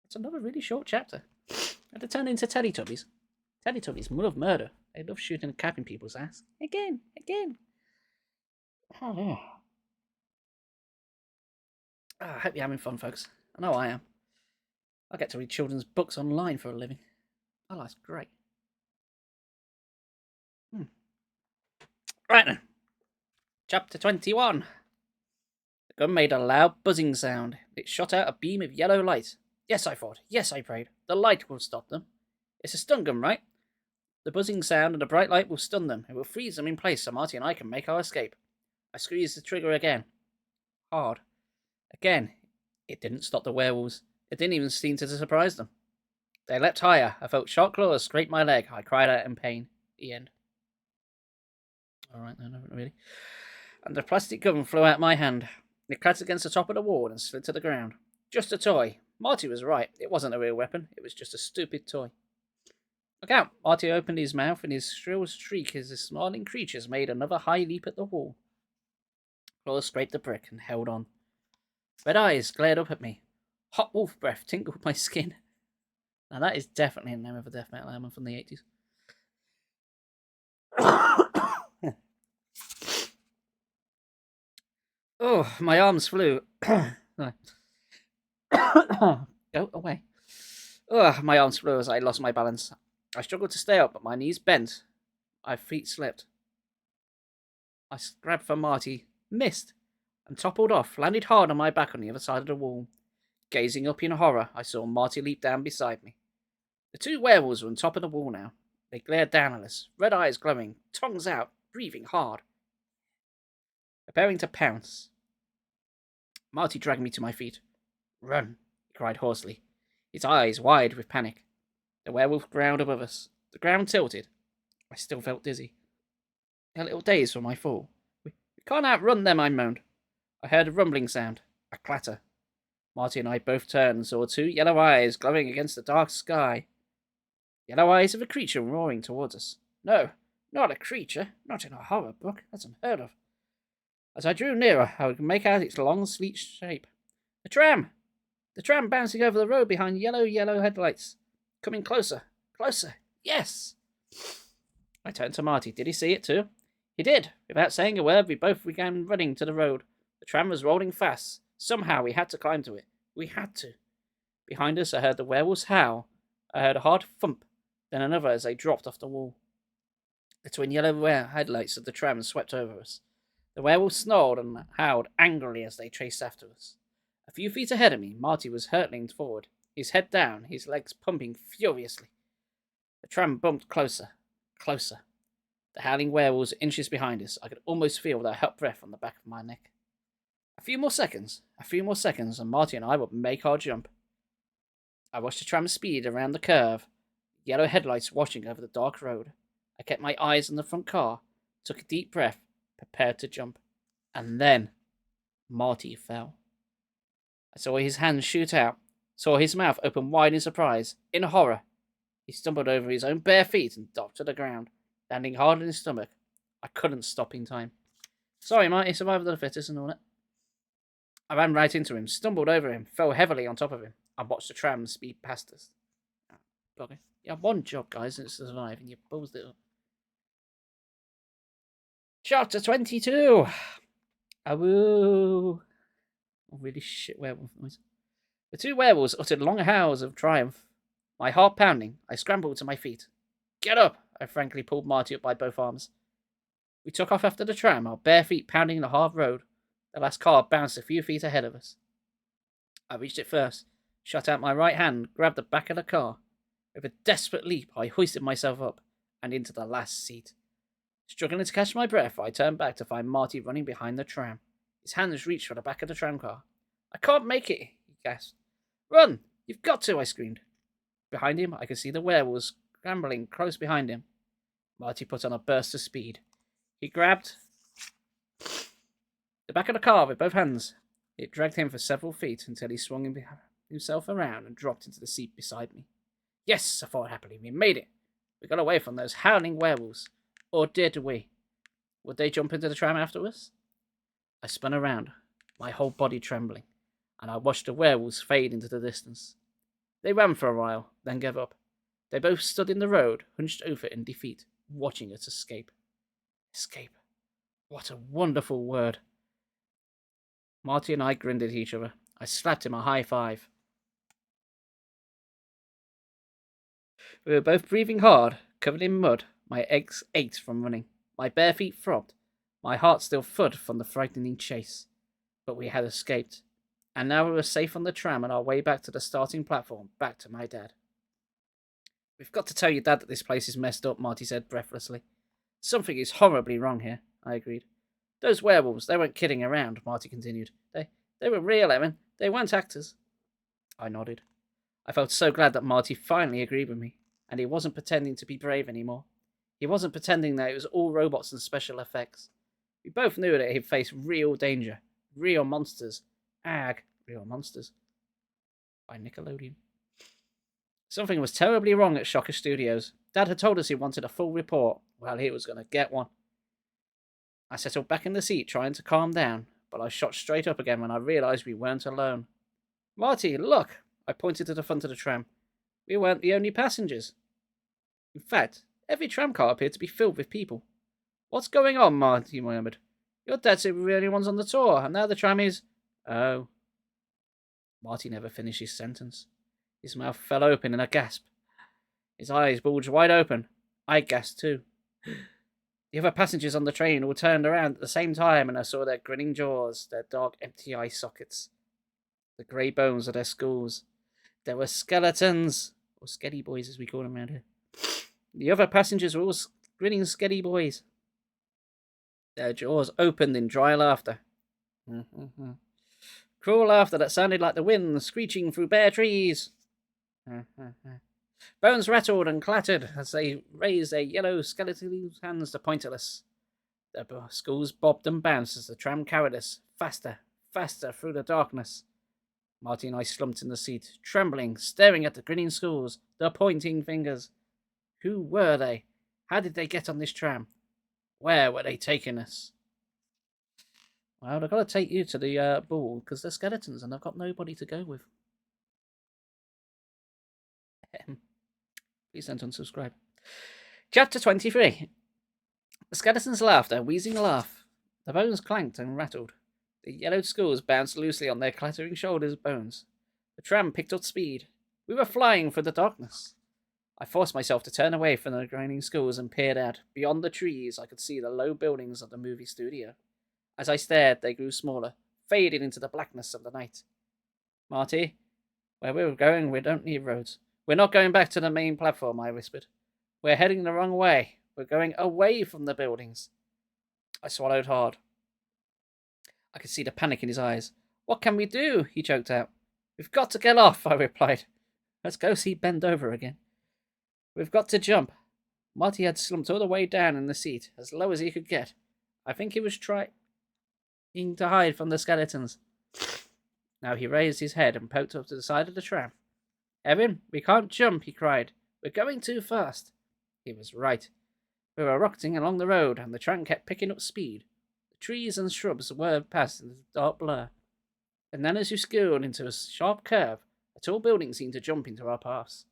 It's another really short chapter. I had to turn into Teletubbies. Teletubbies love murder. They love shooting a cap in people's ass. Again! Again! Oh, yeah. Oh, I hope you're having fun, folks. I know I am. I get to read children's books online for a living. Oh, that's great. Right then. Chapter 21. The gun made a loud buzzing sound. It shot out a beam of yellow light. Yes, I thought. Yes, I prayed. The light will stop them. It's a stun gun, right? The buzzing sound and the bright light will stun them. It will freeze them in place so Marty and I can make our escape. I squeezed the trigger again. Hard. Again. It didn't stop the werewolves. It didn't even seem to surprise them. They leapt higher. I felt sharp claws scrape my leg. I cried out in pain. The end. Alright, no, not really. And the plastic gun flew out my hand. It clattered against the top of the wall and slid to the ground. Just a toy. Marty was right. It wasn't a real weapon. It was just a stupid toy. Look out! Marty opened his mouth and his shrill shriek as the snarling creatures made another high leap at the wall. Claws scraped the brick and held on. Red eyes glared up at me. Hot wolf breath tingled my skin. Now that is definitely the name of a death metal album from the 80s. Oh, my arms flew. Go away. Oh, my arms flew as I lost my balance. I struggled to stay up, but my knees bent. My feet slipped. I grabbed for Marty, missed, and toppled off, landed hard on my back on the other side of the wall. Gazing up in horror, I saw Marty leap down beside me. The two werewolves were on top of the wall now. They glared down at us, red eyes glowing, tongues out, breathing hard. Preparing to pounce. Marty dragged me to my feet. Run, he cried hoarsely, his eyes wide with panic. The werewolf growled above us. The ground tilted. I still felt dizzy. A little dazed from my fall. We can't outrun them, I moaned. I heard a rumbling sound, a clatter. Marty and I both turned and saw two yellow eyes glowing against the dark sky. Yellow eyes of a creature roaring towards us. No, not a creature, not in a horror book. That's unheard of. As I drew nearer, I could make out its long, sleek shape. The tram! The tram bouncing over the road behind yellow headlights. Coming closer, closer, yes! I turned to Marty. Did he see it too? He did. Without saying a word, we both began running to the road. The tram was rolling fast. Somehow we had to climb to it. We had to. Behind us, I heard the werewolves howl. I heard a hard thump, then another as they dropped off the wall. The twin yellow headlights of the tram swept over us. The werewolves snarled and howled angrily as they chased after us. A few feet ahead of me, Marty was hurtling forward, his head down, his legs pumping furiously. The tram bumped closer, closer. The howling werewolves inches behind us. I could almost feel their hot breath on the back of my neck. A few more seconds, and Marty and I would make our jump. I watched the tram speed around the curve, yellow headlights washing over the dark road. I kept my eyes on the front car, took a deep breath, prepared to jump. And then Marty fell. I saw his hands shoot out, saw his mouth open wide in surprise, in horror. He stumbled over his own bare feet and dropped to the ground, landing hard on his stomach. I couldn't stop in time. Sorry, Marty, survival of the fittest and all that. I ran right into him, stumbled over him, fell heavily on top of him. I watched the tram speed past us. Bugger. You have one job, guys, and it's to survive, and you buzzed it up. Chapter 22! Awoo! Oh, really shit werewolf noise. The two werewolves uttered long howls of triumph. My heart pounding, I scrambled to my feet. Get up! I frankly pulled Marty up by both arms. We took off after the tram, our bare feet pounding the hard road. The last car bounced a few feet ahead of us. I reached it first, shot out my right hand, grabbed the back of the car. With a desperate leap, I hoisted myself up and into the last seat. Struggling to catch my breath, I turned back to find Marty running behind the tram. His hands reached for the back of the tram car. I can't make it, he gasped. Run! You've got to, I screamed. Behind him, I could see the werewolves scrambling close behind him. Marty put on a burst of speed. He grabbed the back of the car with both hands. It dragged him for several feet until he swung himself around and dropped into the seat beside me. Yes, I thought happily, we made it. We got away from those howling werewolves. Or did we? Would they jump into the tram after us? I spun around, my whole body trembling, and I watched the werewolves fade into the distance. They ran for a while, then gave up. They both stood in the road, hunched over in defeat, watching us escape. Escape. What a wonderful word. Marty and I grinned at each other. I slapped him a high five. We were both breathing hard, covered in mud. My legs ached from running. My bare feet throbbed. My heart still thudded from the frightening chase. But we had escaped. And now we were safe on the tram on our way back to the starting platform, back to my dad. We've got to tell your dad that this place is messed up, Marty said breathlessly. Something is horribly wrong here, I agreed. Those werewolves, they weren't kidding around, Marty continued. They were real, Evan. They weren't actors. I nodded. I felt so glad that Marty finally agreed with me, and he wasn't pretending to be brave anymore. He wasn't pretending that it was all robots and special effects. We both knew that he'd face real danger, real monsters. Real monsters. By Nickelodeon. Something was terribly wrong at Shocker Studios. Dad had told us he wanted a full report. Well, he was going to get one. I settled back in the seat, trying to calm down, but I shot straight up again when I realised we weren't alone. Marty, look! I pointed to the front of the tram. We weren't the only passengers. In fact, every tram car appeared to be filled with people. What's going on, Marty murmured. Your dad said we were the only ones on the tour, and now the tram is... Oh. Marty never finished his sentence. His mouth fell open in a gasp. His eyes bulged wide open. I gasped too. The other passengers on the train all turned around at the same time, and I saw their grinning jaws, their dark, empty eye sockets, the grey bones of their skulls. There were skeletons, or skeddy boys as we call them around here. The other passengers were all grinning skeddy boys. Their jaws opened in dry laughter. Cruel laughter that sounded like the wind screeching through bare trees. Bones rattled and clattered as they raised their yellow skeletal hands to point at us. Their skulls bobbed and bounced as the tram carried us, faster, faster through the darkness. Marty and I slumped in the seat, trembling, staring at the grinning skulls, the pointing fingers. Who were they? How did they get on this tram? Where were they taking us? Well, I've got to take you to the ball because they're skeletons and I've got nobody to go with. Please don't unsubscribe. Chapter 23. The skeletons laughed a wheezing laugh. The bones clanked and rattled. The yellowed skulls bounced loosely on their clattering shoulders' bones. The tram picked up speed. We were flying through the darkness. I forced myself to turn away from the grinding skulls and peered out. Beyond the trees, I could see the low buildings of the movie studio. As I stared, they grew smaller, fading into the blackness of the night. Marty, where we're going, we don't need roads. We're not going back to the main platform, I whispered. We're heading the wrong way. We're going away from the buildings. I swallowed hard. I could see the panic in his eyes. What can we do? He choked out. We've got to get off, I replied. Let's go see bend over again. We've got to jump. Marty had slumped all the way down in the seat, as low as he could get. I think he was trying to hide from the skeletons. Now he raised his head and poked up to the side of the tram. Evan, we can't jump, he cried. We're going too fast. He was right. We were rocketing along the road, and the tram kept picking up speed. The trees and shrubs whirred past in the dark blur. And then as you skirted into a sharp curve, a tall building seemed to jump into our paths.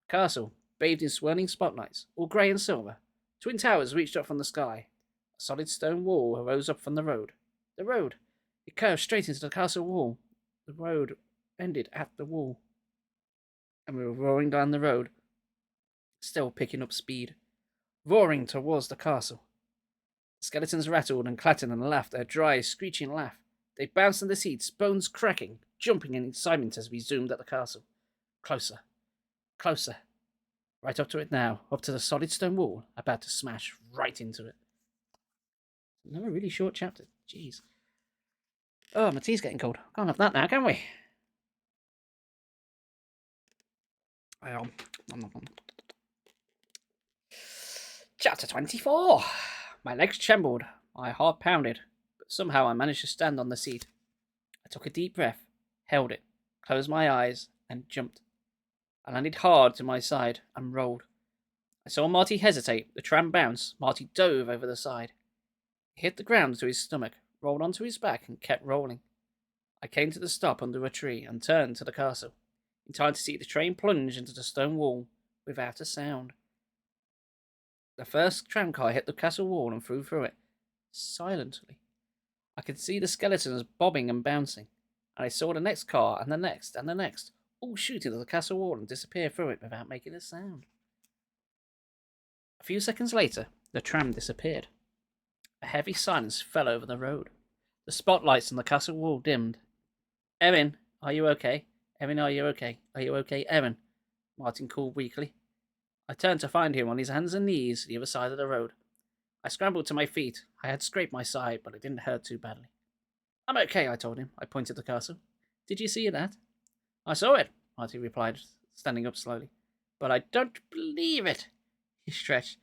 A castle, bathed in swirling spotlights, all grey and silver. Twin towers reached up from the sky. A solid stone wall arose up from the road. The road! It curved straight into the castle wall. The road ended at the wall. And we were roaring down the road, still picking up speed, roaring towards the castle. The skeletons rattled and clattered and laughed a dry, screeching laugh. They bounced in the seats, bones cracking, jumping in excitement as we zoomed at the castle. Closer, closer. Right up to it now, up to the solid stone wall, about to smash right into it. Another really short chapter. Jeez. Oh, my tea's getting cold. Can't have that now, can we? Chapter 24. My legs trembled, my heart pounded, but somehow I managed to stand on the seat. I took a deep breath, held it, closed my eyes, and jumped. I landed hard to my side and rolled. I saw Marty hesitate, the tram bounce. Marty dove over the side. He hit the ground to his stomach, rolled onto his back, and kept rolling. I came to the stop under a tree and turned to the castle, in time to see the train plunge into the stone wall without a sound. The first tramcar hit the castle wall and flew through it, silently. I could see the skeletons bobbing and bouncing, and I saw the next car and the next and the next, all shoot into the castle wall and disappear through it without making a sound. A few seconds later, the tram disappeared. A heavy silence fell over the road. The spotlights on the castle wall dimmed. Erin, are you okay? Erin, are you okay? Are you okay, Erin? Martin called weakly. I turned to find him on his hands and knees the other side of the road. I scrambled to my feet. I had scraped my side, but it didn't hurt too badly. I'm okay, I told him. I pointed to the castle. Did you see that? I saw it, Marty replied, standing up slowly. But I don't believe it. He stretched.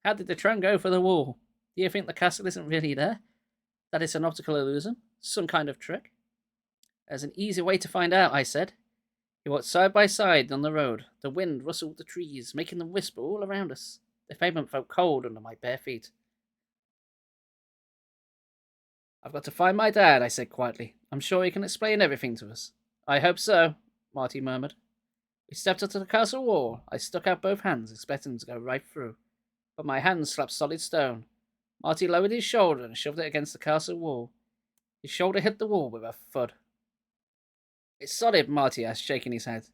How did the tram go for the wall? Do you think the castle isn't really there? That it's an optical illusion? Some kind of trick? There's an easy way to find out, I said. We walked side by side on the road. The wind rustled the trees, making them whisper all around us. The pavement felt cold under my bare feet. I've got to find my dad, I said quietly. I'm sure he can explain everything to us. I hope so, Marty murmured. We stepped up to the castle wall. I stuck out both hands, expecting to go right through. But my hands slapped solid stone. Marty lowered his shoulder and shoved it against the castle wall. His shoulder hit the wall with a thud. It's solid, Marty asked, shaking his head.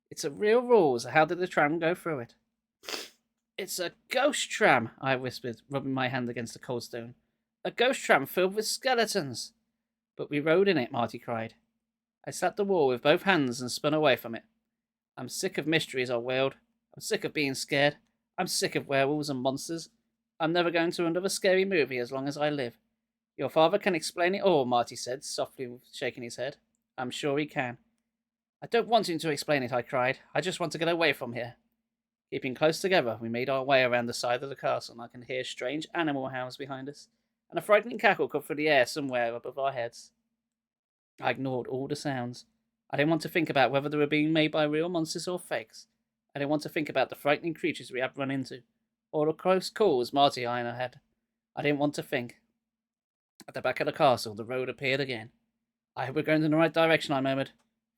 It's a real rule, so how did the tram go through it? It's a ghost tram, I whispered, rubbing my hand against the cold stone. A ghost tram filled with skeletons. But we rode in it, Marty cried. I slapped the wall with both hands and spun away from it. I'm sick of mysteries, I wailed. I'm sick of being scared. I'm sick of werewolves and monsters. I'm never going to another scary movie as long as I live. Your father can explain it all, Marty said, softly shaking his head. I'm sure he can. I don't want him to explain it, I cried. I just want to get away from here. Keeping close together, we made our way around the side of the castle, and I can hear strange animal howls behind us, and a frightening cackle cut through the air somewhere above our heads. I ignored all the sounds. I didn't want to think about whether they were being made by real monsters or fakes. I didn't want to think about the frightening creatures we had run into, or the close calls Marty and I had. I didn't want to think. At the back of the castle, the road appeared again. I hope we're going in the right direction, I murmured,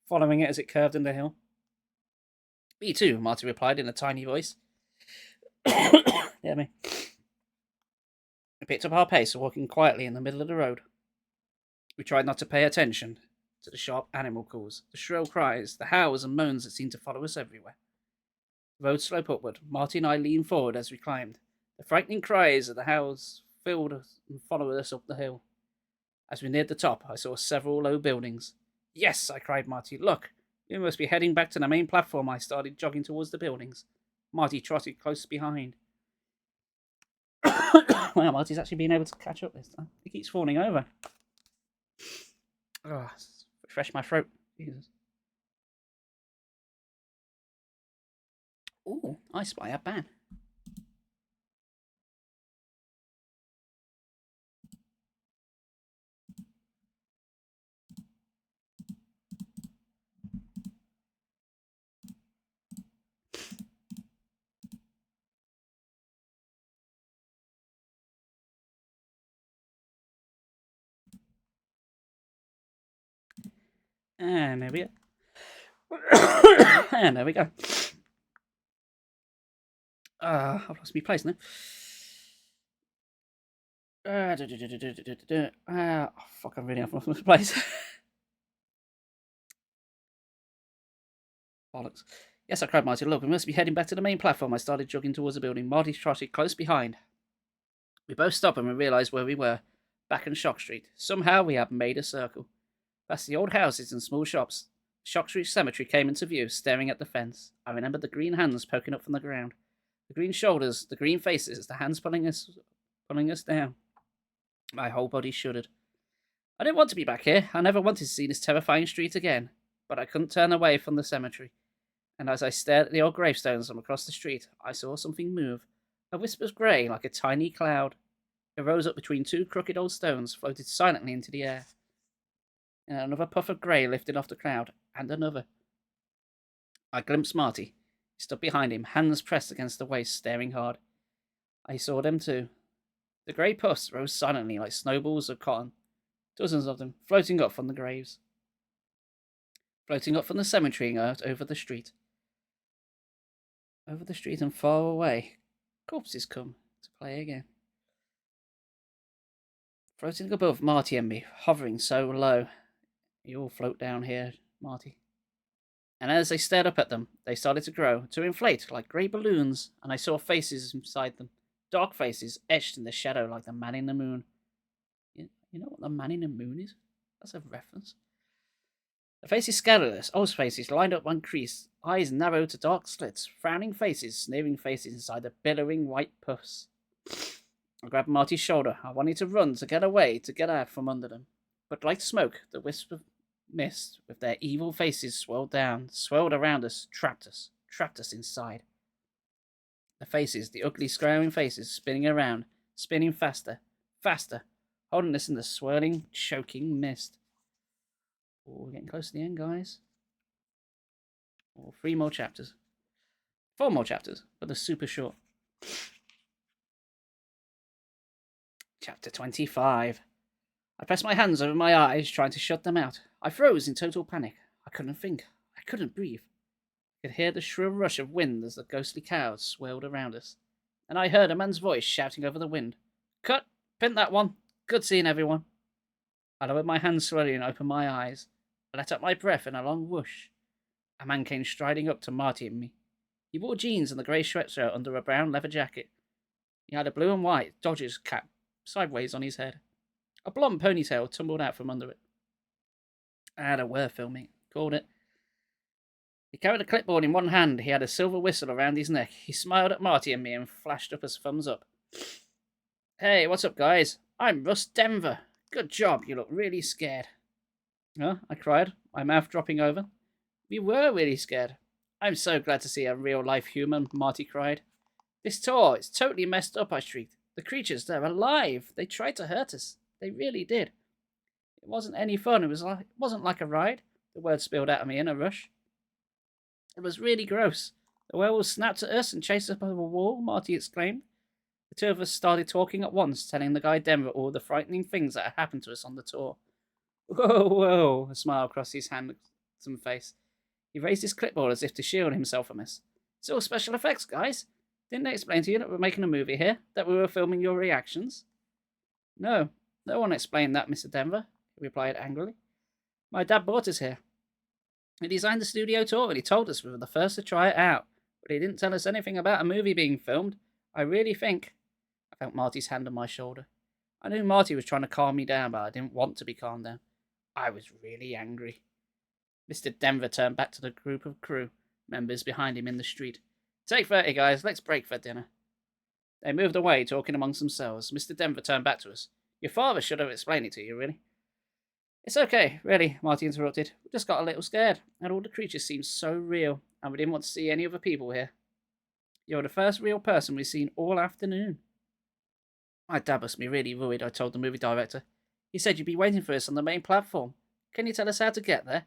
following it as it curved in the hill. Me too, Marty replied in a tiny voice. Hear me? We picked up our pace, walking quietly in the middle of the road. We tried not to pay attention to the sharp animal calls, the shrill cries, the howls and moans that seemed to follow us everywhere. The road sloped upward. Marty and I leaned forward as we climbed. The frightening cries of the howls filled us and followed us up the hill. As we neared the top, I saw several low buildings. Yes, I cried Marty. Look, we must be heading back to the main platform. I started jogging towards the buildings. Marty trotted close behind. Wow, Marty's actually been able to catch up this time. He keeps falling over. Oh, refresh my throat. Jesus. Ooh, I spy a ban. And there we go. And there we go. I've lost my place now. Fuck, I really have lost my place. Bollocks. Yes, I cried Marty. Look, we must be heading back to the main platform. I started jogging towards the building. Marty trotted close behind. We both stopped and we realised where we were. Back in Shock Street. Somehow we had made a circle. Past the old houses and small shops. Shock Street Cemetery came into view, staring at the fence. I remembered the green hands poking up from the ground. The green shoulders, the green faces, the hands pulling us down. My whole body shuddered. I didn't want to be back here. I never wanted to see this terrifying street again. But I couldn't turn away from the cemetery. And as I stared at the old gravestones from across the street, I saw something move. A wisp of grey, like a tiny cloud. It rose up between two crooked old stones, floated silently into the air. And another puff of grey lifted off the cloud, and another. I glimpsed Marty. He stood behind him, hands pressed against the waist, staring hard. I saw them too. The grey puffs rose silently like snowballs of cotton, dozens of them, floating up from the graves. Floating up from the cemetery and out over the street. Over the street and far away, corpses come to play again. Floating above Marty and me, hovering so low. You all float down here, Marty. And as I stared up at them, they started to grow, to inflate like grey balloons, and I saw faces inside them. Dark faces etched in the shadow like the man in the moon. You know what the man in the moon is? That's a reference. The faces scattered, old faces lined up one crease, eyes narrowed to dark slits, frowning faces, sneering faces inside the billowing white puffs. I grabbed Marty's shoulder. I wanted to run, to get away, to get out from under them. But like smoke, the wisp of mist, with their evil faces swirled down, swirled around us, trapped us inside. The faces, the ugly, scowling faces, spinning around, spinning faster, faster, holding us in the swirling, choking mist. Oh, we're getting close to the end, guys. Oh, 3 more chapters. 4 more chapters, but they're super short. Chapter 25. I pressed my hands over my eyes, trying to shut them out. I froze in total panic. I couldn't think. I couldn't breathe. I could hear the shrill rush of wind as the ghostly clouds swirled around us. And I heard a man's voice shouting over the wind. Cut! Pin that one! Good seeing everyone! I lowered my hands slowly and opened my eyes. I let out my breath in a long whoosh. A man came striding up to Marty and me. He wore jeans and a grey sweatshirt under a brown leather jacket. He had a blue and white Dodgers cap sideways on his head. A blonde ponytail tumbled out from under it. I had a word filming. Called it. He carried a clipboard in one hand. He had a silver whistle around his neck. He smiled at Marty and me and flashed up his thumbs up. Hey, what's up, guys? I'm Russ Denver. Good job. You look really scared. Huh? I cried, my mouth dropping over. We were really scared. I'm so glad to see a real-life human, Marty cried. This tour, it's totally messed up, I shrieked. The creatures, they're alive. They tried to hurt us. They really did. It wasn't any fun. It wasn't like a ride. The words spilled out of me in a rush. It was really gross. The werewolves snapped at us and chased us up over a wall, Marty exclaimed. The two of us started talking at once, telling the guy Denver all the frightening things that had happened to us on the tour. Whoa, whoa, a smile crossed his handsome face. He raised his clipboard as if to shield himself from us. It's all special effects, guys. Didn't they explain to you that we're making a movie here? That we were filming your reactions? No, no one explained that, Mr. Denver, he replied angrily. My dad brought us here. He designed the studio tour and he told us we were the first to try it out, but he didn't tell us anything about a movie being filmed. I really think... I felt Marty's hand on my shoulder. I knew Marty was trying to calm me down, but I didn't want to be calmed down. I was really angry. Mr. Denver turned back to the group of crew members behind him in the street. Take 30, guys. Let's break for dinner. They moved away, talking amongst themselves. Mr. Denver turned back to us. Your father should have explained it to you, really. It's okay, really, Marty interrupted. We just got a little scared, and all the creatures seemed so real, and we didn't want to see any other people here. You're the first real person we've seen all afternoon. My dad must be really worried, I told the movie director. He said you'd be waiting for us on the main platform. Can you tell us how to get there?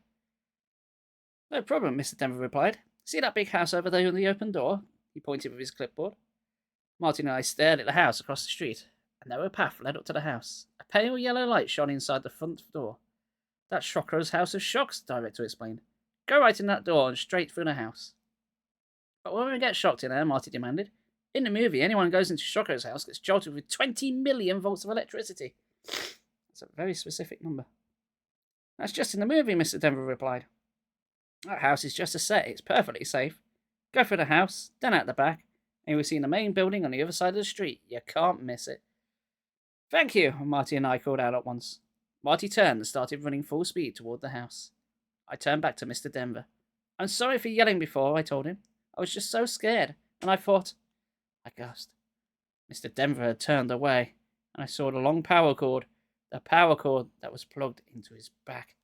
No problem, Mr. Denver replied. See that big house over there on the open door? He pointed with his clipboard. Martin and I stared at the house across the street. A narrow path led up to the house. A pale yellow light shone inside the front door. That's Shocker's House of Shocks, the director explained. Go right in that door and straight through the house. But when we get shocked in there, Marty demanded. In the movie, anyone who goes into Shocker's house gets jolted with 20 million volts of electricity. That's a very specific number. That's just in the movie, Mr. Denver replied. That house is just a set. It's perfectly safe. Go through the house, then out the back, and you'll see the main building on the other side of the street. You can't miss it. Thank you, Marty and I called out at once. Marty turned and started running full speed toward the house. I turned back to Mr. Denver. I'm sorry for yelling before, I told him. I was just so scared, and I thought... I gasped. Mr. Denver had turned away, and I saw the long power cord, the power cord that was plugged into his back.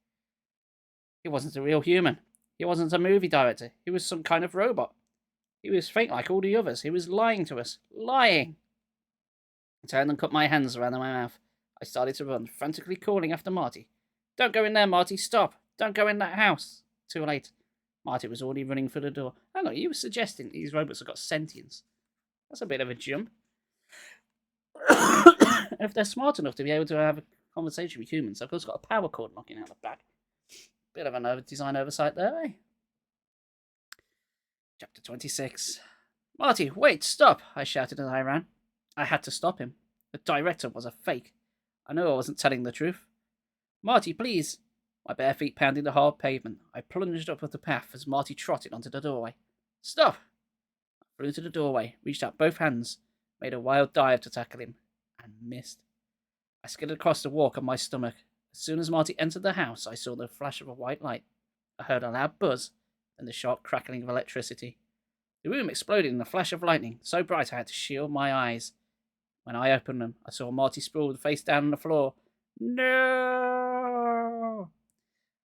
He wasn't a real human. He wasn't a movie director. He was some kind of robot. He was fake like all the others. He was lying to us. Lying! I turned and cut my hands around my mouth. I started to run, frantically calling after Marty. Don't go in there, Marty. Stop. Don't go in that house. Too late. Marty was already running for the door. Hang on, you were suggesting these robots have got sentience. That's a bit of a jump. If they're smart enough to be able to have a conversation with humans, they've also got a power cord knocking out the back. Bit of a design oversight there, eh? Chapter 26. Marty, wait, stop! I shouted as I ran. I had to stop him. The director was a fake. I knew I wasn't telling the truth. Marty, please! My bare feet pounded the hard pavement. I plunged up the path as Marty trotted onto the doorway. Stop! I flew to the doorway, reached out both hands, made a wild dive to tackle him, and missed. I skidded across the walk on my stomach. As soon as Marty entered the house, I saw the flash of a white light. I heard a loud buzz, and the sharp crackling of electricity. The room exploded in a flash of lightning, so bright I had to shield my eyes. When I opened them, I saw Marty sprawled face down on the floor. No!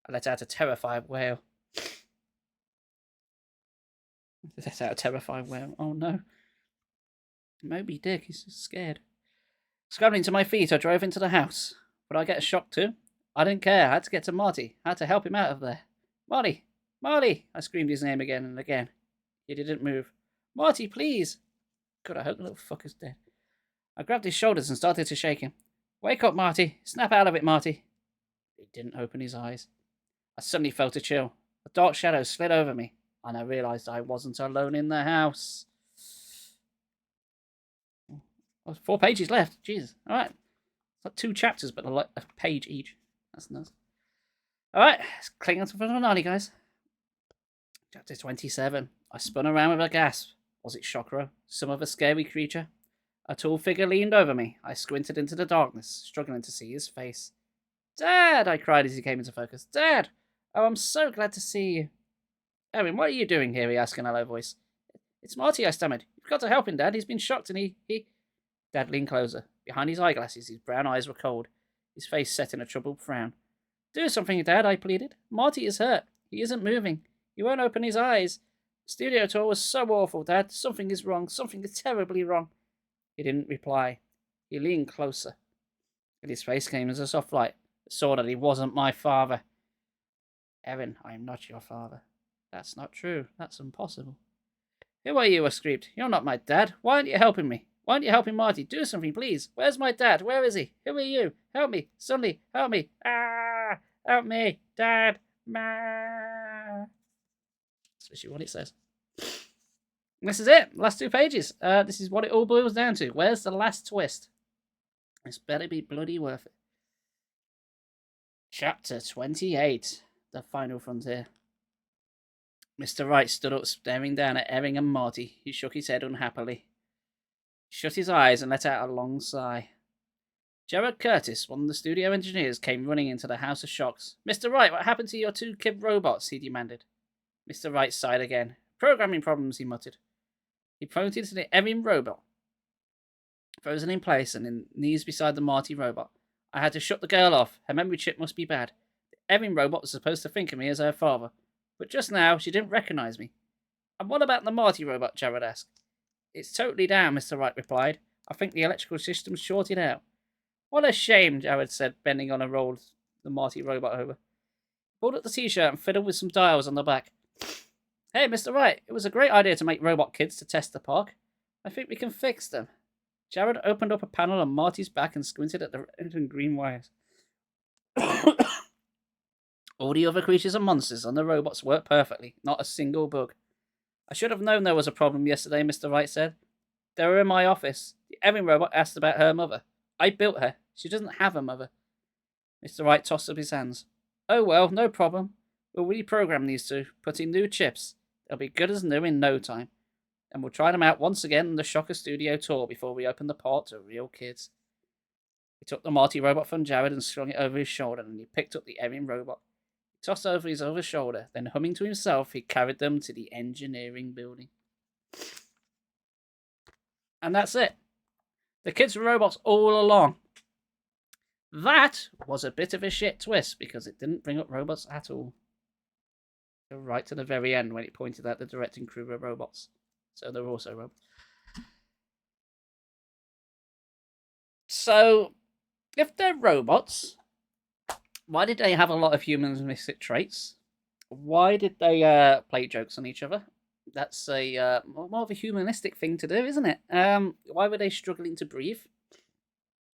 I let out a terrified wail. Oh no. Moby Dick, he's scared. Scrambling to my feet, I drove into the house. Would I get a shock too? I didn't care. I had to get to Marty. I had to help him out of there. Marty! Marty! I screamed his name again and again. He didn't move. Marty, please! God, I hope the little fucker's dead. I grabbed his shoulders and started to shake him. Wake up, Marty! Snap out of it, Marty! He didn't open his eyes. I suddenly felt a chill. A dark shadow slid over me, and I realised I wasn't alone in the house. Oh, 4 pages left. Jesus. All right. It's like 2 chapters, but a page each. That's nice. All right. Let's cling on to the finale, guys. Chapter 27. I spun around with a gasp. Was it Chokro? Some other scary creature? A tall figure leaned over me. I squinted into the darkness, struggling to see his face. Dad! I cried as he came into focus. Dad! Oh, I'm so glad to see you. Erin, what are you doing here? He asked in a low voice. It's Marty, I stammered. You've got to help him, Dad. He's been shocked and he... Dad leaned closer. Behind his eyeglasses, his brown eyes were cold. His face set in a troubled frown. Do something, Dad, I pleaded. Marty is hurt. He isn't moving. He won't open his eyes. The studio tour was so awful, Dad. Something is wrong. Something is terribly wrong. He didn't reply. He leaned closer. And his face came as a soft light. I saw that he wasn't my father. Erin, I am not your father. That's not true. That's impossible. Who are you? I screamed. You're not my dad. Why aren't you helping me? Why aren't you helping Marty? Do something, please. Where's my dad? Where is he? Who are you? Help me. Suddenly, help me. Ah! Help me. Dad. Ma. That's literally what it says. This is it. Last 2 pages. This is what it all boils down to. Where's the last twist? This better be bloody worth it. Chapter 28. The Final Frontier. Mr. Wright stood up, staring down at Erin and Marty. He shook his head unhappily. He shut his eyes and let out a long sigh. Gerard Curtis, one of the studio engineers, came running into the House of Shocks. Mr. Wright, what happened to your 2 kid robots? He demanded. Mr. Wright sighed again. Programming problems, he muttered. He pointed to the Erin robot, frozen in place and in knees beside the Marty robot. I had to shut the girl off. Her memory chip must be bad. The Erin robot was supposed to think of me as her father, but just now she didn't recognize me. And what about the Marty robot? Jared asked. It's totally down, Mr. Wright replied. I think the electrical system's shorted out. What a shame, Jared said, bending on and rolled the Marty robot over. He pulled up the t-shirt and fiddled with some dials on the back. Hey, Mr. Wright, it was a great idea to make robot kids to test the park. I think we can fix them. Jared opened up a panel on Marty's back and squinted at the red and green wires. All the other creatures and monsters on the robots worked perfectly, not a single bug. I should have known there was a problem yesterday, Mr. Wright said. They were in my office. The Erin robot asked about her mother. I built her. She doesn't have a mother. Mr. Wright tossed up his hands. Oh well, no problem. We'll reprogram these 2, put in new chips. They'll be good as new in no time. And we'll try them out once again on the Shocker Studio tour before we open the park to real kids. He took the Marty robot from Jared and slung it over his shoulder, and he picked up the Erin robot. He tossed over his other shoulder, then humming to himself, he carried them to the engineering building. And that's it. The kids were robots all along. That was a bit of a shit twist, because it didn't bring up robots at all. Right to the very end when it pointed out the directing crew were robots. So they're also robots. So, if they're robots, why did they have a lot of humanistic traits? Why did they play jokes on each other? That's a more of a humanistic thing to do, isn't it? Why were they struggling to breathe?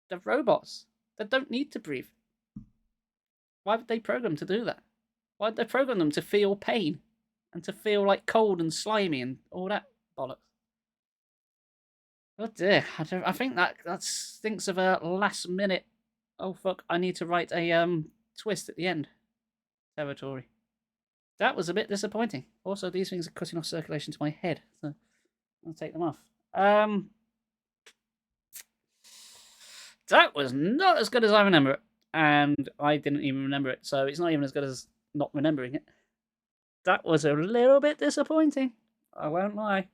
They're robots. They don't need to breathe. Why would they program to do that? Why did they program them to feel pain and to feel like cold and slimy and all that bollocks? Oh dear, I think that stinks of a last minute. Oh fuck! I need to write a twist at the end. Territory. That was a bit disappointing. Also, these things are cutting off circulation to my head, so I'll take them off. That was not as good as I remember it, and I didn't even remember it, so it's not even as good as not remembering it. That was a little bit disappointing. I won't lie.